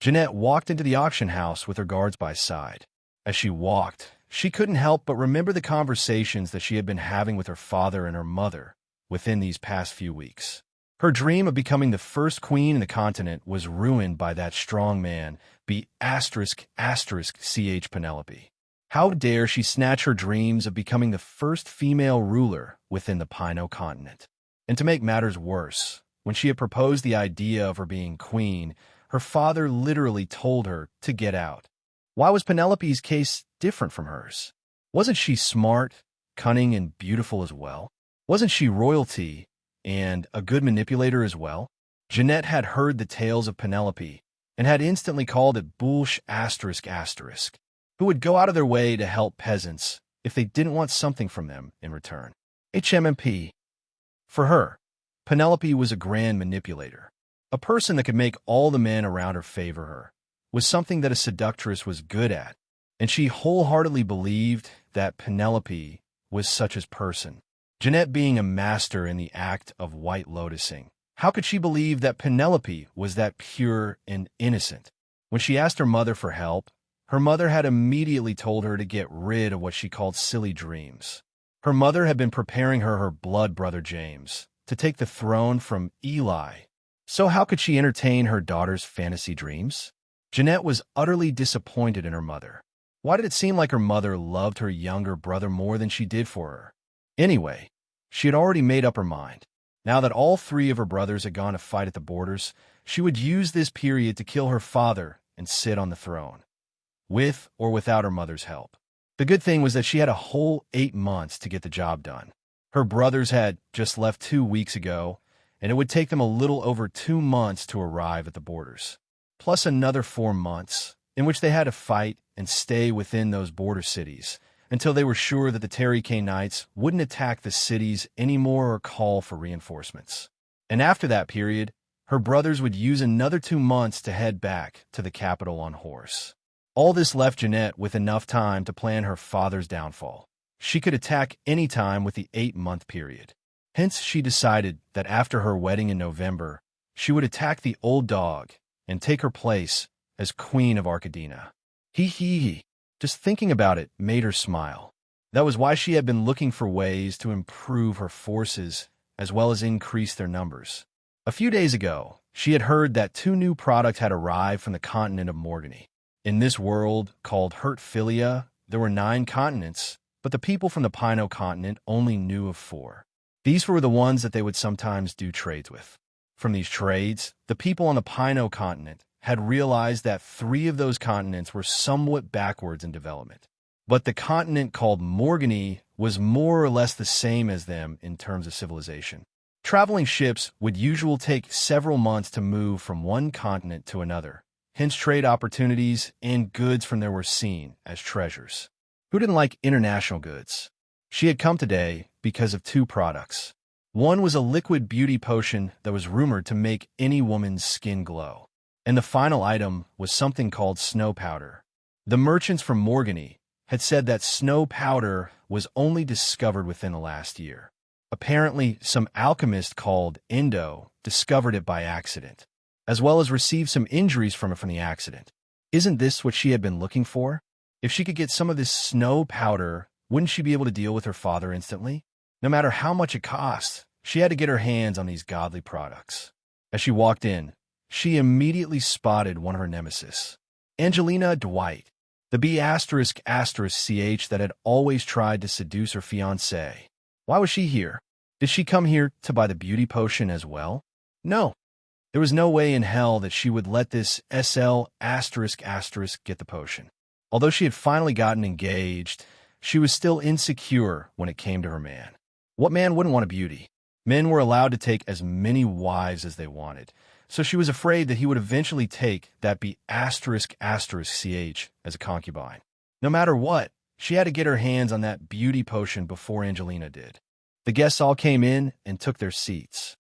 Jeanette walked into the auction house with her guards by side. As she walked, she couldn't help but remember the conversations that she had been having with her father and her mother within these past few weeks. Her dream of becoming the first queen in the continent was ruined by that strong man, ****ch Penelope. How dare she snatch her dreams of becoming the first female ruler within the Pino continent? And to make matters worse, when she had proposed the idea of her being queen, her father literally told her to get out. Why was Penelope's case different from hers? Wasn't she smart, cunning, and beautiful as well? Wasn't she royalty and a good manipulator as well? Jeanette had heard the tales of Penelope and had instantly called it bullsh***, who would go out of their way to help peasants if they didn't want something from them in return. HMMP. For her, Penelope was a grand manipulator, a person that could make all the men around her favor her, was something that a seductress was good at, and she wholeheartedly believed that Penelope was such a person. Jeanette being a master in the act of white lotusing, how could she believe that Penelope was that pure and innocent? When she asked her mother for help, her mother had immediately told her to get rid of what she called silly dreams. Her mother had been preparing her blood brother James to take the throne from Eli. So how could she entertain her daughter's fantasy dreams? Jeanette was utterly disappointed in her mother. Why did it seem like her mother loved her younger brother more than she did for her? Anyway, she had already made up her mind. Now that all three of her brothers had gone to fight at the borders, she would use this period to kill her father and sit on the throne, with or without her mother's help. The good thing was that she had a whole 8 months to get the job done. Her brothers had just left 2 weeks ago, and it would take them a little over 2 months to arrive at the borders, plus another 4 months in which they had to fight and stay within those border cities until they were sure that the Terry Knights wouldn't attack the cities anymore or call for reinforcements. And after that period, her brothers would use another 2 months to head back to the capital on horse. All this left Jeanette with enough time to plan her father's downfall. She could attack any time with the 8-month period. Hence, she decided that after her wedding in November, she would attack the old dog and take her place as Queen of Arkadina. Hee. Just thinking about it made her smile. That was why she had been looking for ways to improve her forces as well as increase their numbers. A few days ago, she had heard that 2 new products had arrived from the continent of Morgany. In this world called Hertphilia, there were 9 continents, but the people from the Pino continent only knew of 4. These were the ones that they would sometimes do trades with. From these trades, the people on the Pino continent had realized that 3 of those continents were somewhat backwards in development. But the continent called Morgany was more or less the same as them in terms of civilization. Traveling ships would usually take several months to move from one continent to another. Hence, trade opportunities and goods from there were seen as treasures. Who didn't like international goods? She had come today because of 2 products. One was a liquid beauty potion that was rumored to make any woman's skin glow. And the final item was something called snow powder. The merchants from Morgany had said that snow powder was only discovered within the last year. Apparently, some alchemist called Endo discovered it by accident, as well as received some injuries from it from the accident. Isn't this what she had been looking for? If she could get some of this snow powder, wouldn't she be able to deal with her father instantly? No matter how much it cost, she had to get her hands on these godly products. As she walked in, she immediately spotted one of her nemesis, Angelina Dwight, the B*****ch that had always tried to seduce her fiancé. Why was she here? Did she come here to buy the beauty potion as well? No. There was no way in hell that she would let this SL*** get the potion. Although she had finally gotten engaged, she was still insecure when it came to her man. What man wouldn't want a beauty? Men were allowed to take as many wives as they wanted, so she was afraid that he would eventually take that ****ch as a concubine. No matter what, she had to get her hands on that beauty potion before Angelina did. The guests all came in and took their seats.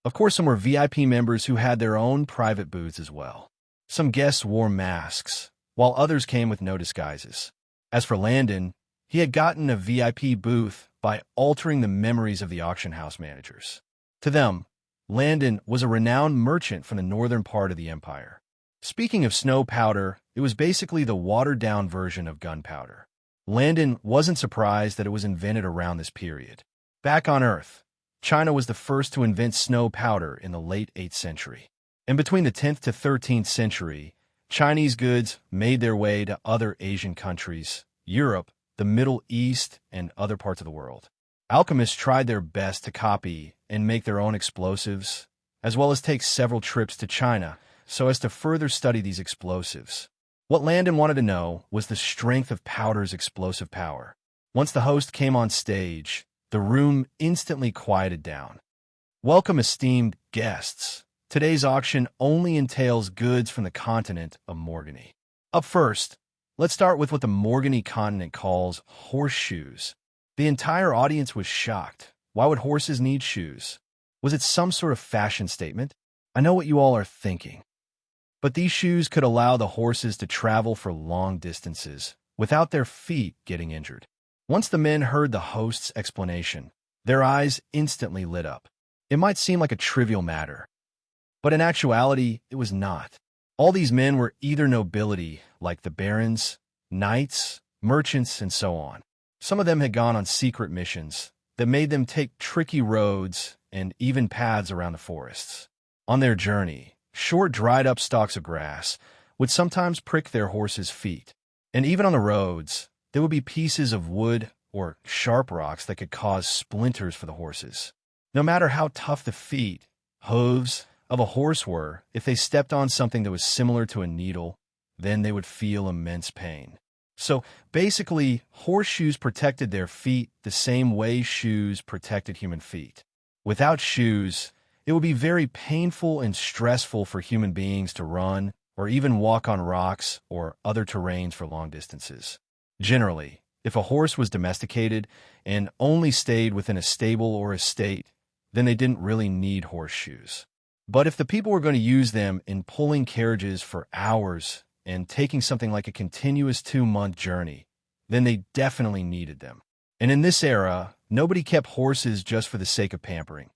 Of course, some were VIP members who had their own private booths as well. Some guests wore masks, while others came with no disguises. As for Landon, he had gotten a VIP booth by altering the memories of the auction house managers. To them, Landon was a renowned merchant from the northern part of the empire. Speaking of snow powder, it was basically the watered-down version of gunpowder. Landon wasn't surprised that it was invented around this period. Back on Earth, China was the first to invent snow powder in the late 8th century. And between the 10th to 13th century, Chinese goods made their way to other Asian countries, Europe, the Middle East, and other parts of the world. Alchemists tried their best to copy and make their own explosives, as well as take several trips to China so as to further study these explosives. What Landon wanted to know was the strength of powder's explosive power. Once the host came on stage, the room instantly quieted down. Welcome, esteemed guests. Today's auction only entails goods from the continent of Morgany. Up first, let's start with what the Morgany continent calls horseshoes. The entire audience was shocked. Why would horses need shoes? Was it some sort of fashion statement? I know what you all are thinking. But these shoes could allow the horses to travel for long distances without their feet getting injured. Once the men heard the host's explanation, their eyes instantly lit up. It might seem like a trivial matter, but in actuality, it was not. All these men were either nobility, like the barons, knights, merchants, and so on. Some of them had gone on secret missions that made them take tricky roads and even paths around the forests. On their journey, short dried-up stalks of grass would sometimes prick their horses' feet. And even on the roads, there would be pieces of wood or sharp rocks that could cause splinters for the horses. No matter how tough the feet, hooves of a horse were, if they stepped on something that was similar to a needle, then they would feel immense pain. So basically, horseshoes protected their feet the same way shoes protected human feet. Without shoes, it would be very painful and stressful for human beings to run or even walk on rocks or other terrains for long distances. Generally, if a horse was domesticated and only stayed within a stable or estate, then they didn't really need horseshoes. But if the people were going to use them in pulling carriages for hours and taking something like a continuous 2-month journey, then they definitely needed them. And in this era, nobody kept horses just for the sake of pampering.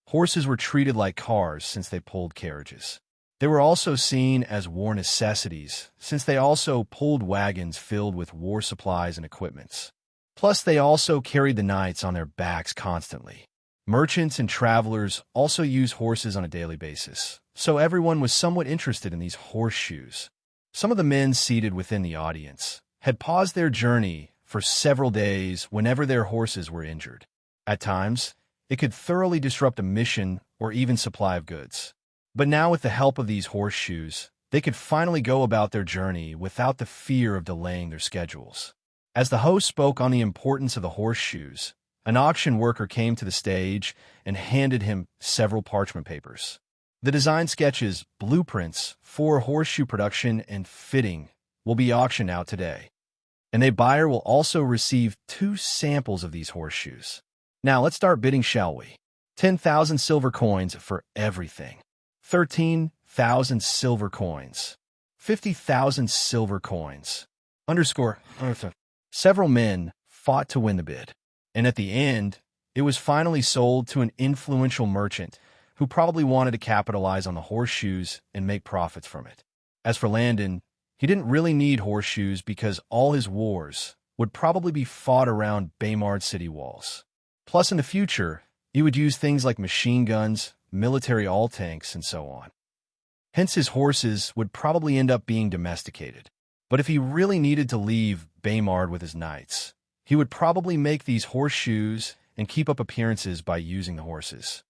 Horses were treated like cars since they pulled carriages. They were also seen as war necessities, since they also pulled wagons filled with war supplies and equipments. Plus, they also carried the knights on their backs constantly. Merchants and travelers also used horses on a daily basis, so everyone was somewhat interested in these horseshoes. Some of the men seated within the audience had paused their journey for several days whenever their horses were injured. At times, it could thoroughly disrupt a mission or even supply of goods. But now with the help of these horseshoes, they could finally go about their journey without the fear of delaying their schedules. As the host spoke on the importance of the horseshoes, an auction worker came to the stage and handed him several parchment papers. The design sketches, blueprints for horseshoe production and fitting will be auctioned out today. And a buyer will also receive 2 samples of these horseshoes. Now let's start bidding, shall we? 10,000 silver coins for everything. 13,000 silver coins. 50,000 silver coins. Underscore. Several men fought to win the bid. And at the end, it was finally sold to an influential merchant who probably wanted to capitalize on the horseshoes and make profits from it. As for Landon, he didn't really need horseshoes because all his wars would probably be fought around Baymard city walls. Plus, in the future, he would use things like machine guns, military all-tanks, and so on. Hence, his horses would probably end up being domesticated. But if he really needed to leave Baymard with his knights, he would probably make these horseshoes and keep up appearances by using the horses.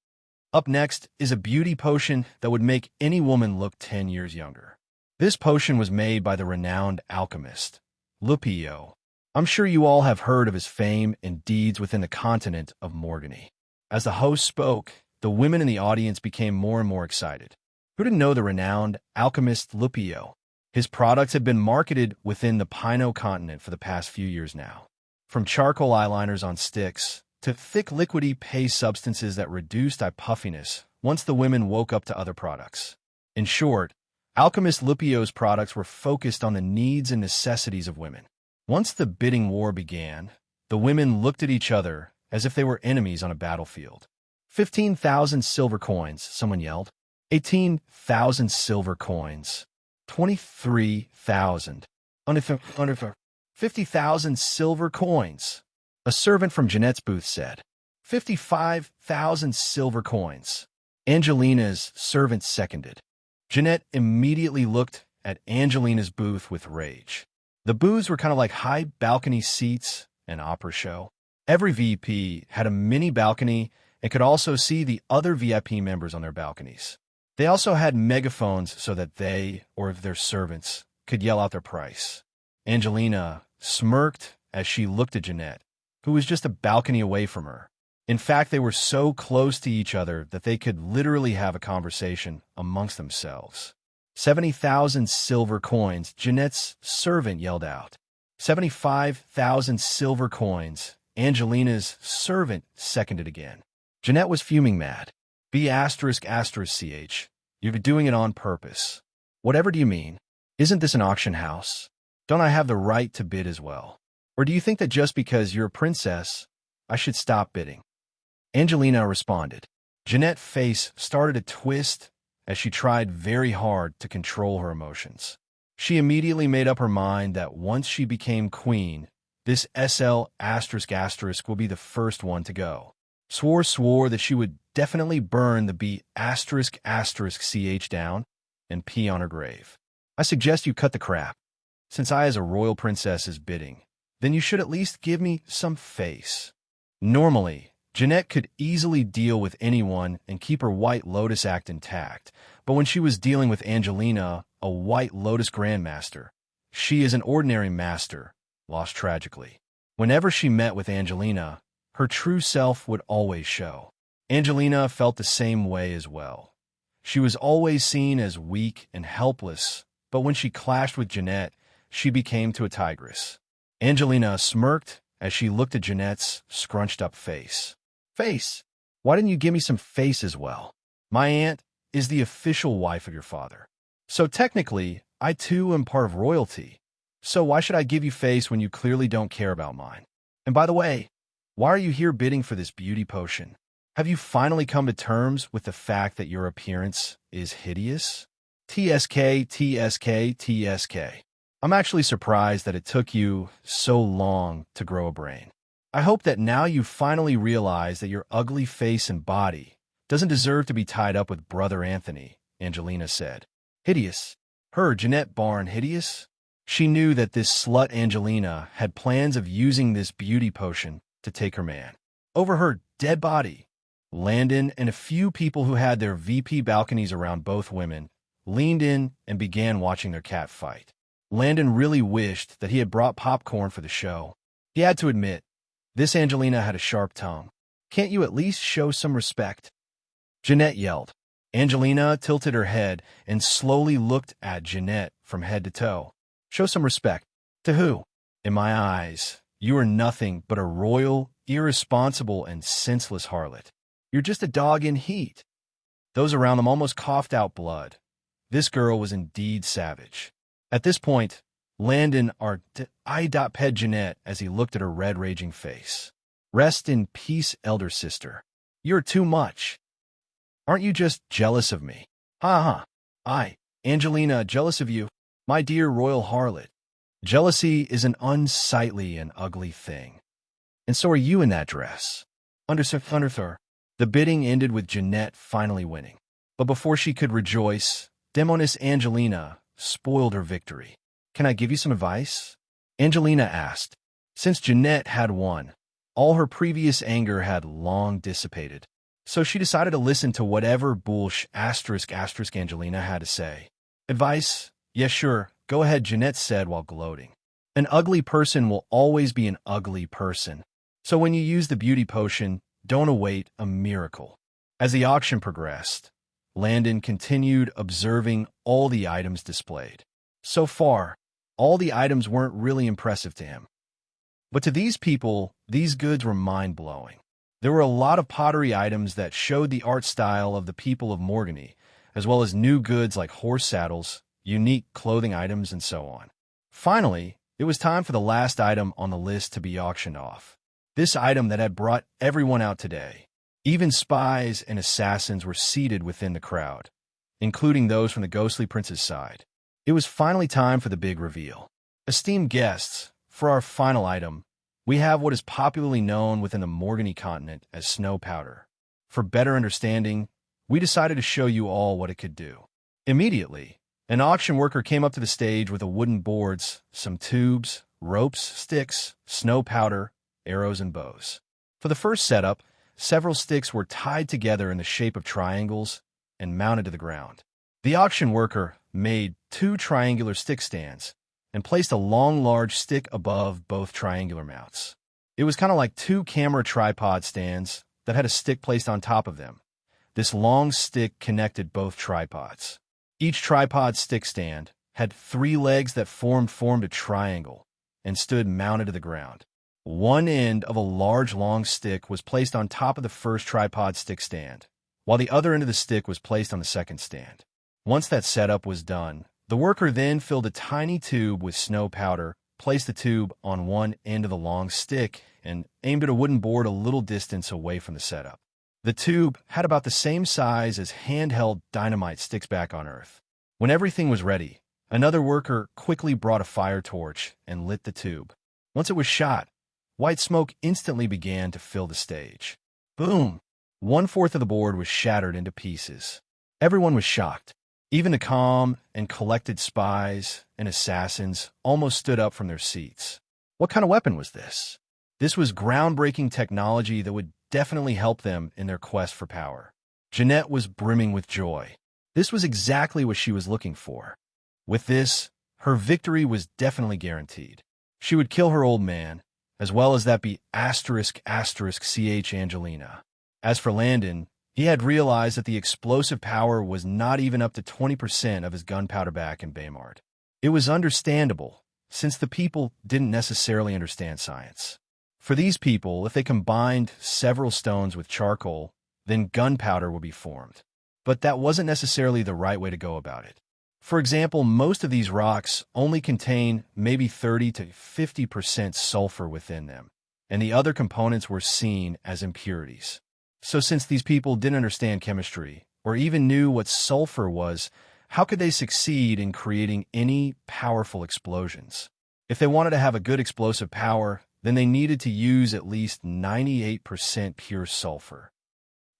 Up next is a beauty potion that would make any woman look 10 years younger. This potion was made by the renowned alchemist, Lupio. I'm sure you all have heard of his fame and deeds within the continent of Morgany. As the host spoke, the women in the audience became more and more excited. Who didn't know the renowned alchemist Lupio? His products have been marketed within the Pino continent for the past few years now. From charcoal eyeliners on sticks to thick liquidy paste substances that reduced eye puffiness once the women woke up to other products. In short, Alchemist Lupio's products were focused on the needs and necessities of women. Once the bidding war began, the women looked at each other as if they were enemies on a battlefield. 15,000 silver coins, someone yelled. 18,000 silver coins. 23,000. 50,000 silver coins. A servant from Jeanette's booth said. 55,000 silver coins. Angelina's servant seconded. Jeanette immediately looked at Angelina's booth with rage. The booths were kind of like high balcony seats in an opera show. Every VP had a mini balcony and could also see the other VIP members on their balconies. They also had megaphones so that they, or their servants, could yell out their price. Angelina smirked as she looked at Jeanette, who was just a balcony away from her. In fact, they were so close to each other that they could literally have a conversation amongst themselves. 70,000 silver coins, Jeanette's servant yelled out. 75,000 silver coins, Angelina's servant seconded again. Jeanette was fuming mad. B****ch. You're doing it on purpose. Whatever do you mean? Isn't this an auction house? Don't I have the right to bid as well? Or do you think that just because you're a princess, I should stop bidding? Angelina responded. Jeanette's face started to twist as she tried very hard to control her emotions. She immediately made up her mind that once she became queen, this SL** will be the first one to go. Swore that she would definitely burn the B****ch down and pee on her grave. I suggest you cut the crap. Since I as a royal princess is bidding, then you should at least give me some face. Normally, Jeanette could easily deal with anyone and keep her White Lotus act intact, but when she was dealing with Angelina, a White Lotus Grandmaster, she is an ordinary master, lost tragically. Whenever she met with Angelina, her true self would always show. Angelina felt the same way as well. She was always seen as weak and helpless, but when she clashed with Jeanette, she became to a tigress. Angelina smirked as she looked at Jeanette's scrunched-up face. Face? Why didn't you give me some face as well? My aunt is the official wife of your father. So technically, I too am part of royalty. So why should I give you face when you clearly don't care about mine? And by the way, why are you here bidding for this beauty potion? Have you finally come to terms with the fact that your appearance is hideous? TSK. I'm actually surprised that it took you so long to grow a brain. I hope that now you finally realize that your ugly face and body doesn't deserve to be tied up with Brother Anthony, Angelina said. Hideous? Her, Jeanette Barn, hideous? She knew that this slut Angelina had plans of using this beauty potion to take her man. Over her dead body, Landon and a few people who had their VP balconies around both women leaned in and began watching their cat fight. Landon really wished that he had brought popcorn for the show. He had to admit, this Angelina had a sharp tongue. Can't you at least show some respect? Jeanette yelled. Angelina tilted her head and slowly looked at Jeanette from head to toe. Show some respect. To who? In my eyes, you are nothing but a royal, irresponsible, and senseless harlot. You're just a dog in heat. Those around them almost coughed out blood. This girl was indeed savage. At this point, Landon eyed Jeanette as he looked at her red, raging face. Rest in peace, elder sister. You're too much. Aren't you just jealous of me? Ha ha. Angelina, jealous of you, my dear royal harlot. Jealousy is an unsightly and ugly thing. And so are you in that dress. Underthur. The bidding ended with Jeanette finally winning. But before she could rejoice, Demoness Angelina spoiled her victory. Can I give you some advice? Angelina asked. Since Jeanette had won, all her previous anger had long dissipated. So she decided to listen to whatever bullsh** Angelina had to say. Advice? Yes, sure. Go ahead, Jeanette said while gloating. An ugly person will always be an ugly person. So when you use the beauty potion, don't await a miracle. As the auction progressed, Landon continued observing all the items displayed. So far, all the items weren't really impressive to him. But to these people, these goods were mind-blowing. There were a lot of pottery items that showed the art style of the people of Morgany, as well as new goods like horse saddles unique clothing items, and so on. Finally, it was time for the last item on the list to be auctioned off. This item that had brought everyone out today. Even spies and assassins were seated within the crowd, including those from the ghostly prince's side. It was finally time for the big reveal. Esteemed guests, for our final item, we have what is popularly known within the Morgany continent as snow powder. For better understanding, we decided to show you all what it could do. Immediately, an auction worker came up to the stage with wooden boards, some tubes, ropes, sticks, snow powder, arrows, and bows. For the first setup, several sticks were tied together in the shape of triangles and mounted to the ground. The auction worker made 2 triangular stick stands and placed a long, large stick above both triangular mounts. It was kind of like 2 camera tripod stands that had a stick placed on top of them. This long stick connected both tripods. Each tripod stick stand had 3 legs that formed a triangle and stood mounted to the ground. One end of a large long stick was placed on top of the first tripod stick stand, while the other end of the stick was placed on the second stand. Once that setup was done, the worker then filled a tiny tube with snow powder, placed the tube on one end of the long stick, and aimed at a wooden board a little distance away from the setup. The tube had about the same size as handheld dynamite sticks back on Earth. When everything was ready, another worker quickly brought a fire torch and lit the tube. Once it was shot, white smoke instantly began to fill the stage. Boom! 1/4 of the board was shattered into pieces. Everyone was shocked. Even the calm and collected spies and assassins almost stood up from their seats. What kind of weapon was this? This was groundbreaking technology that would definitely help them in their quest for power. Jeanette was brimming with joy. This was exactly what she was looking for. With this, her victory was definitely guaranteed. She would kill her old man, as well as that be **CH Angelina. As for Landon, he had realized that the explosive power was not even up to 20% of his gunpowder back in Baymard. It was understandable, since the people didn't necessarily understand science. For these people, if they combined several stones with charcoal, then gunpowder would be formed. But that wasn't necessarily the right way to go about it. For example, most of these rocks only contain maybe 30 to 50% sulfur within them, and the other components were seen as impurities. So since these people didn't understand chemistry, or even knew what sulfur was, how could they succeed in creating any powerful explosions? If they wanted to have a good explosive power, then they needed to use at least 98% pure sulfur.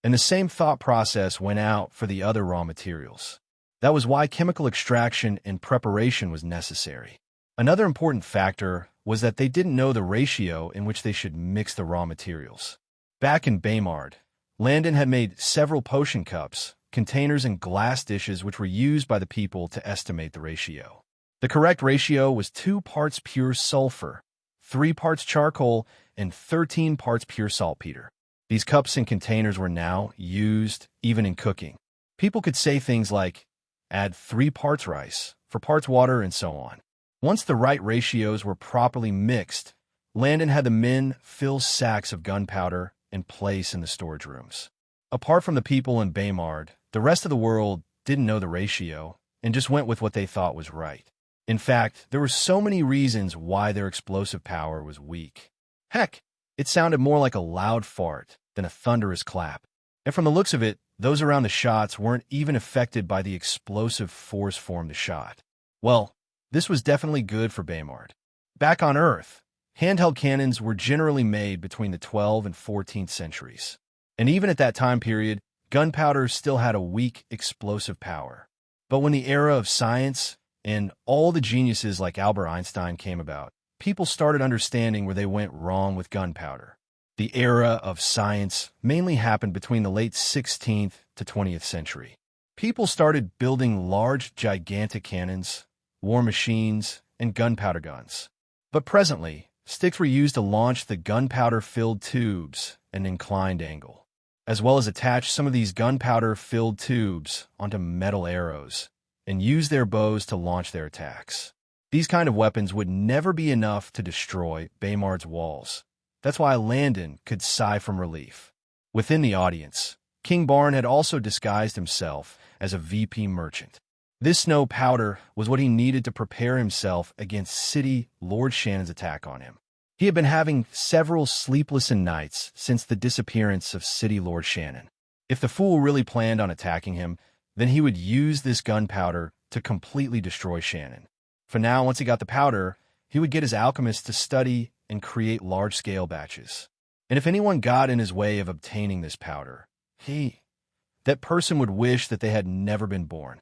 And the same thought process went out for the other raw materials. That was why chemical extraction and preparation was necessary. Another important factor was that they didn't know the ratio in which they should mix the raw materials. Back in Baymard, Landon had made several potion cups, containers, and glass dishes which were used by the people to estimate the ratio. The correct ratio was 2 parts pure sulfur, 3 parts charcoal, and 13 parts pure saltpeter. These cups and containers were now used even in cooking. People could say things like, add 3 parts rice, 4 parts water, and so on. Once the right ratios were properly mixed, Landon had the men fill sacks of gunpowder and place in the storage rooms. Apart from the people in Baymard, the rest of the world didn't know the ratio and just went with what they thought was right. In fact, there were so many reasons why their explosive power was weak. Heck, it sounded more like a loud fart than a thunderous clap. And from the looks of it, those around the shots weren't even affected by the explosive force from the shot. Well, this was definitely good for Baymard. Back on Earth, handheld cannons were generally made between the 12th and 14th centuries. And even at that time period, gunpowder still had a weak explosive power. But when the era of science and all the geniuses like Albert Einstein came about, people started understanding where they went wrong with gunpowder. The era of science mainly happened between the late 16th to 20th century. People started building large, gigantic cannons, war machines, and gunpowder guns. But presently, sticks were used to launch the gunpowder-filled tubes at an inclined angle, as well as attach some of these gunpowder-filled tubes onto metal arrows and use their bows to launch their attacks. These kind of weapons would never be enough to destroy Baymard's walls. That's why Landon could sigh from relief. Within the audience, King Barn had also disguised himself as a VP merchant. This snow powder was what he needed to prepare himself against City Lord Shannon's attack on him. He had been having several sleepless nights since the disappearance of City Lord Shannon. If the fool really planned on attacking him, then he would use this gunpowder to completely destroy Shannon. For now, once he got the powder, he would get his alchemists to study and create large-scale batches. And if anyone got in his way of obtaining this powder, that person would wish that they had never been born.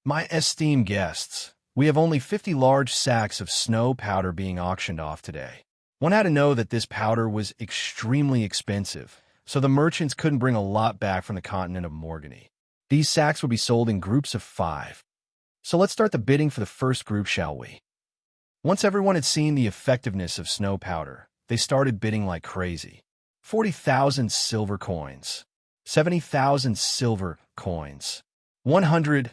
My esteemed guests, we have only 50 large sacks of snow powder being auctioned off today. One had to know that this powder was extremely expensive, so the merchants couldn't bring a lot back from the continent of Morgany. These sacks would be sold in groups of 5. So let's start the bidding for the first group, shall we? Once everyone had seen the effectiveness of snow powder, they started bidding like crazy. 40,000 silver coins, 70,000 silver coins, 100,000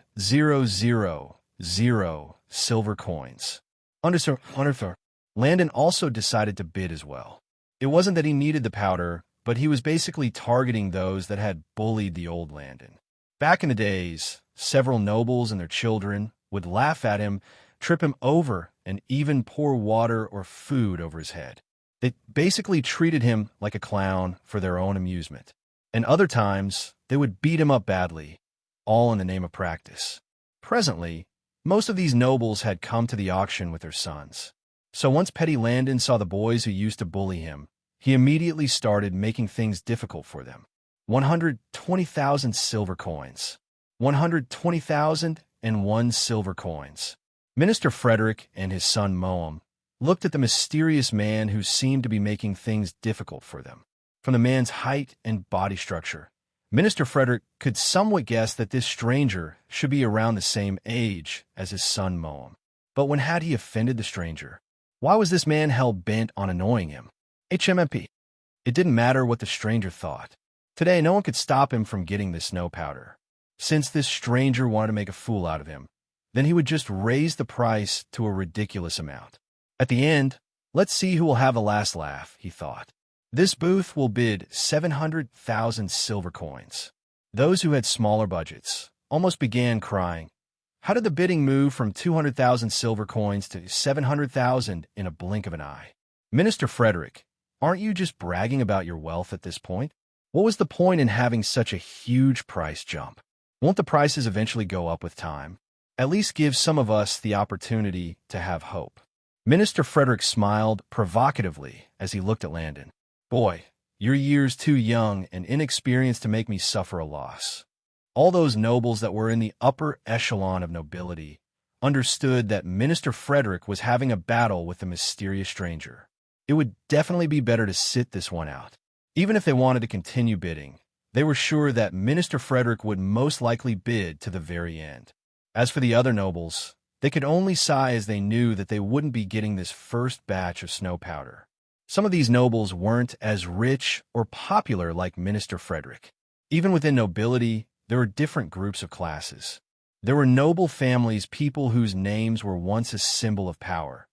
silver coins. Undersir. Landon also decided to bid as well. It wasn't that he needed the powder, but he was basically targeting those that had bullied the old Landon. Back in the days, several nobles and their children would laugh at him, trip him over, and even pour water or food over his head. They basically treated him like a clown for their own amusement. And other times, they would beat him up badly, all in the name of practice. Presently, most of these nobles had come to the auction with their sons. So once Petty Landon saw the boys who used to bully him, he immediately started making things difficult for them. 120,000 silver coins. 120,001 silver coins. Minister Frederick and his son Moam looked at the mysterious man who seemed to be making things difficult for them. From the man's height and body structure, Minister Frederick could somewhat guess that this stranger should be around the same age as his son Moam. But when had he offended the stranger? Why was this man hell-bent on annoying him? HMMP. It didn't matter what the stranger thought. Today, no one could stop him from getting this snow powder. Since this stranger wanted to make a fool out of him, then he would just raise the price to a ridiculous amount. At the end, let's see who will have the last laugh, he thought. This booth will bid 700,000 silver coins. Those who had smaller budgets almost began crying. How did the bidding move from 200,000 silver coins to 700,000 in a blink of an eye? Minister Frederick, aren't you just bragging about your wealth at this point? What was the point in having such a huge price jump? Won't the prices eventually go up with time? At least give some of us the opportunity to have hope. Minister Frederick smiled provocatively as he looked at Landon. Boy, your year's too young and inexperienced to make me suffer a loss. All those nobles that were in the upper echelon of nobility understood that Minister Frederick was having a battle with the mysterious stranger. It would definitely be better to sit this one out. Even if they wanted to continue bidding, they were sure that Minister Frederick would most likely bid to the very end. As for the other nobles, they could only sigh as they knew that they wouldn't be getting this first batch of snow powder. Some of these nobles weren't as rich or popular like Minister Frederick. Even within nobility, there were different groups of classes. There were noble families, people whose names were once a symbol of power.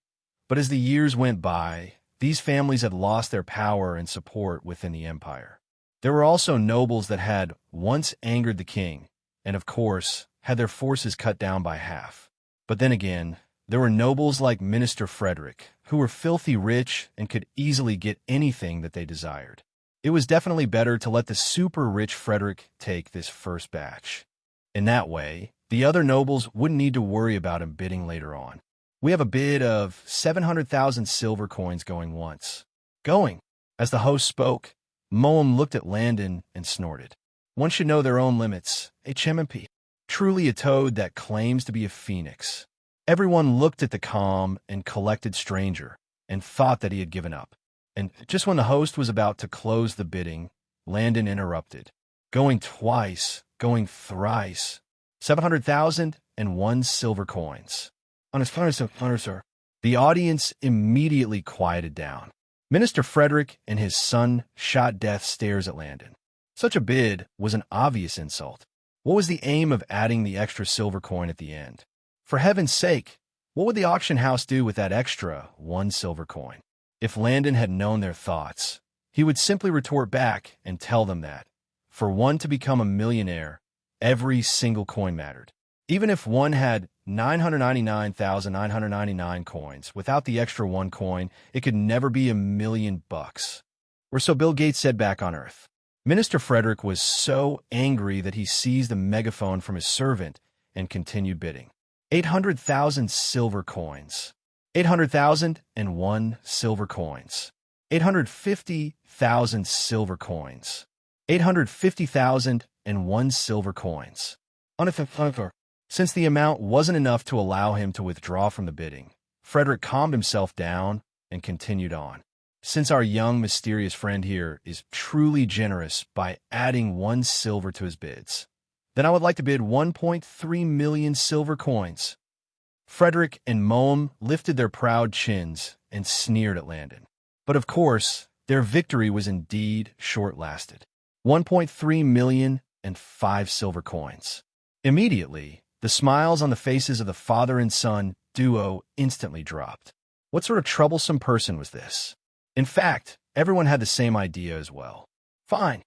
But as the years went by, these families had lost their power and support within the empire. There were also nobles that had once angered the king, and of course, had their forces cut down by half. But then again, there were nobles like Minister Frederick, who were filthy rich and could easily get anything that they desired. It was definitely better to let the super-rich Frederick take this first batch. In that way, the other nobles wouldn't need to worry about him bidding later on. We have a bid of 700,000 silver coins going once. Going. As the host spoke, Moam looked at Landon and snorted. One should know their own limits. HMMP. Truly a toad that claims to be a phoenix. Everyone looked at the calm and collected stranger and thought that he had given up. And just when the host was about to close the bidding, Landon interrupted. Going twice, going thrice. 700,001 silver coins. Sir. The audience immediately quieted down. Minister Frederick and his son shot death stares at Landon. Such a bid was an obvious insult. What was the aim of adding the extra silver coin at the end? For heaven's sake, what would the auction house do with that extra 1 silver coin? If Landon had known their thoughts, he would simply retort back and tell them that, for one to become a millionaire, every single coin mattered. Even if one had 999,999 coins, without the extra one coin, it could never be $1,000,000. Or so Bill Gates said back on Earth. Minister Frederick was so angry that he seized the megaphone from his servant and continued bidding. 800,000 silver coins. 800,001 silver coins. 850,000 silver coins. 850,001 silver coins. Since the amount wasn't enough to allow him to withdraw from the bidding, Frederick calmed himself down and continued on. Since our young, mysterious friend here is truly generous by adding 1 silver to his bids, then I would like to bid 1.3 million silver coins. Frederick and Moam lifted their proud chins and sneered at Landon. But of course, their victory was indeed short-lasted. 1.3 million and 5 silver coins. Immediately, the smiles on the faces of the father and son duo instantly dropped. What sort of troublesome person was this? In fact, everyone had the same idea as well. Fine.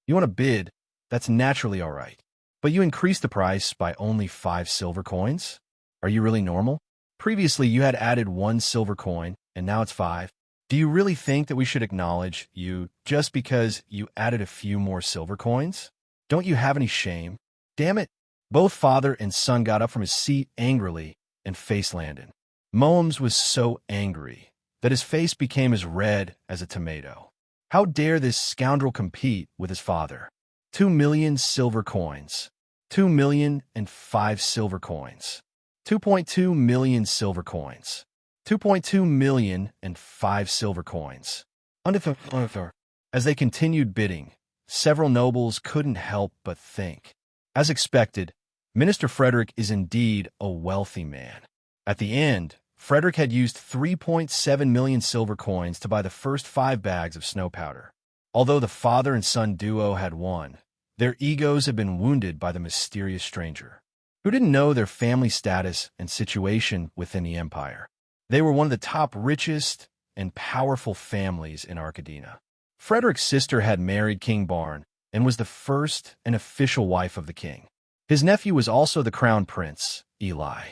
You want to bid, that's naturally all right. But you increased the price by only 5 silver coins? Are you really normal? Previously, you had added 1 silver coin, and now it's 5. Do you really think that we should acknowledge you just because you added a few more silver coins? Don't you have any shame? Damn it. Both father and son got up from his seat angrily and faced Landon. Moams was so angry that his face became as red as a tomato. How dare this scoundrel compete with his father? 2 million silver coins. 2 million and 5 silver coins. 2.2 million silver coins. 2.2 million and 5 silver coins. As they continued bidding, several nobles couldn't help but think. As expected, Minister Frederick is indeed a wealthy man. At the end, Frederick had used 3.7 million silver coins to buy the first 5 bags of snow powder. Although the father and son duo had won, their egos had been wounded by the mysterious stranger, who didn't know their family status and situation within the empire. They were one of the top richest and powerful families in Arcadina. Frederick's sister had married King Barn and was the first and official wife of the king. His nephew was also the crown prince, Eli.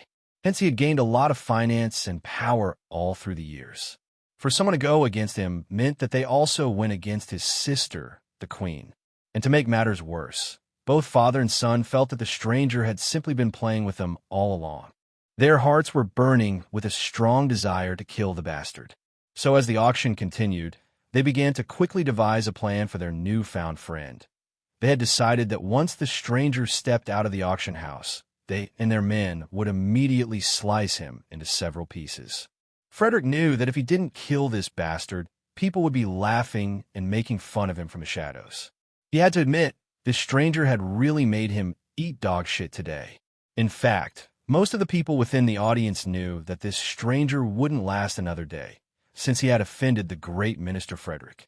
Hence he had gained a lot of finance and power all through the years. For someone to go against him meant that they also went against his sister, the queen. And to make matters worse, both father and son felt that the stranger had simply been playing with them all along. Their hearts were burning with a strong desire to kill the bastard. So as the auction continued, they began to quickly devise a plan for their newfound friend. They had decided that once the stranger stepped out of the auction house, they and their men would immediately slice him into several pieces. Frederick knew that if he didn't kill this bastard, people would be laughing and making fun of him from the shadows. He had to admit, this stranger had really made him eat dog shit today. In fact, most of the people within the audience knew that this stranger wouldn't last another day, since he had offended the great Minister Frederick.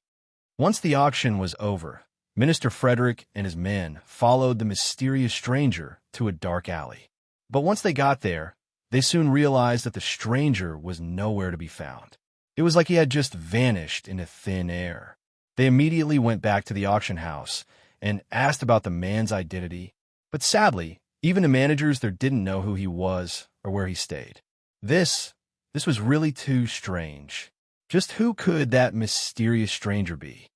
Once the auction was over, Minister Frederick and his men followed the mysterious stranger to a dark alley. But once they got there, they soon realized that the stranger was nowhere to be found. It was like he had just vanished into thin air. They immediately went back to the auction house and asked about the man's identity, but sadly, even the managers there didn't know who he was or where he stayed. This was really too strange. Just who could that mysterious stranger be?